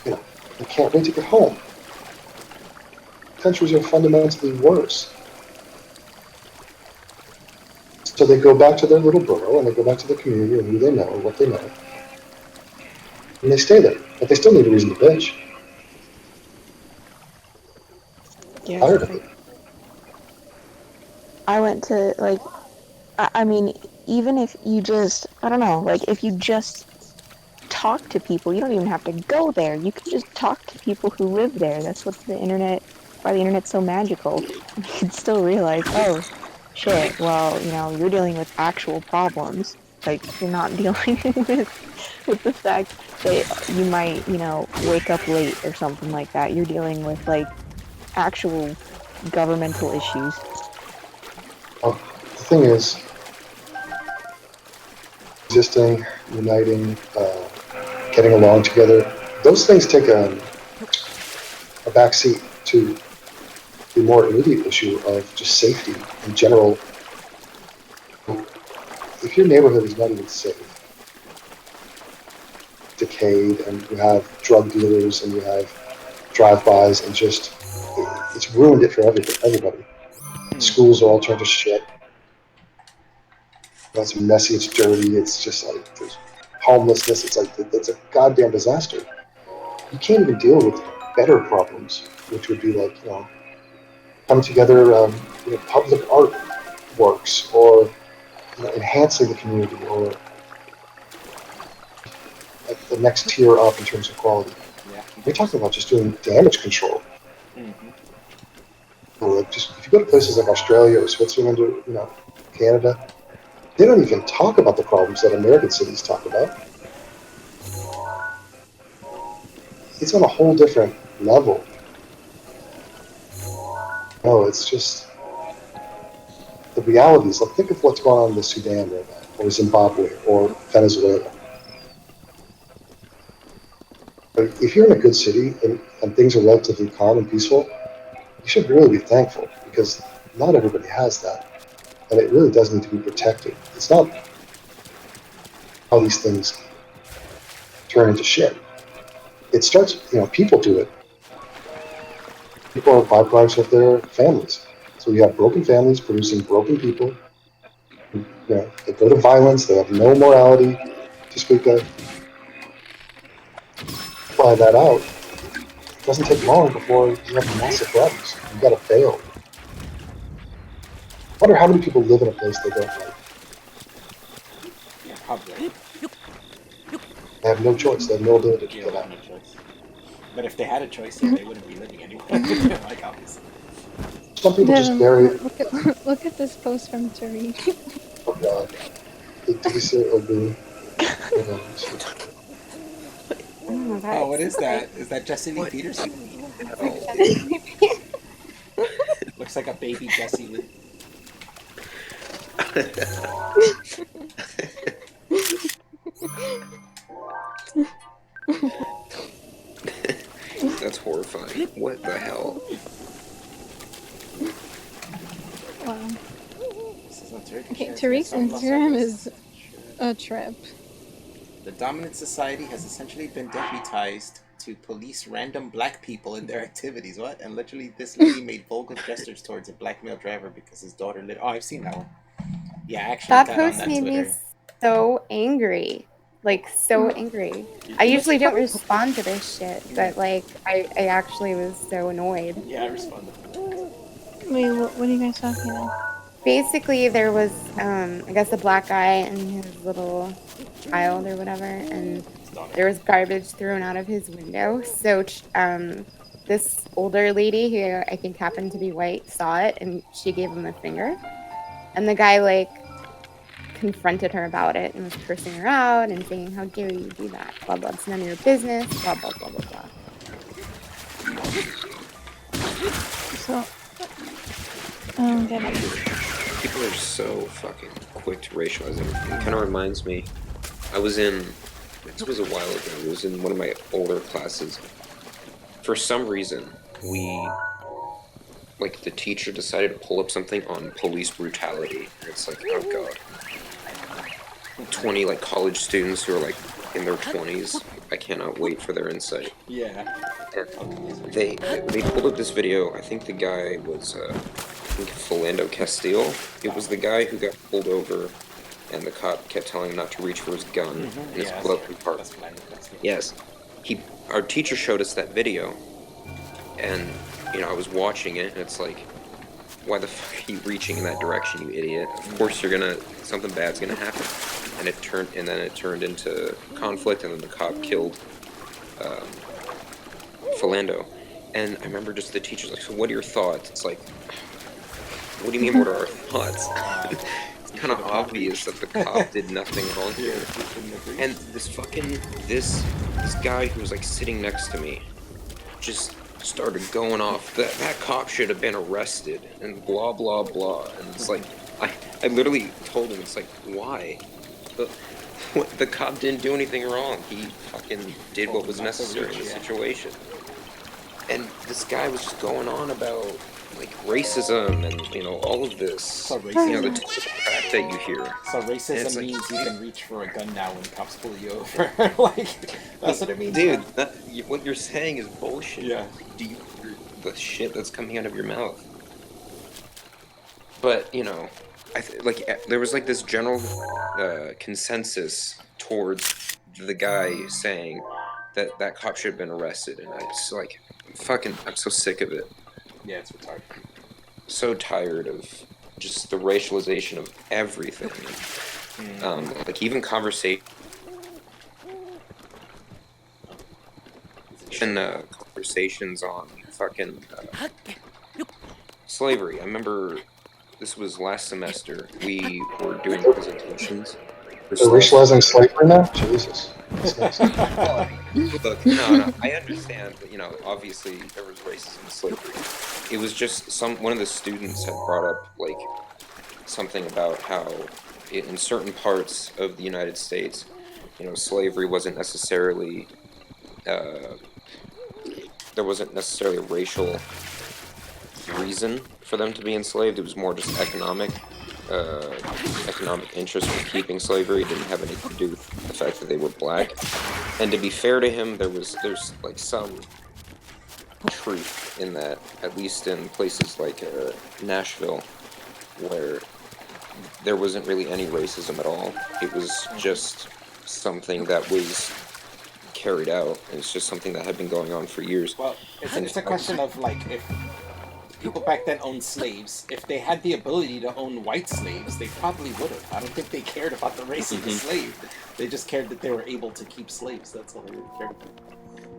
you know, they can't wait to get home. Countries are fundamentally worse. So they go back to their little borough and they go back to the community and who they know, what they know, and they stay there. But they still need a reason to bitch. Yeah, Tired it's of like it. I went to like I mean, even if you just I don't know, like if you just talk to people, you don't even have to go there. You can just talk to people who live there. That's what why the internet's so magical. You can still realize, oh shit, well, you're dealing with actual problems. Like you're not dealing with the fact that you might, wake up late or something like that. You're dealing with like actual governmental issues. The thing is, existing, uniting, getting along together, those things take a backseat to the more immediate issue of just safety in general. If your neighborhood is not even safe, decayed, and you have drug dealers and you have drive-bys, and just it's ruined it for everybody. Schools are all turned to shit. It's messy, it's dirty, it's just like there's homelessness. It's like it's a goddamn disaster. You can't even deal with better problems, which would be like coming together, public art works, or enhancing the community, or like the next tier up in terms of quality. Yeah. You're talking about just doing damage control. Mm-hmm. Or like just if you go to places like Australia or Switzerland or Canada, they don't even talk about the problems that American cities talk about. It's on a whole different level. No, it's just the realities. Like think of what's going on in the Sudan right now, or Zimbabwe, or Venezuela. If you're in a good city and things are relatively calm and peaceful, you should really be thankful because not everybody has that. And it really does need to be protected. It's not how these things turn into shit. It starts, people do it. People are byproducts of their families. So you have broken families producing broken people. They go to violence, they have no morality to speak of. Apply that out, it doesn't take long before you have massive problems. You've got to bail. I wonder how many people live in a place they don't like. Yeah, probably. They have no choice. They have no ability to Yeah, get they have out. no choice. But if they had a choice, yeah, they wouldn't be living anywhere. Like obviously. some people just Devin, bury. look at this post from Tariq. Oh God, the decent would be. You know, Oh my god. Oh, what It's is that? Is that Jesse Lee Peterson? Looks like a baby Jesse Lee. That's horrifying. What the hell? Wow. This is not Turkish. Okay, Yes, Tariq's from Los Instagram Angeles. is a trip. The dominant society has essentially been deputized to police random black people in their activities. What? And literally, this lady made vulgar gestures towards a black male driver because his daughter lit. Oh, I've seen that one. Yeah, I actually That got on post that made me Twitter. so angry. Like, so angry. I usually don't respond to this shit, but, like, I actually was so annoyed. Yeah, I responded. Wait, what are you guys talking about? Basically, there was, I guess, a black guy and his little child or whatever, and there was garbage thrown out of his window. So, this older lady who I think happened to be white saw it, and she gave him the finger. And the guy, like, confronted her about it and was cursing her out and saying, "How dare you do that? Blah blah. It's none of your business. Blah blah blah blah blah." So, I don't get it. People are so fucking quick to racialize everything. It kind of reminds me. I was in. This was a while ago. It was in one of my older classes. For some reason, the teacher decided to pull up something on police brutality. And it's like, oh god. 20 college students who are in their 20s. I cannot wait for their insight. Yeah. And they pulled up this video. I think the guy was Philando Castile. It was the guy who got pulled over, and the cop kept telling him not to reach for his gun in his glove compartment. Yes, our teacher showed us that video, and I was watching it, and it's like, why the fuck are you reaching in that direction, you idiot? Of course something bad's gonna happen. And then it turned into conflict, and then the cop killed Philando. And I remember just the teacher's like, so what are your thoughts? It's like, what do you mean, what are our thoughts? It's kind of obvious that the cop did nothing wrong here. And this guy who was sitting next to me just started going off. That cop should have been arrested, and blah blah blah. And it's like, I literally told him, it's like, why? The cop didn't do anything wrong. He fucking did what was necessary in the situation. And this guy was just going on about racism and all of this. So the racism. typical crap that you hear. So racism means you can reach for a gun now when cops pull you over. That's what it means. Dude, what you're saying is bullshit. Yeah. Do you hear the shit that's coming out of your mouth? But there was this general consensus towards the guy saying that cop should have been arrested, and I just I'm so sick of it. Yeah, it's retarded. So tired of just the racialization of everything. Even conversations on fucking slavery. I remember this was last semester. We were doing presentations. They're racializing slavery now? Jesus. That's nice. Look, no, I understand that, obviously there was racism and slavery. It was just one of the students had brought up, something about how in certain parts of the United States, slavery wasn't necessarily, there wasn't necessarily a racial reason for them to be enslaved. It was more just economic interest in keeping slavery. It didn't have anything to do with the fact that they were black. And to be fair to him, there's some truth in that, at least in places like Nashville, where there wasn't really any racism at all. It was just something that was carried out. It's just something that had been going on for years. Well, it's a question of if people back then owned slaves. If they had the ability to own white slaves, they probably would have. I don't think they cared about the race of the slave. They just cared that they were able to keep slaves. That's all they really cared about.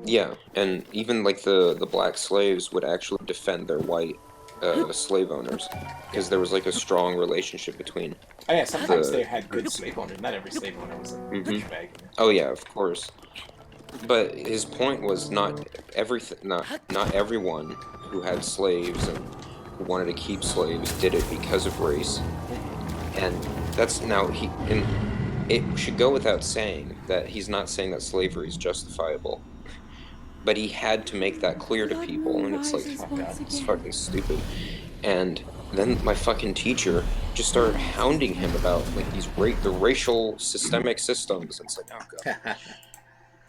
Yeah, and even the black slaves would actually defend their white slave owners because there was like a strong relationship between. Oh yeah, sometimes the- they had good slave owners. Not every slave owner was a douchebag. Oh yeah, of course. But his point was not everyone who had slaves and who wanted to keep slaves did it because of race. And that's now and it should go without saying that he's not saying that slavery is justifiable. But he had to make that clear to people, and it's like, oh god, it's fucking stupid. And then my fucking teacher just started hounding him about like the racial systemic systems. And it's like, oh god,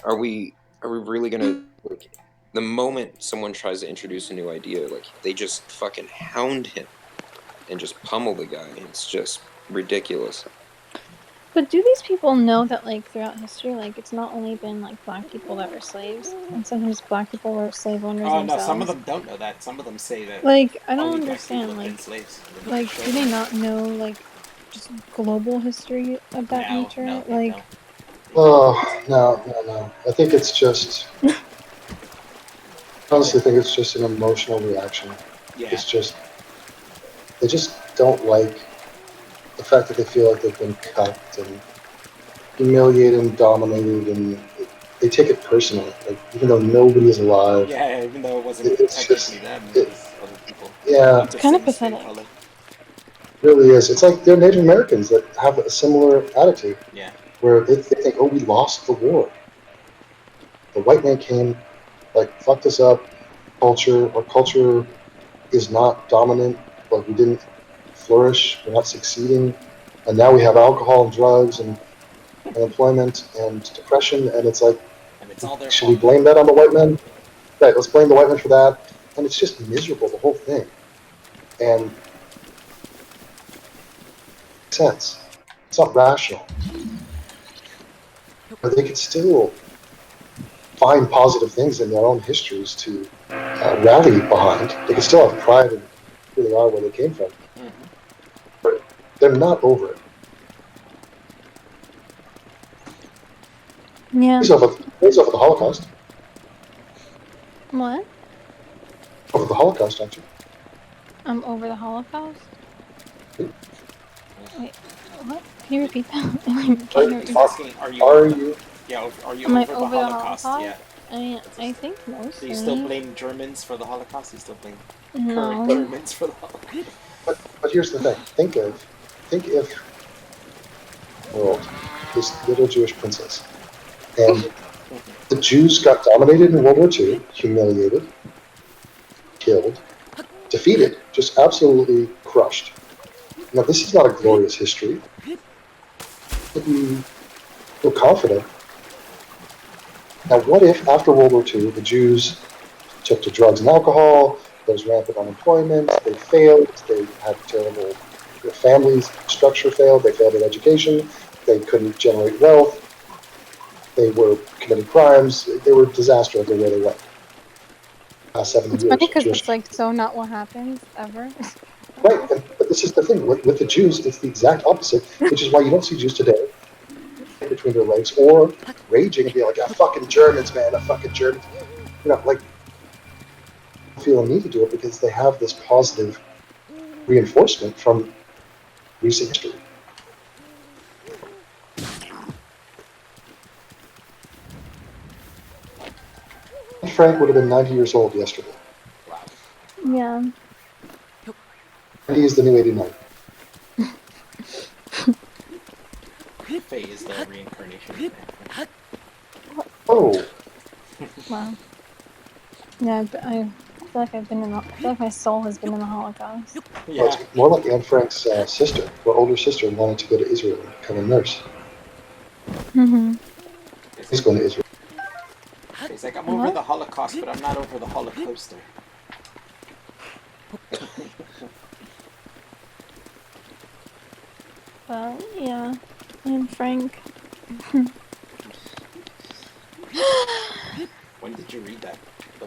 are we really gonna like the moment someone tries to introduce a new idea, like they just fucking hound him and just pummel the guy. It's just ridiculous. But do these people know that, like, throughout history, like, it's not only been, like, black people that were slaves, and sometimes black people were slave owners Oh no, themselves? some of them don't know that. Some of them say that. Like, I don't only black people understand, have been like, slaves. do they not know, like, just global history of that nature? No, like, Oh, no. I think it's just. Honestly, I think it's just an emotional reaction. Yeah. It's just. They just don't like the fact that they feel like they've been cut and humiliated and dominated, and they take it personally. Like, even though nobody is alive. Yeah, even though it wasn't it's technically just, them, it was other people. Yeah. It's kind of pathetic. It really is. It's like they're Native Americans that have a similar attitude. Yeah. Where they think, oh, we lost the war. The white man came, like, fucked us up. Our culture is not dominant. Like, we didn't flourish. We're not succeeding. And now we have alcohol and drugs and unemployment and depression. And it's like, and it's all their should we blame that on the white men? Right, let's blame the white men for that. And it's just miserable, the whole thing. And it makes sense. It's not rational. But they could still find positive things in their own histories to rally behind. They can still have pride in who they are, where they came from. But they're not over it. yeah. He's over the Holocaust. What? Over the Holocaust, aren't you? I'm over the Holocaust? Wait, what? Can you repeat that? Can you repeat asking, are you? Yeah, are you Am I over the Holocaust? Yeah. I think most. Do you still blame Germans for the Holocaust? Do you still blame No. current Germans for the Holocaust? But here's the thing. Think if world, this little Jewish princess, and the Jews got dominated in World War II, humiliated, killed, defeated, just absolutely crushed. Now, this is not a glorious history. But you feel confident. Now, what if after World War II, the Jews took to drugs and alcohol, there was rampant unemployment, they failed, they had terrible, their families' structure failed, they failed at education, they couldn't generate wealth, they were committing crimes, they were a disaster everywhere they went. Past 70 It's years. funny because Jewish. it's like so not what happens ever. Right, but this is the thing. With the Jews, it's the exact opposite, which is why you don't see Jews today between their legs or raging and be like, ah, fucking Germans, man, ah, fucking Germans. You know, like, feel a need to do it because they have this positive reinforcement from recent history. Frank would have been 90 years old yesterday. Yeah. 90 is the new 89. Faye is the reincarnation. Oh. Wow. Yeah, but I feel like I feel like my soul has been in the Holocaust. Yeah. Well, it's more like Anne Frank's sister, her older sister, wanted to go to Israel and become a nurse. Mm-hmm. He's going to Israel. He's like, I'm over the Holocaust, but I'm not over the Holocauster. Well, yeah. I'm Frank. When did you read that?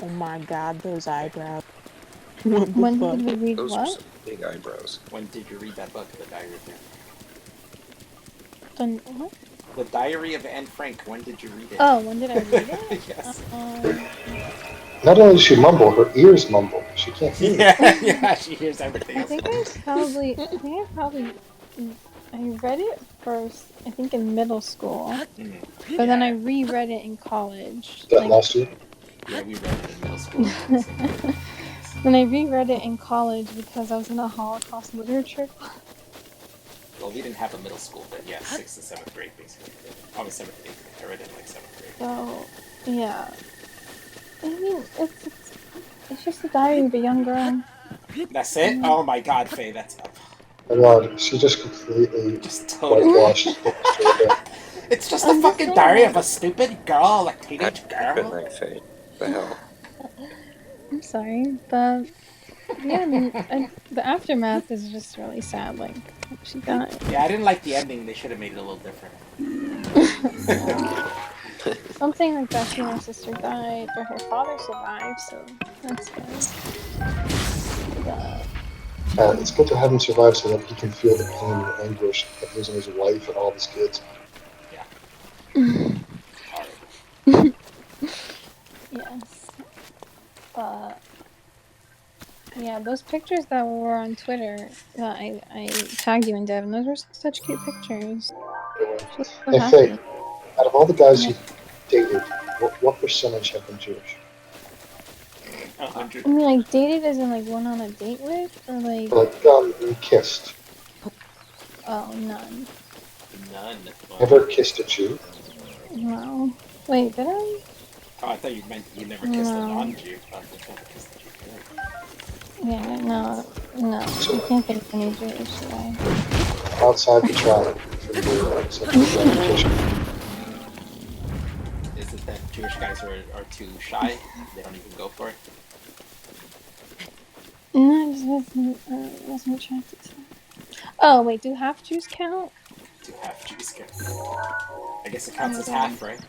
Oh my god, those eyebrows. When did we read Those are what? some big eyebrows. When did you read that book, The Diary of Anne Frank? What? The Diary of Anne Frank. When did you read it? Oh, when did I read it? Yes. Not only does she mumble, her ears mumble. She can't hear. Yeah, she hears everything I else. think I probably I read it first, I think in middle school. But then I reread it in college. That last year? Yeah, we read it in middle school. Then I reread it in college because I was in a Holocaust literature class. Well, we didn't have a middle school, but yeah, 6th and 7th grade basically. Probably 7th and 8th grade. I read it in like 7th grade. So, yeah. I mean, it's just a diary of a young girl. That's it? Oh my god, Faye, that's up. Oh my god, she just completely totally whitewashed It's just a fucking diary of a stupid girl, like teenage girl. Faye. The hell? I'm sorry, but yeah, I mean, the aftermath is just really sad. Like, she died. Yeah, I didn't like the ending. They should have made it a little different. Something like that. She and her sister died, but her father survived, so that's good. It's good to have him survive so that he can feel the pain and anguish of losing his wife and all of his kids. Yes. Yeah, those pictures that were on Twitter that I tagged you in, Devin, those were such cute pictures. She was so Hey, happy. Faye, out of all the guys you've dated, what percentage have been Jewish? 100. I mean, like, dated as in, like, went on a date with? Or, like... You kissed. Oh, none. None. Ever kissed a Jew? No. Wait, did I? Oh, I thought you meant you never kissed a No. non-Jew. Oh, you never kissed a Jew. Yeah, no. I can't think of any Jewish today. Outside the tribe for your sexual gratification. Is it that Jewish guys are too shy? They don't even go for it? No, I just wasn't attracted to it. Oh, wait, do half Jews count? Do half Jews count? I guess it counts as half, right?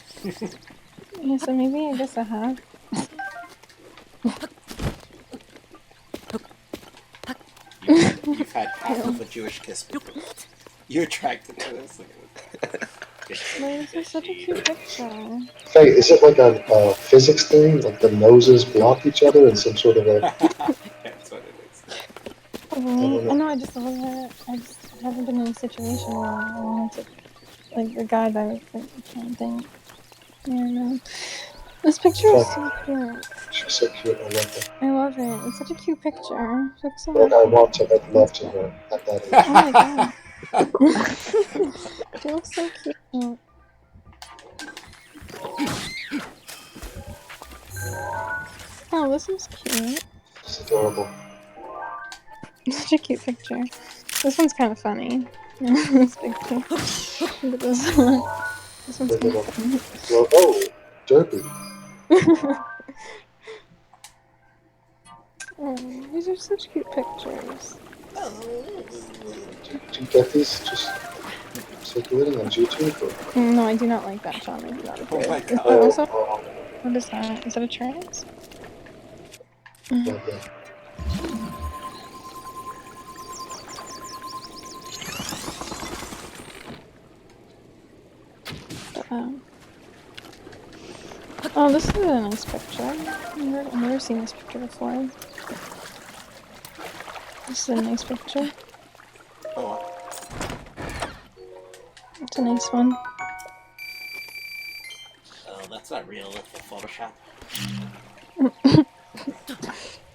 Yeah, so maybe I guess a half. You've had half of a Jewish kiss before. You're attracted to this? This is such a cute picture. Faye, is it like a physics thing? Like the noses block each other in some sort of a... That's what it is. Probably. I know, I just haven't been in a situation where I wanted to, like, the guy that was, like, I can't think. Yeah, no. This picture is so cute. She's so cute, I love her. I love it. It's such a cute picture. She looks so Like, I happy. want to make love to her at that age. Oh my god. She looks so cute. Oh, this is cute. It's adorable. Such a cute picture. This one's kind of funny. This picture. Look at this one. This one's kind of funny. Well, oh, derpy. Oh, these are such cute pictures. Do you get these just circulating on YouTube? Or? No, I do not like that, John. I do not approve. Oh my Is that god. also, what is that? Is that a trance? Okay. Oh, this is a nice picture. I've never seen this picture before. This is a nice picture. Oh. It's a nice one. Oh, that's not real. That's for Photoshop.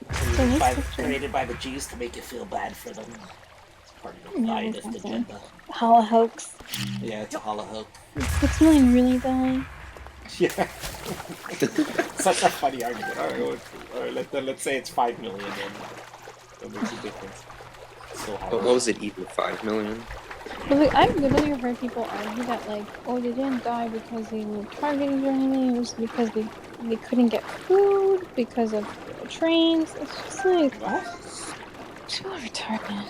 It's a nice picture. Created by the Jews to make you feel bad for them. It's part of the Zionist agenda. Holo hoax. Yeah, it's a hollow hope. Is 6 million really dying? Yeah. Such a funny argument. Alright, let's say it's 5 million then. That makes a difference. So What was it even? 5 million? But like, I've literally heard people argue that, like, oh, they didn't die because they were targeted or anything. It was because they couldn't get food because of trains. It's just like, what? So retarded.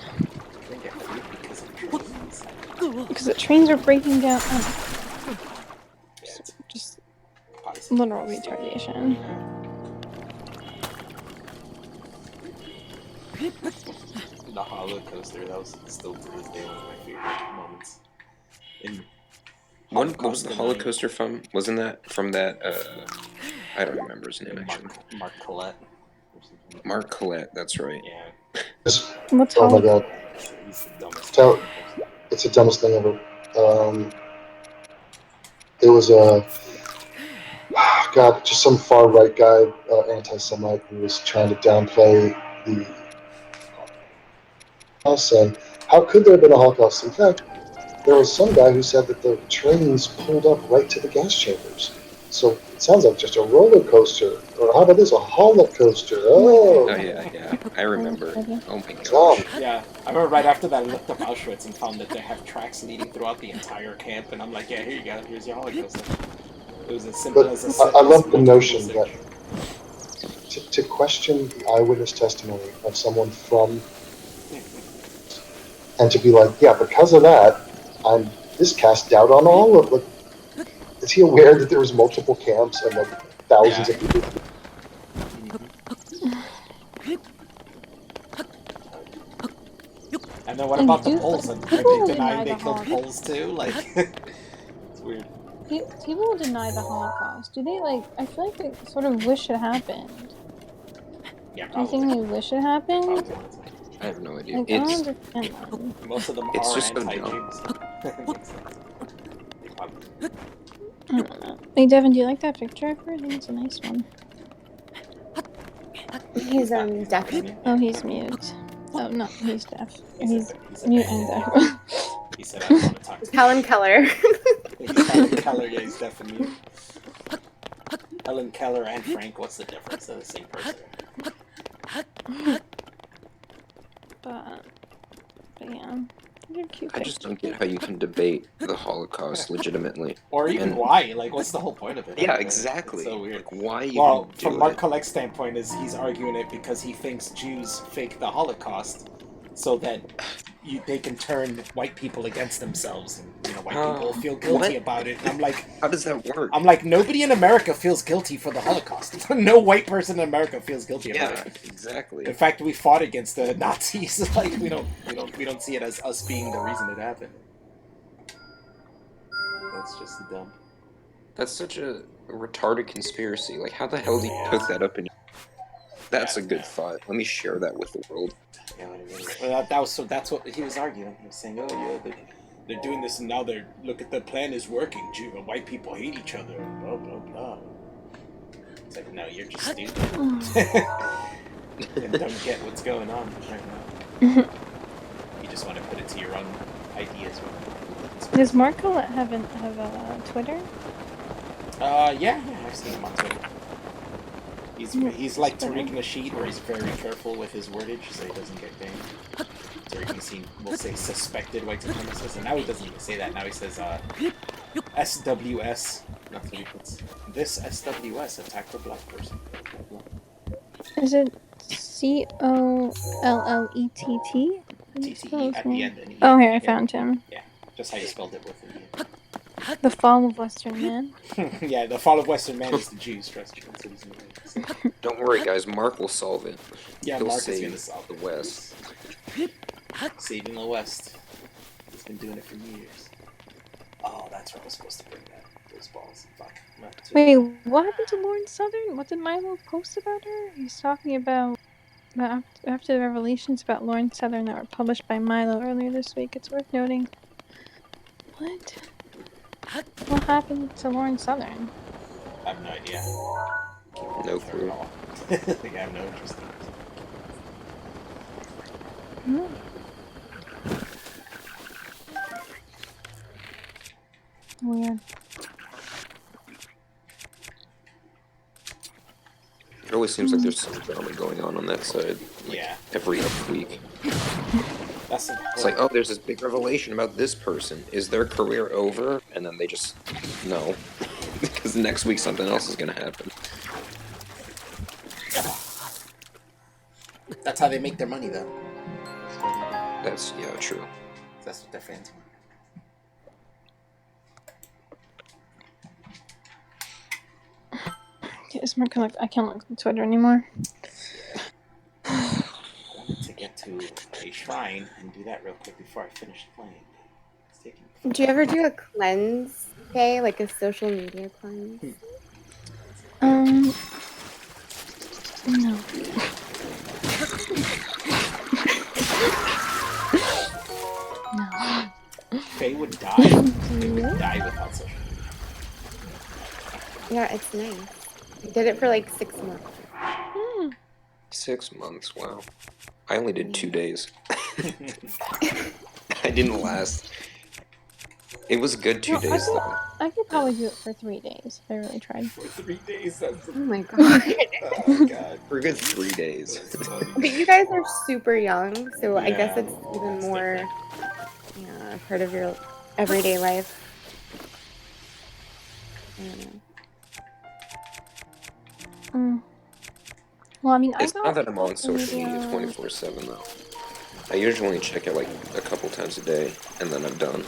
Couldn't get food because of trains. Because the trains are breaking down. Just literal retardation. The hollow coaster, that was still to this day one of my favorite moments. What was the Holocaust from? Wasn't that from that I don't remember his name actually. Mark Collette. Mark Collette, that's right. Yeah. What's Oh my god. He's the dumbest. It's the dumbest thing ever. It was a God, just some far right guy, anti-Semite, who was trying to downplay the Holocaust, saying, "How could there have been a Holocaust?" In fact, there was some guy who said that the trains pulled up right to the gas chambers. So it sounds like just a roller coaster. Or how about this, a holocoaster? Oh. Oh yeah. I remember. Oh my Dumb. gosh. Yeah, I remember right after that I looked up Auschwitz and found that they have tracks leading throughout the entire camp, and I'm like, yeah, here you go, here's your Holocaust. It was as simple But as I love the multiple notion Google that to question the eyewitness testimony of someone from, and to be like, yeah, because of that, I'm this cast doubt on all of. Like, is he aware that there was multiple camps and like thousands of people? And then what And about the dude, Poles? like, Are people they will denying deny they the killed Holocaust. Poles too? Like, it's weird. People will deny the Holocaust. Do they, like, I feel like they sort of wish it happened. Yeah, Do you think they wish it happened? I have no idea. Like, I don't understand them. Most of them It's are just so anti-Jews. Makes sense. I don't know. Hey, Devin, do you like that picture of her? I think it's a nice one. He's deaf. Oh, he's mute. Oh, no, he's deaf. He's a mute bad and deaf. He said, I don't want to talk to Helen Keller. Helen Keller, yeah, he's definitely mute. Helen Keller and Frank, what's the difference? They're the same person. But yeah, they're cute I just don't get how you can debate the Holocaust legitimately. Or even And- why? Like, what's the whole point of it? Yeah, Like, exactly. It's so weird. Like, why even Well, do from Mark it? Collect's standpoint, is he's arguing it because he thinks Jews fake the Holocaust so that they can turn white people against themselves, and white people feel guilty What? about it. And I'm like, How does that work? I'm like, nobody in America feels guilty for the Holocaust. No white person in America feels guilty about Yeah, it. exactly. In fact, we fought against the Nazis. Like, we don't see it as us being the reason it happened. That's just dumb. That's such a retarded conspiracy. Like, how the hell do you cook that up in? That's a good thought. Let me share that with the world. Yeah, what I mean. Well, that's what he was arguing. He was saying, oh yeah, they're doing this, and now look at the plan is working. White people hate each other. Blah blah blah. It's like, no, you're just stupid and don't get what's going on right now. You just want to put it to your own ideas. Does Mark Collette have a Twitter? Yeah, I've seen him on Twitter. He's like Tariq Nasheed, where he's very careful with his wordage so he doesn't get banned. Tariq will say suspected white supremacist, and now he doesn't even say that. Now he says SWS. Nothing. It's this SWS attacked a black person. Is it COLLETT? TTE at the end. And E. Oh, here I found him. Yeah, just how you spelled it with an E. The Fall of Western Man. Yeah, the fall of Western man is the Jews. Trust you. Don't worry, guys. Mark will solve it. Yeah, He'll Mark is save gonna solve the it. West. Saving the West. He's been doing it for years. Oh, that's where I was supposed to bring those balls. Fuck. Wait, what happened to Lauren Southern? What did Milo post about her? He's talking about after the revelations about Lauren Southern that were published by Milo earlier this week. It's worth noting. What? What happened to Lauren Southern? I have no idea. No clue. Like, I have no interest in it. Weird. It always seems like there's some drama going on that side. Like, yeah. Every other week. That's It's like, oh, there's this big revelation about this person. Is their career over? And then they just no, because next week something else is gonna happen. That's how they make their money, though. That's true. That's what their fans want. It's more kind of like I can't look at Twitter anymore. I wanted to get to a shrine and do that real quick before I finish playing. Do you ever do a cleanse day, like a social media cleanse? No. No. Faye would die. Faye would die without social media. Yeah, it's nice. I did it for like 6 months. 6 months, wow. I only did 2 days. I didn't last. It was a good 2 days, though. I could probably do it for 3 days if I really tried. For 3 days, that's... Oh my god. Oh my god. For a good 3 days. But you guys are super young, so I guess Yeah, it's even more part of your everyday life. I don't know. Well, I mean, It's I got not that I'm on social media media. 24/7, though. I usually check it like a couple times a day, and then I'm done.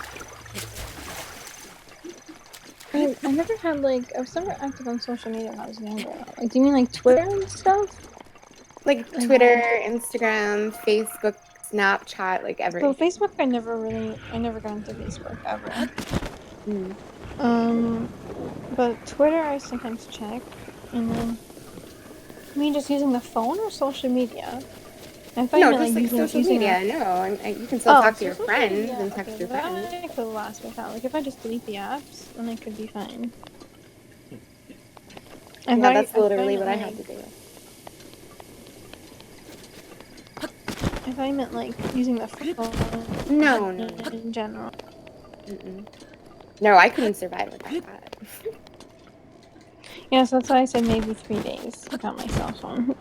I never had like I was never active on social media when I was younger. Like, do you mean like Twitter and stuff? Like Twitter, Instagram, Facebook, Snapchat, like So everything. Facebook, I never got into Facebook ever. But Twitter, I sometimes check, and then I mean, just using the phone or social media. I thought you No, meant just like social media. No, you can still talk to your social friends media, and text your friends. That could last without. Like, if I just delete the apps, then I could be fine. Yeah, that's literally what I had to do. I thought you meant like using the phone. No. In general. No, I couldn't survive without that. Yeah, so that's why I said maybe 3 days without my cell phone.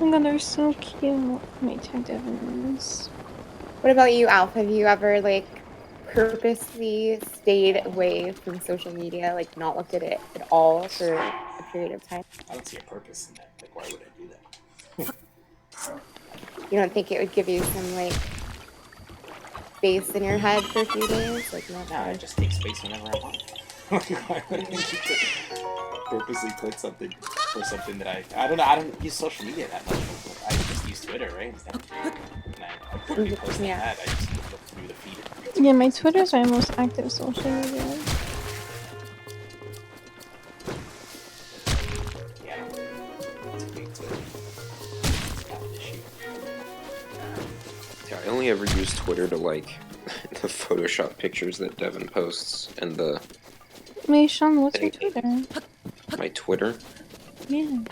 Oh my god, they're so cute. Wait, tag Devins. What about you, Alf? Have you ever like purposely stayed away from social media, like not looked at it at all for a period of time? I don't see a purpose in that. Like, why would I do that? You don't think it would give you some like space in your head for a few days? Like, No, I just take space whenever I want. Why would I need to purposely click something for something that I don't know. I don't use social media that much. I just use Twitter, right? And I put new posts like that. I just look through the feed. Yeah, my Twitter's my most active social media. Yeah, it's a big Twitter. It's not an issue. Yeah, I only ever use Twitter to like the Photoshop pictures that Devin posts and the. Wait, Sean, what's your Twitter? My Twitter? Yeah.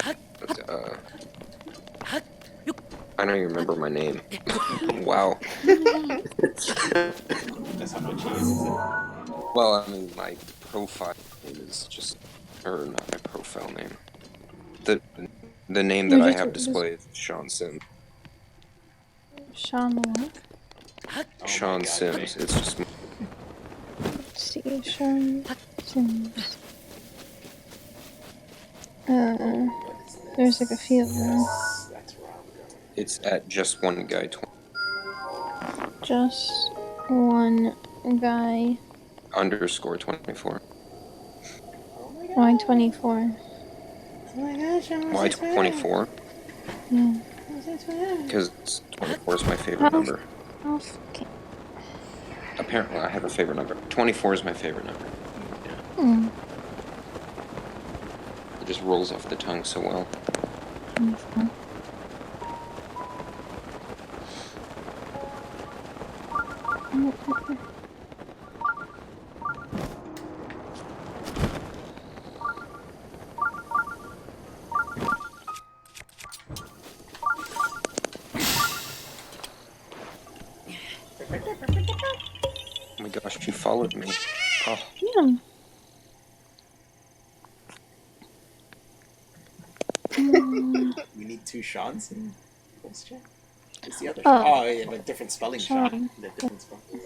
I don't even remember my name. Wow. That's how much he uses it. Well, I mean, my profile name is just, or not my profile name. The name that I have displayed is Sean Sims. Sean what? Sean Sims. It's just. Let's see, Sean Sims. There's like a few of them. It's at just one guy. Just one guy. Underscore 24. Why 24? Oh my gosh, Why 24? Yeah. Because 24 is my favorite number. Okay. Apparently, I have a favorite number. 24 is my favorite number. Mm. It just rolls off the tongue so well. 24. Oh my gosh, you followed me. Oh. Yeah. We need 2 Seans in voice chat. Who's the other Oh. Sean? Oh, yeah, but different spelling Sean. The different spelling.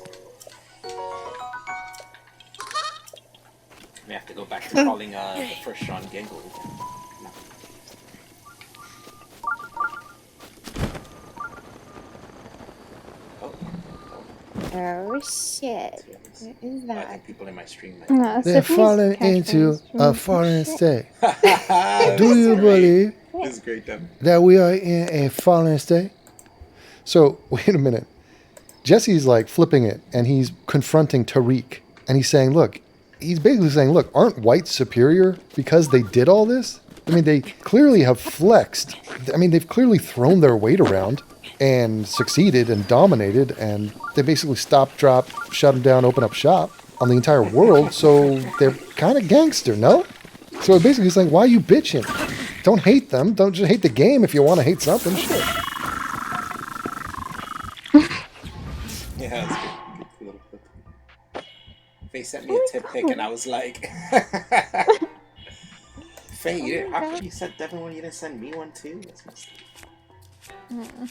We have to go back to calling the first Sean Gangle again. No. Oh shit! What is I that? think people in my stream might. They're falling into a fallen state. Do you believe This is great, Devin. that we are in a fallen state? So, wait a minute. Jesse's like flipping it, and he's confronting Tariq, and he's saying, look, he's basically saying, look, aren't whites superior because they did all this? I mean, they clearly have flexed. I mean, they've clearly thrown their weight around and succeeded and dominated, and they basically stop, drop, shut them down, open up shop on the entire world, so they're kind of gangster, no? So basically he's saying, why are you bitching? Don't hate them. Don't just hate the game if you want to hate something. Shit. Yeah, that's good. Good little clip. Faye sent me a tip pic, and I was like, Faye, how come you sent Devin one? You didn't send me one too? That's messed up.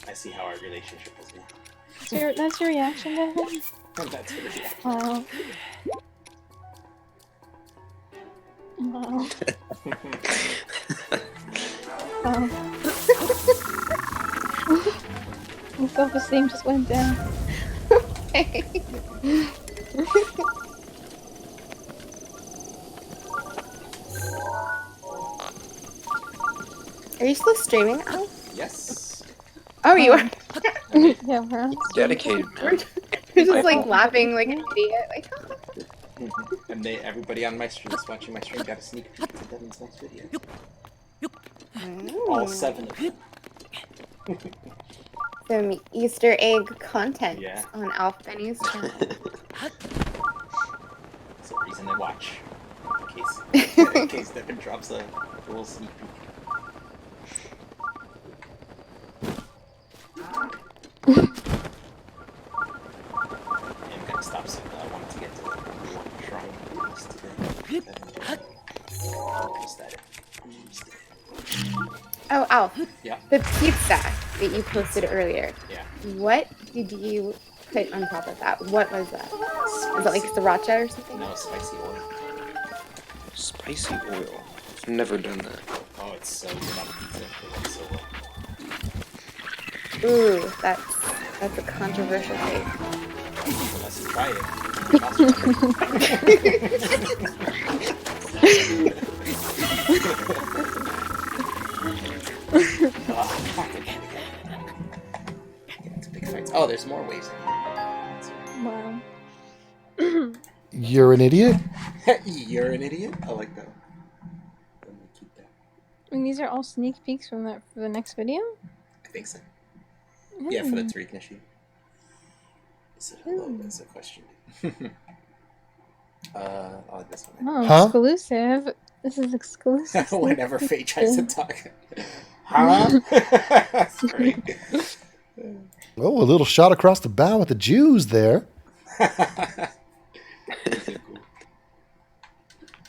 I see how our relationship is now. That's your reaction, Devin? That's your reaction. Oh. Wow. My self-esteem just went down. Are you still streaming, Al? Yes. Oh, you are. Yeah, we're on. Dedicated, man. You're just like laughing like an idiot. Like, And everybody on my stream that's watching my stream got a sneak peek to Devin's next video. All 7 of them. some Easter egg content Yeah. on Alf Benny's channel. That's the reason they watch. In case Devin drops a little sneak peek. I'm gonna stop Zelda. I wanted to get to the one shrine list today. Oh, Alf. Yeah. The pizza that you posted earlier. Yeah. What did you put on top of that? What was that? Was it like sriracha or something? No, spicy oil. Spicy oil. I've never done that. Oh, it's so good on pizza. It works so well. Ooh, that's a controversial take. Unless you try it. Big fights. Oh, there's more waves in Wow. You're an idiot? here. You're an idiot? I like that. Let me keep that. I mean, these are all sneak peeks from that for the next video? I think so. Yeah, for the Tariq issue. Is it hello? That's a question. Oh, this one. Oh, Huh? exclusive. This is exclusive. Whenever Faye tries to talk. Huh? That's great. Oh, a little shot across the bow with the Jews there.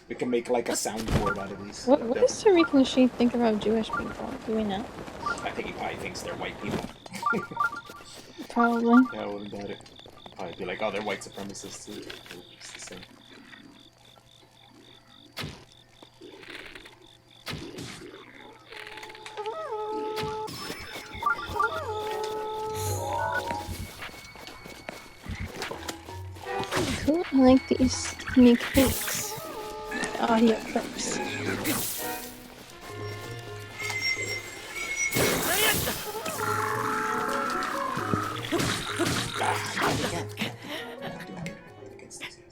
We can make like a soundboard out of these. What does Tariq Nasheed think about Jewish people? Do we know? I think he probably thinks they're white people. Probably. Yeah, I wouldn't doubt it. Probably be like, oh, they're white supremacists too. It's the same. Cool. I like these sneak peeks. Audio clips.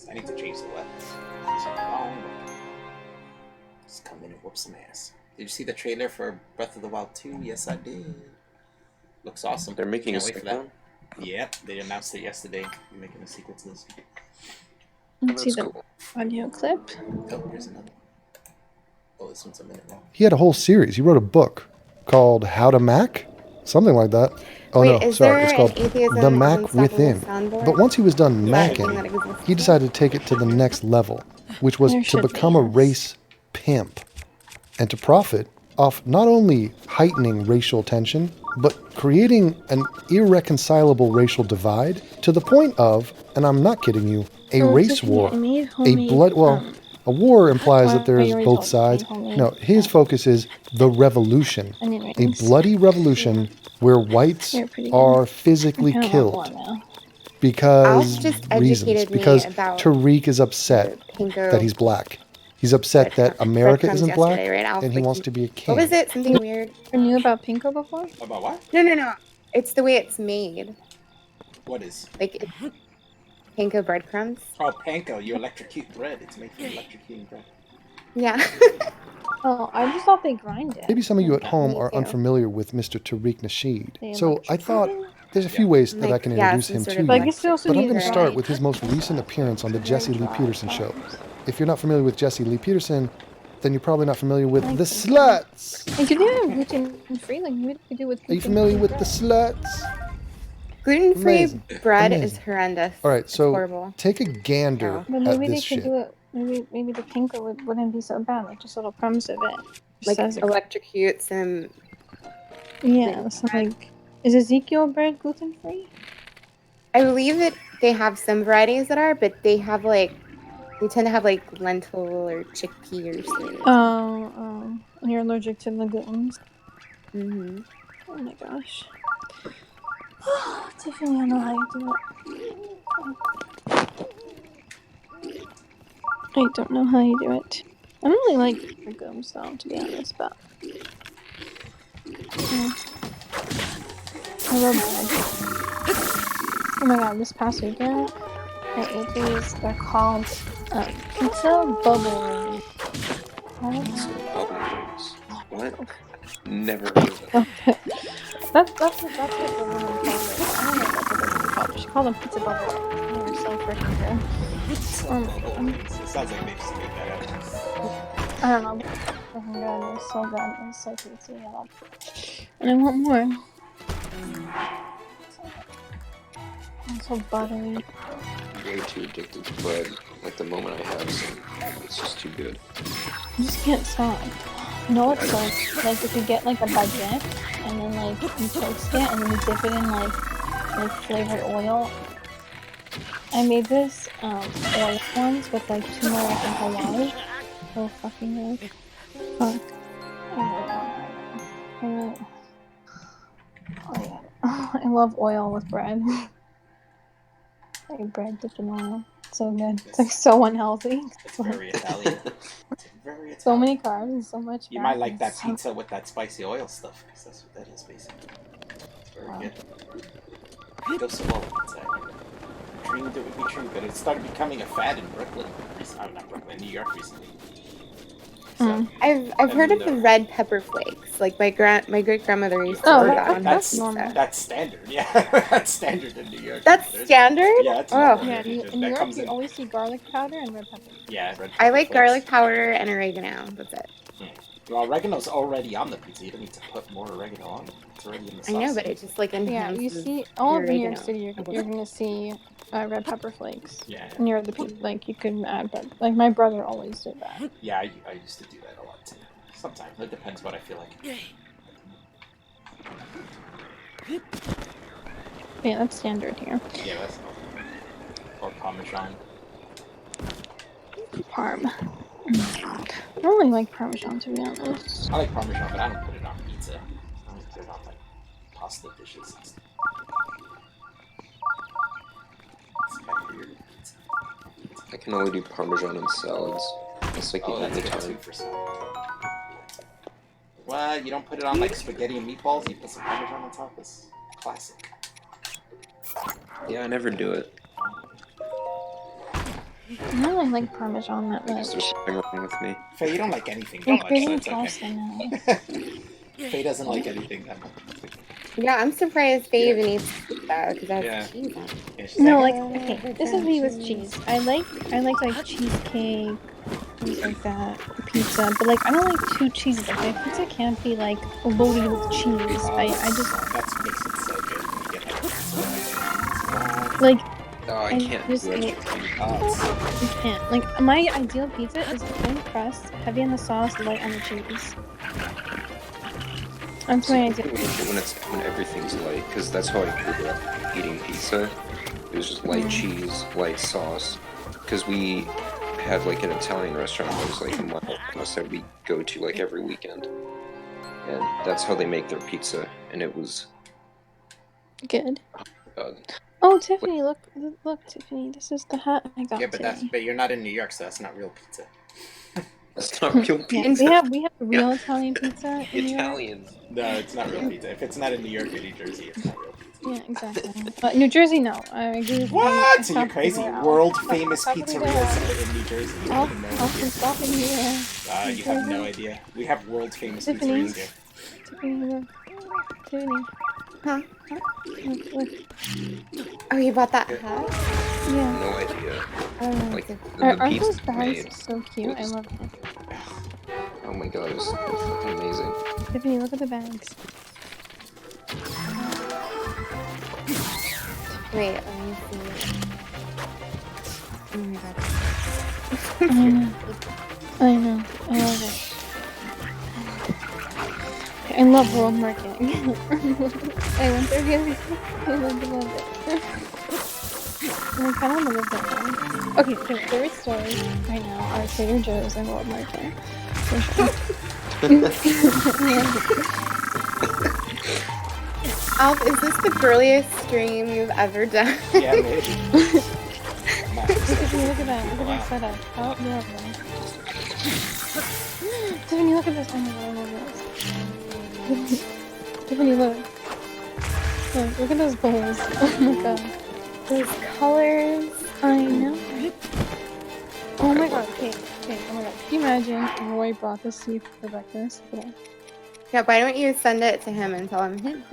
I need to change the weapons. Just come in and whoop some ass. Did you see the trailer for Breath of the Wild 2? Yes, I did. Looks awesome. They're making Can't a wait for sequel? that. Yep, they announced it yesterday. They're making a sequel to this. Let's see That's the cool. audio clip. Oh, here's another. Oh, this one's a minute long. He had a whole series. He wrote a book called How to Mac? Something like that. Oh Wait, no, is sorry. there It's called an atheism The and Mac unstoppable Within. soundboard? But once he was done Is that a thing macking, that exists? he decided to take it to the next level, which was There to should be, become a yes. race pimp and to profit off not only heightening racial tension, but creating an irreconcilable racial divide to the point of, and I'm not kidding you, a Oh, race Tiffany, war. I made A homemade, blood, well, a war implies that well, I there's already both told you, sides. homemade, No, his focus is the revolution. onion A rings. bloody revolution where whites They're pretty good. are physically I kinda want killed one now. because Alf just reasons. educated me Because about Tariq is upset the pinko that he's black. He's upset that America breadcrumbs isn't black, yesterday, right, Alf? and he Like, wants to be a king. what was it? Something weird? You knew about Pinko before? About what? No. It's the way it's made. What is? Like, panko breadcrumbs. Oh, panko, you electrocute bread. It's made from electrocuting bread. Yeah. Oh, I just thought they grind it. Maybe some of you at home Me are too. unfamiliar with Mr. Tariq Nasheed. They So I thought electrocute there's a few ways that I Like, can yeah, introduce some him sort to of But I you. guess we also But I'm need going to dry start with his most stuff. recent appearance on the Very Jesse Lee dry Peterson show. carbs. If you're not familiar with Jesse Lee Peterson, then you're probably not familiar with I the think so. sluts. And could you have gluten free? Like maybe we could do with Are you gluten familiar free with the bread. sluts? Gluten-free Amazing. bread is Amazing. horrendous. All right, It's so horrible. take a gander But at maybe they this could shit. do it. Maybe the panko wouldn't be so bad. Like just little crumbs of it. Just Like says it. electrocute some. Yeah. So like, is Ezekiel bread gluten free? I believe that they have some varieties that are, but they have like they tend to have like lentil or chickpea or soy. Oh, you're allergic to the glutens. Mm-hmm. Oh my gosh. Tiffany, I know how you do it. I don't know how you do it. I don't really like legumes though, to be honest, but I love bread. Oh my god, this past weekend I ate these. They're called pizza bubble rings. Bubble rings. What? Never heard of that. That's what the woman called it. I don't know what that's what they're called, but she called them pizza bubble rings. They were so freaking good. Oh my god. It sounds like they just made that out. I don't know. Freaking good. It was so good. It was so tasty. I love it. And I want more. It's so buttery. Way too addicted to bread. Like the moment I have some, it's just too good. I just can't stop. You know what's like if you get like a baguette and then like you toast it and then you dip it in like flavored oil. I made this oil ones with like turmeric and Hawaii. So fucking good. Fuck. Oh yeah. I love oil with bread. Like bread dipped in oil. So good. It's like so unhealthy. It's very Italian. It's very Italian. So many carbs and so much fat. You might like that pizza with that spicy oil stuff, because that's what that is, basically. It's very good. It goes so well with pizza. I dreamed it would be true, but it started becoming a fad in Brooklyn. Not Brooklyn, New York recently. So, I've heard of the red pepper flakes. Like my great grandmother used to put that on that's pizza. That's standard, yeah. That's standard in New York. That's standard? Yeah, it's Oh. Yeah, in New York you always see garlic powder and red pepper. Yeah, red pepper I like flakes. garlic powder and oregano. That's it. Well, oregano's already on the pizza. You don't need to put more oregano on it. It's already in the sauce. I know, but it just like Yeah, you enhances see all over New York oregano. City. You're gonna see red pepper flakes. Yeah. Near the like you can add, but like my brother always did that. Yeah, I used to do that a lot too. Sometimes it depends what I feel like. Yeah, that's standard here. Yeah, that's or Parmesan. Parm. I don't really like Parmesan, to be honest. I like Parmesan, but I don't put it on pizza. I don't put it on like pasta dishes and stuff. I can only do Parmesan and salads. It's like the only time. What? You don't put it on like spaghetti and meatballs? You put some Parmesan on top? It's classic. Yeah, I never do it. I don't really like Parmesan that I guess much. there's something wrong with me. Faye, you don't like anything I'm that much, so craving it's pasta okay. now. Faye doesn't like anything that much. Yeah, I'm surprised they even eat pizza because that's cheese on it. No, like okay, this is me with cheese. I like cheesecake, things like that, pizza, but like I don't like two cheeses. Like my pizza can't be like loaded with cheese. I just That makes it so good when you get that. like. Oh, I can't do extra cheese. You can't. Like my ideal pizza is thin crust, heavy on the sauce, light on the cheese. That's my ideal. When everything's light, because that's how I grew up eating pizza. It was just light cheese, light sauce. Because we had like an Italian restaurant that was like a mile from us that we go to like every weekend, and that's how they make their pizza, and it was Good. uh, Oh, Tiffany, look, Tiffany, this is the hat I got Yeah, but today. but you're not in New York, so that's not real pizza. That's not real Yeah, pizza. we have real Italian pizza in New York. Italians. No, it's not real pizza. If it's not in New York or New Jersey, it's not real pizza. Yeah, exactly. New Jersey, no. I agree with What? I You're crazy. World famous pizzerias are in New Jersey. You I'll, have no I'll idea. stop in here. You have no idea. We have world famous Tiffany. pizzerias here. Tiffany, look. Tiffany. Huh? Look. Oh, you bought that hat? Yeah. No idea. Oh, Like it's Aren't pizza those bags made so cute? I was, love them. oh my god, it was fucking amazing. Tiffany, look at the bags. Wait, let me see. Oh my god. I know. I love it. I love world marketing. I went there the other day. I love it. And I kind of want to live that way. Okay, so favorite stores right now are Trader Joe's and World Market. For sure. Alf, is this the girliest stream you've ever done? Yeah, maybe. Tiffany, look at that. Look at that setup. Oh, lovely. Tiffany, look at this. Oh my god, I love this. Tiffany, look. Look at those bowls. Oh my god. Those colors. I know. Oh my god, okay, oh my god. Can you imagine Roy brought this to you for breakfast today? Yeah, why don't you send it to him and tell him, hint.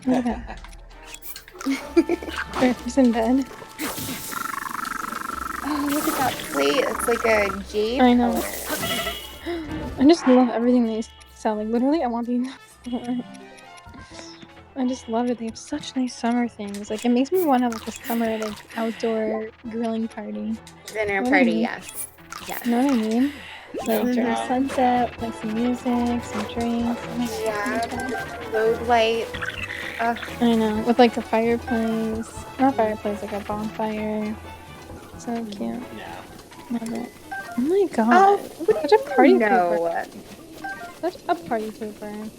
Look at that. Breakfast in bed. Oh, look at that plate. It's like a jade I know. color. I just love everything they sell. Like, literally, I want to be I just love it. They have such nice summer things. Like, it makes me want to have like a summer like outdoor grilling party. Dinner Know what I party, mean? yes. Yes. You know what I mean? Like during Mhm. sunset, like some music, some drinks. Oh my god. Yeah. Road light. I know. With like a fireplace. Not fireplace, like a bonfire. So cute. Yeah. Love it. Oh my god. Such a party No. pooper. Such a party pooper.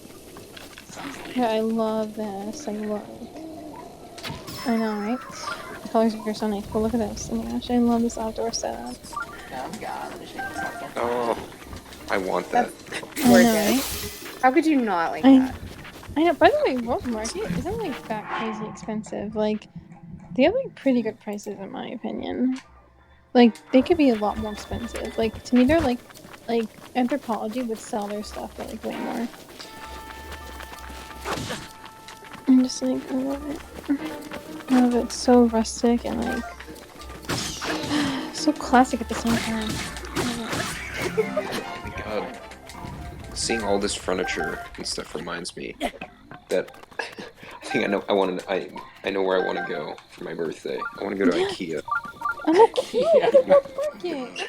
Yeah, I love this. I know, right? The colors are so nice. But look at this. Oh my gosh, I love this outdoor setup. Oh god, let me shake this out there. Oh, I want that. I know, right? How could you not like I that? know. By the way, World Market isn't like that crazy expensive. Like, they have like pretty good prices in my opinion. Like, they could be a lot more expensive. Like, to me, they're like Anthropology would sell their stuff for like way more. I'm just like, I love it. I love it. It's so rustic and like so classic at the same time. Oh my god. Seeing all this furniture and stuff reminds me that I think I know where I want to go for my birthday. I want to go to IKEA. I'm like, Market.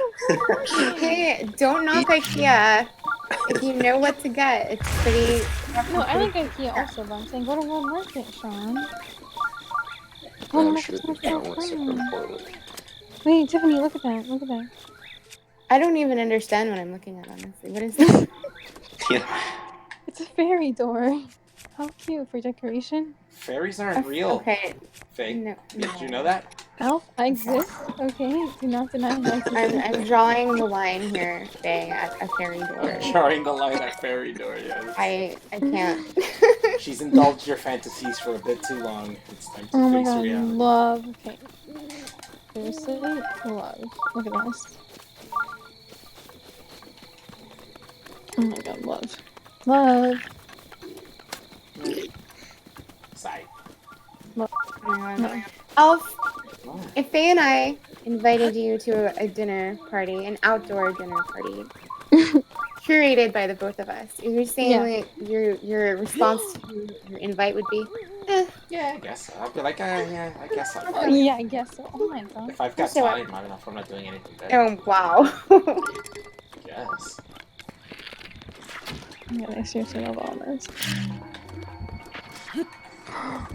Hey, don't knock IKEA. If you know what to get, it's pretty. No, I like IKEA also, but I'm saying go to World Market, Sean. But I'm Market's sure so there's countless stuff fun. in Portland. Wait, Tiffany, look at that. Look at that. I don't even understand what I'm looking at, honestly. What is this? Yeah. It's a fairy door. How cute for decoration. Fairies aren't real. Okay. Fake. No. Did you know that? Elf, I exist. Okay, do not deny my existence. I'm drawing the line here, Faye, at a fairy door. Drawing the line at fairy door, yes. I can't. She's indulged your fantasies for a bit too long. It's time to Oh my face god, reality. love. Okay. Seriously, love. Look at this. Oh my god, love. Love. Sigh. Love. No. Elf, if Faye and I invited you to a dinner party, an outdoor dinner party, curated by the both of us, you're saying like your response to your invite would be, Yeah, I guess so. I'll be like, yeah, I guess so. Oh, yeah, I guess so. Oh my god. If I've got So, time, I don't know if I'm not doing anything better. oh wow. Yes. Yeah, I seriously love all this.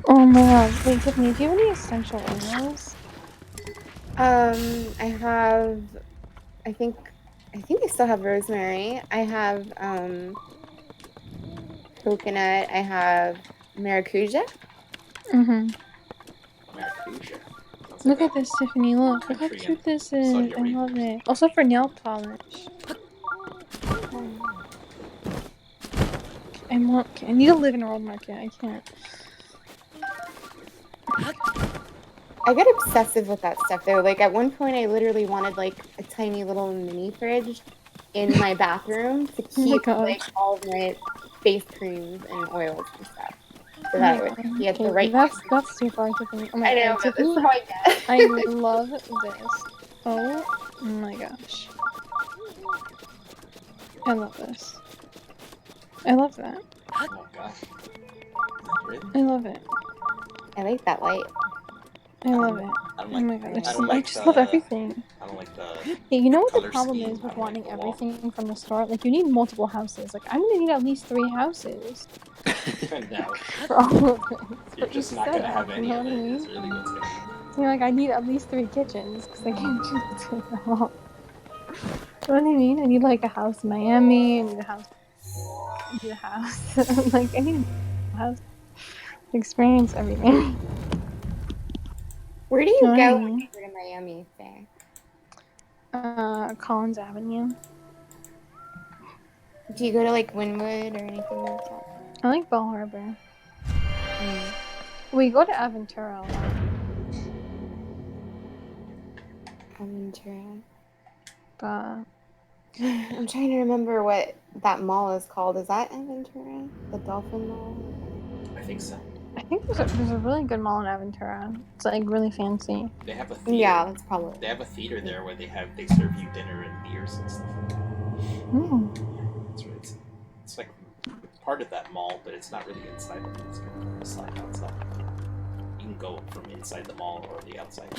Oh my god. Wait, Tiffany, do you have any essential oils? I have, I think I still have rosemary. I have coconut. I have maracuja. Mm-hmm. Maracuja. Look at this, Tiffany. Look how cute this is. Saudi I love it. Also for nail polish. I need to live in a World Market. I can't. I get obsessive with that stuff though. Like at one point, I literally wanted like a tiny little mini fridge in my bathroom to Oh my keep gosh. like all of my face creams and oils and stuff, so Oh that my I would god. be at the Okay, right. that's too far to think. Oh my I know, god, but this is Tiffany, how I get. I love this. Oh my gosh. I love this. I love that. Oh my god. Really? I love it. I like that light. I love it. I don't Oh like. my god, I don't like just the. love everything. I don't like the. Yeah, you know what the color problem scheme. is I with don't like wanting the wall. everything from the start? Like, you need multiple houses. Like, I'm gonna need at least 3 houses No, for all of this. you're For just each not gonna setup, have you any know of what I it. mean? Is really what's gonna happen. So, like, I need at least 3 kitchens because I can't choose between them all. You know what I mean? I need like a house in Miami. I need a house. I need a house. Like, I need a house to experience everything. Where do You you know what I go when mean? you go to Miami, Faye? Collins Avenue. Do you go to like Wynwood or anything like that? I like Bell Harbor. We go to Aventura a lot. Aventura. But I'm trying to remember what that mall is called. Is that Aventura? The Dolphin Mall? I think so. I think there's a really good mall in Aventura. It's like really fancy. They have a theater. Yeah, that's probably. They have a theater there where they serve you dinner and beers and stuff. It's really, it's like part of that mall, but it's not really inside of it. It's kind of a slide outside. You can go from inside the mall or the outside.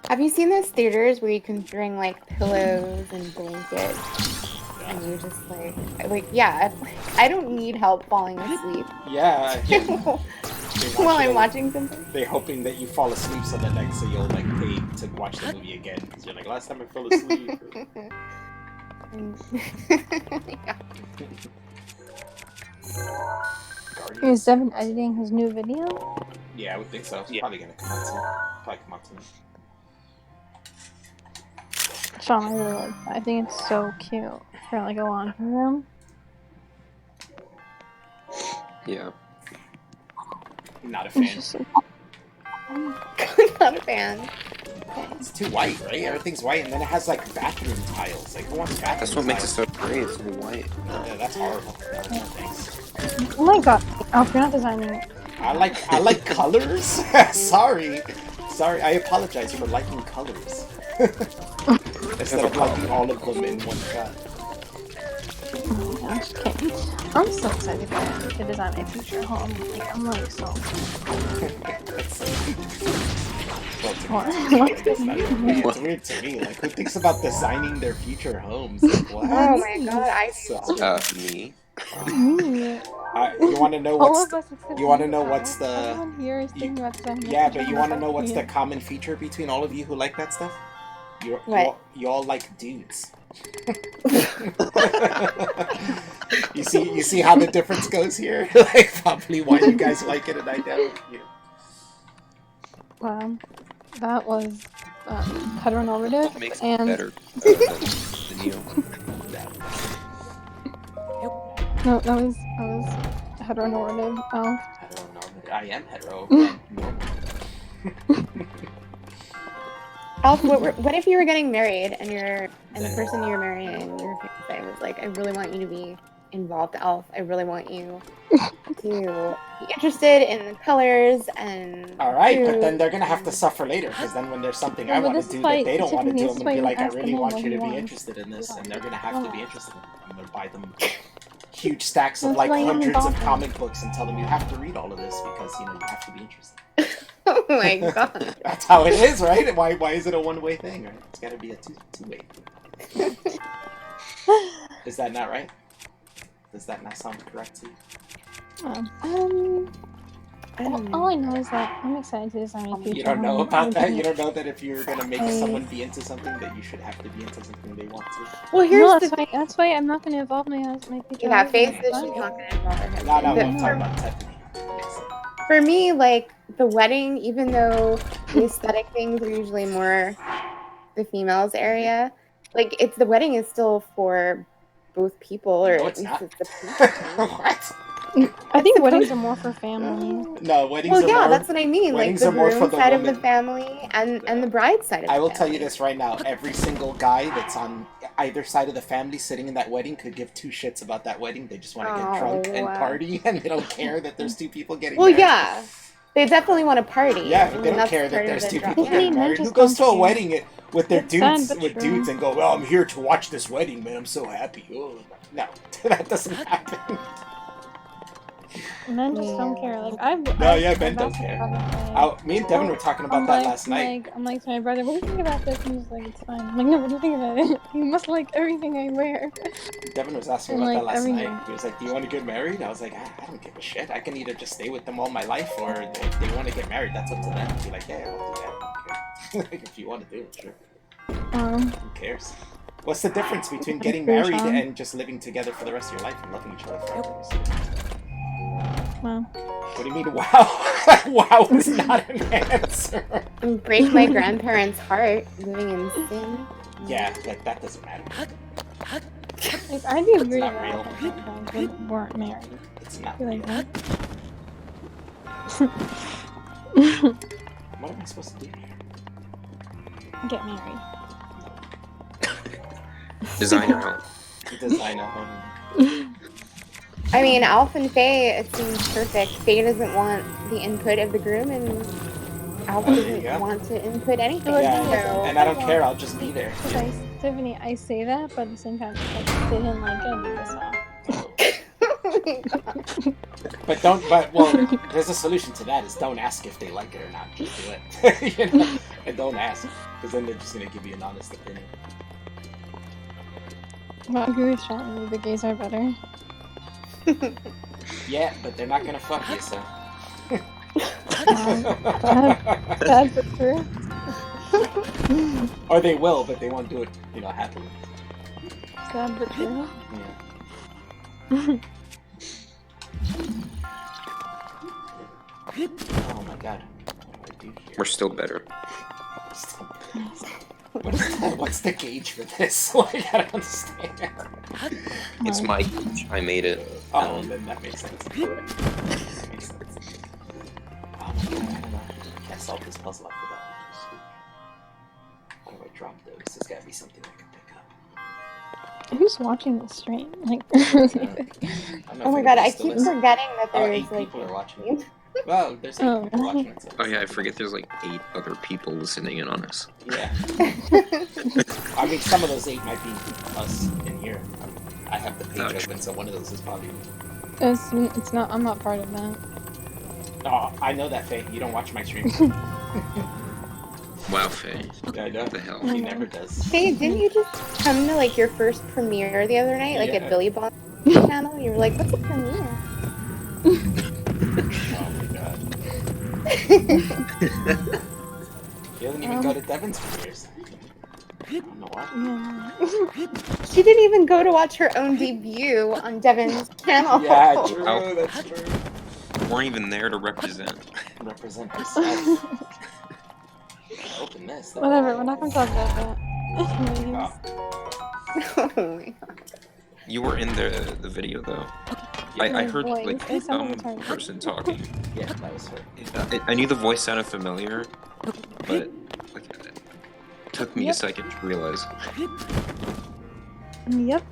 Have you seen those theaters where you can bring like pillows and blankets, and you just like yeah, I don't need help falling asleep. Yeah. While I'm watching something. They're hoping that you fall asleep so that next so you'll like pay to watch the movie again because you're like last time I fell asleep. Is Devin editing his new video? Yeah, I would think so. It's probably gonna come out soon. Probably come out soon. Sean, I really like that. I think it's so cute for like a laundry room. Yeah. Not a fan. Not a fan. It's too white, right? Everything's white, and then it has like bathroom tiles. Like, who wants bathroom That's what makes it tiles? so great. It's all white. Yeah, that's horrible. No, thanks. Oh my god. Oh, you're not designing it. I like colors. Sorry, I apologize for liking colors instead of liking all of them in one shot. Oh my gosh, okay. I'm so excited to design my future home. Like, I'm like so. It's weird to me. Like, who thinks about designing their future homes? Like, what? Oh my god, Me. You want to know what's the Everyone here is thinking about designing. yeah, but you want to know what's the common feature between all of you who like that stuff? You all like dudes. You see how the difference goes here? Like, probably why you guys like it and I don't. You know. Wow, that was heteronormative What makes and it better than you? no, that was heteronormative. Oh. Heteronormative. I am hetero. Alf, what if you were getting married and the person you're marrying, your fiance, was like, I really want you to be involved, Alf. I really want you to be interested in the colors and Alright, food. but then they're gonna have to suffer later, because then when there's something I Well, want this to is do why- that they don't want to Tiffany, do, this I'm is gonna be why like, you I ask really him want what you he to be wants. interested in this, and they're gonna have to be interested in it. I'm gonna buy them huge stacks of That's like why you hundreds of involve them. comic books and tell them you have to read all of this because you have to be interested. Oh my god. That's how it is, right? Why is it a one-way thing, right? It's gotta be a two-way. Is that not right? Does that not sound correct to you? All I know is that I'm excited to design my future You don't know home. about that? You don't know that if you're gonna make someone be into something, that you should have to be into something they want to? Well, here's no, the that's why I'm not going to involve my future yeah, husband. Faith says she's not going to involve her husband. No, But I'm talking about Tiffany. for me, like the wedding, even though the aesthetic things are usually more the females area, like the wedding is still for both people, or No, at it's least not. it's the What? I think weddings are more for families. No, weddings Well, are yeah, more. that's what I mean. Like Weddings the are more for groom the side of the woman. family and the bride side of the I will family. tell you this right now. Every single guy that's on either side of the family sitting in that wedding could give two shits about that wedding. They just want to get drunk and wow. party, and they don't care that there's two people getting Well, married. yeah. They definitely want to party. Yeah, I but mean, they don't that's care that part of there's the two draw- people yeah. getting men married. just Who goes to don't a care. wedding with their It's sad, dudes but with true. dudes and go, well, I'm here to watch this wedding, man. I'm so happy. Oh. No, that doesn't happen. Men just don't care. Like No, yeah, men I've don't asked care. my brother, like, Me and Devin were talking about that last night. I'm like to my brother, what do you think about this? And he's like, it's fine. I'm like, no, what do you think about it? You must like everything I wear. Devin was asking And, about like, that last everything. night. He was like, do you want to get married? I was like, I don't give a shit. I can either just stay with them all my life, or if they want to get married, that's up to them. Be like, yeah, I'll do that. I don't care. If you want to do it, sure. Who cares? What's the difference between getting Cool, married Sean. and just living together for the rest of your life and loving each other forever? Wow. What do you mean, wow? Wow is not an answer. And break my grandparents' heart living in sin. Yeah, like that doesn't matter. Like, I'd be It's weird not if real. my grandparents weren't married. It's not Be real. like, what? What am I supposed to do here? Get married. Designer help. Designer. I mean, Alf and Faye, it seems perfect. Faye doesn't want the input of the groom, and Alf Oh, there you doesn't go. want to input anything. Yeah, so... and I don't care. I'll just be there. Because Tiffany, I say that, but at the same time, like, if they didn't like it, I'd leave this off. But don't. But well, there's a solution to that. Is don't ask if they like it or not. Just do it. You know? And don't ask, because then they're just gonna give you an honest opinion. Well, I agree with Sean. The gays are better. Yeah, but they're not gonna fuck you, so. Sad but true. Or they will, but they won't do it, happily. Sad but true. Yeah. Oh my god. What do I do here? We're still better. What's the gauge for this? Like, I don't understand. It's my gauge. I made it. Oh, then that makes sense. That makes sense. Oh my god, I don't know. I can't solve this puzzle after that. How do I drop those? There's gotta be something I can pick up. Who's watching the stream? Like, I don't know Oh if my god, I anybody's still keep listening. forgetting that Oh, there's 8 like. people are watching. Well, there's 8 people watching it. So Oh yeah, I forget there's like 8 other people listening in on us. yeah. I mean, some of those 8 might be us in here. I have the page open, so one of those is probably. it's not. I'm not part of that. Oh, I know that, Faye. You don't watch my streams. Wow, Faye. I know. What the hell? He never does. Faye, didn't you just come to like your first premiere the other night, like Yeah. at Billy Bond's channel? You were like, "What's a premiere?" Oh my god. He doesn't even go to Devin's premieres. I don't know why. She didn't even go to watch her own debut on Devin's channel. Yeah, true. Oh. That's true. Weren't even there to represent. Represent yourself. Open this. Whatever. We're not gonna talk about that. Oh my god. You were in the video though. I heard voice. like It sounded some retarded. person talking. Yeah, that was her. I knew the voice sounded familiar, but like, it took me a second to realize. Yep.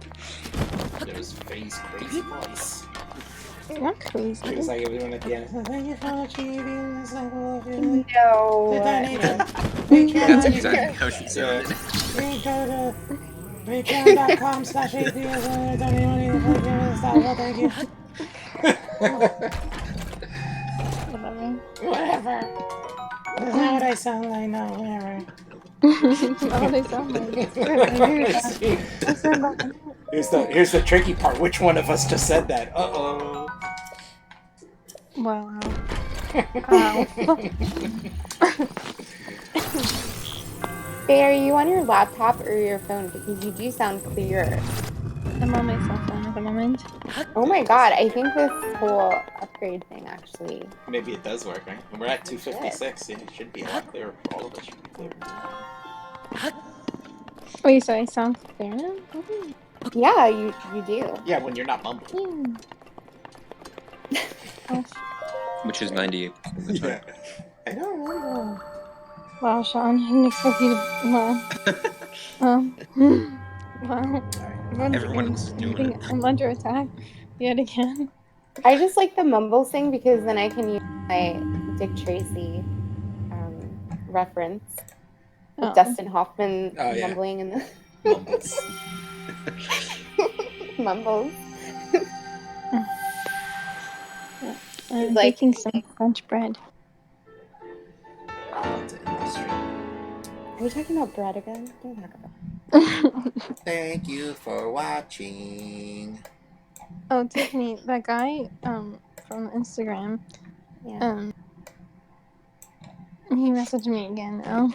It was Faye's crazy voice. Not crazy. It was like everyone at the end. Thank you for achieving this level of No. That's exactly how she sounded. Patreon.com/atheism. Donate money for giving stuff. Well, thank you. Whatever. That's not what I sound like now. Whatever. Not what they sound like. It's good. I agree with that. I said that. Here's the tricky part. Which one of us just said that? Uh-oh. Wow. Wow. Faye, are you on your laptop or your phone? Because you do sound clearer. I'm on my cell phone at the moment. Oh my god, I think this whole upgrade thing actually. Maybe it does work, right? And we're at 256. Yeah, it should be a lot clearer. All of us should be clear. Wait, so I sound clear now? Yeah, you do. Yeah, when you're not mumbling. off. Which is 98% of the time. Yeah. I don't remember. Wow, Sean, I didn't expect you to. Wow. Wow. Everyone else is doing it. I'm under attack yet again. I just like the mumble sing because then I can use my Dick Tracy reference with Oh. Dustin Hoffman Oh, yeah. mumbling in the Mumbles. mumbles. I'm He's like, baking some French bread. are you talking about bread again? Don't talk about. Thank you for watching. Oh, Tiffany, that guy from Instagram, Yeah. he messaged me again now.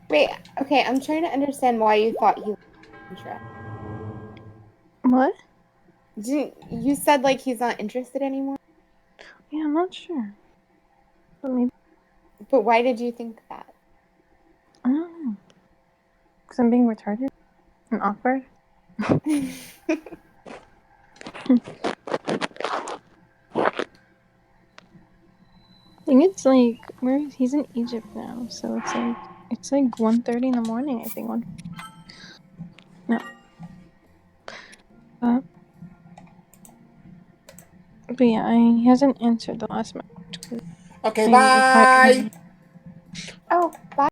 Wait, okay, I'm trying to understand why you thought he was interested. What? You said like he's not interested anymore? Yeah, I'm not sure. But maybe. But why did you think that? I don't know. Because I'm being retarded and awkward. I think it's like he's in Egypt now, so it's like 1:30 in the morning. I think no. But yeah, he hasn't answered the last message. Okay, bye. Oh, bye.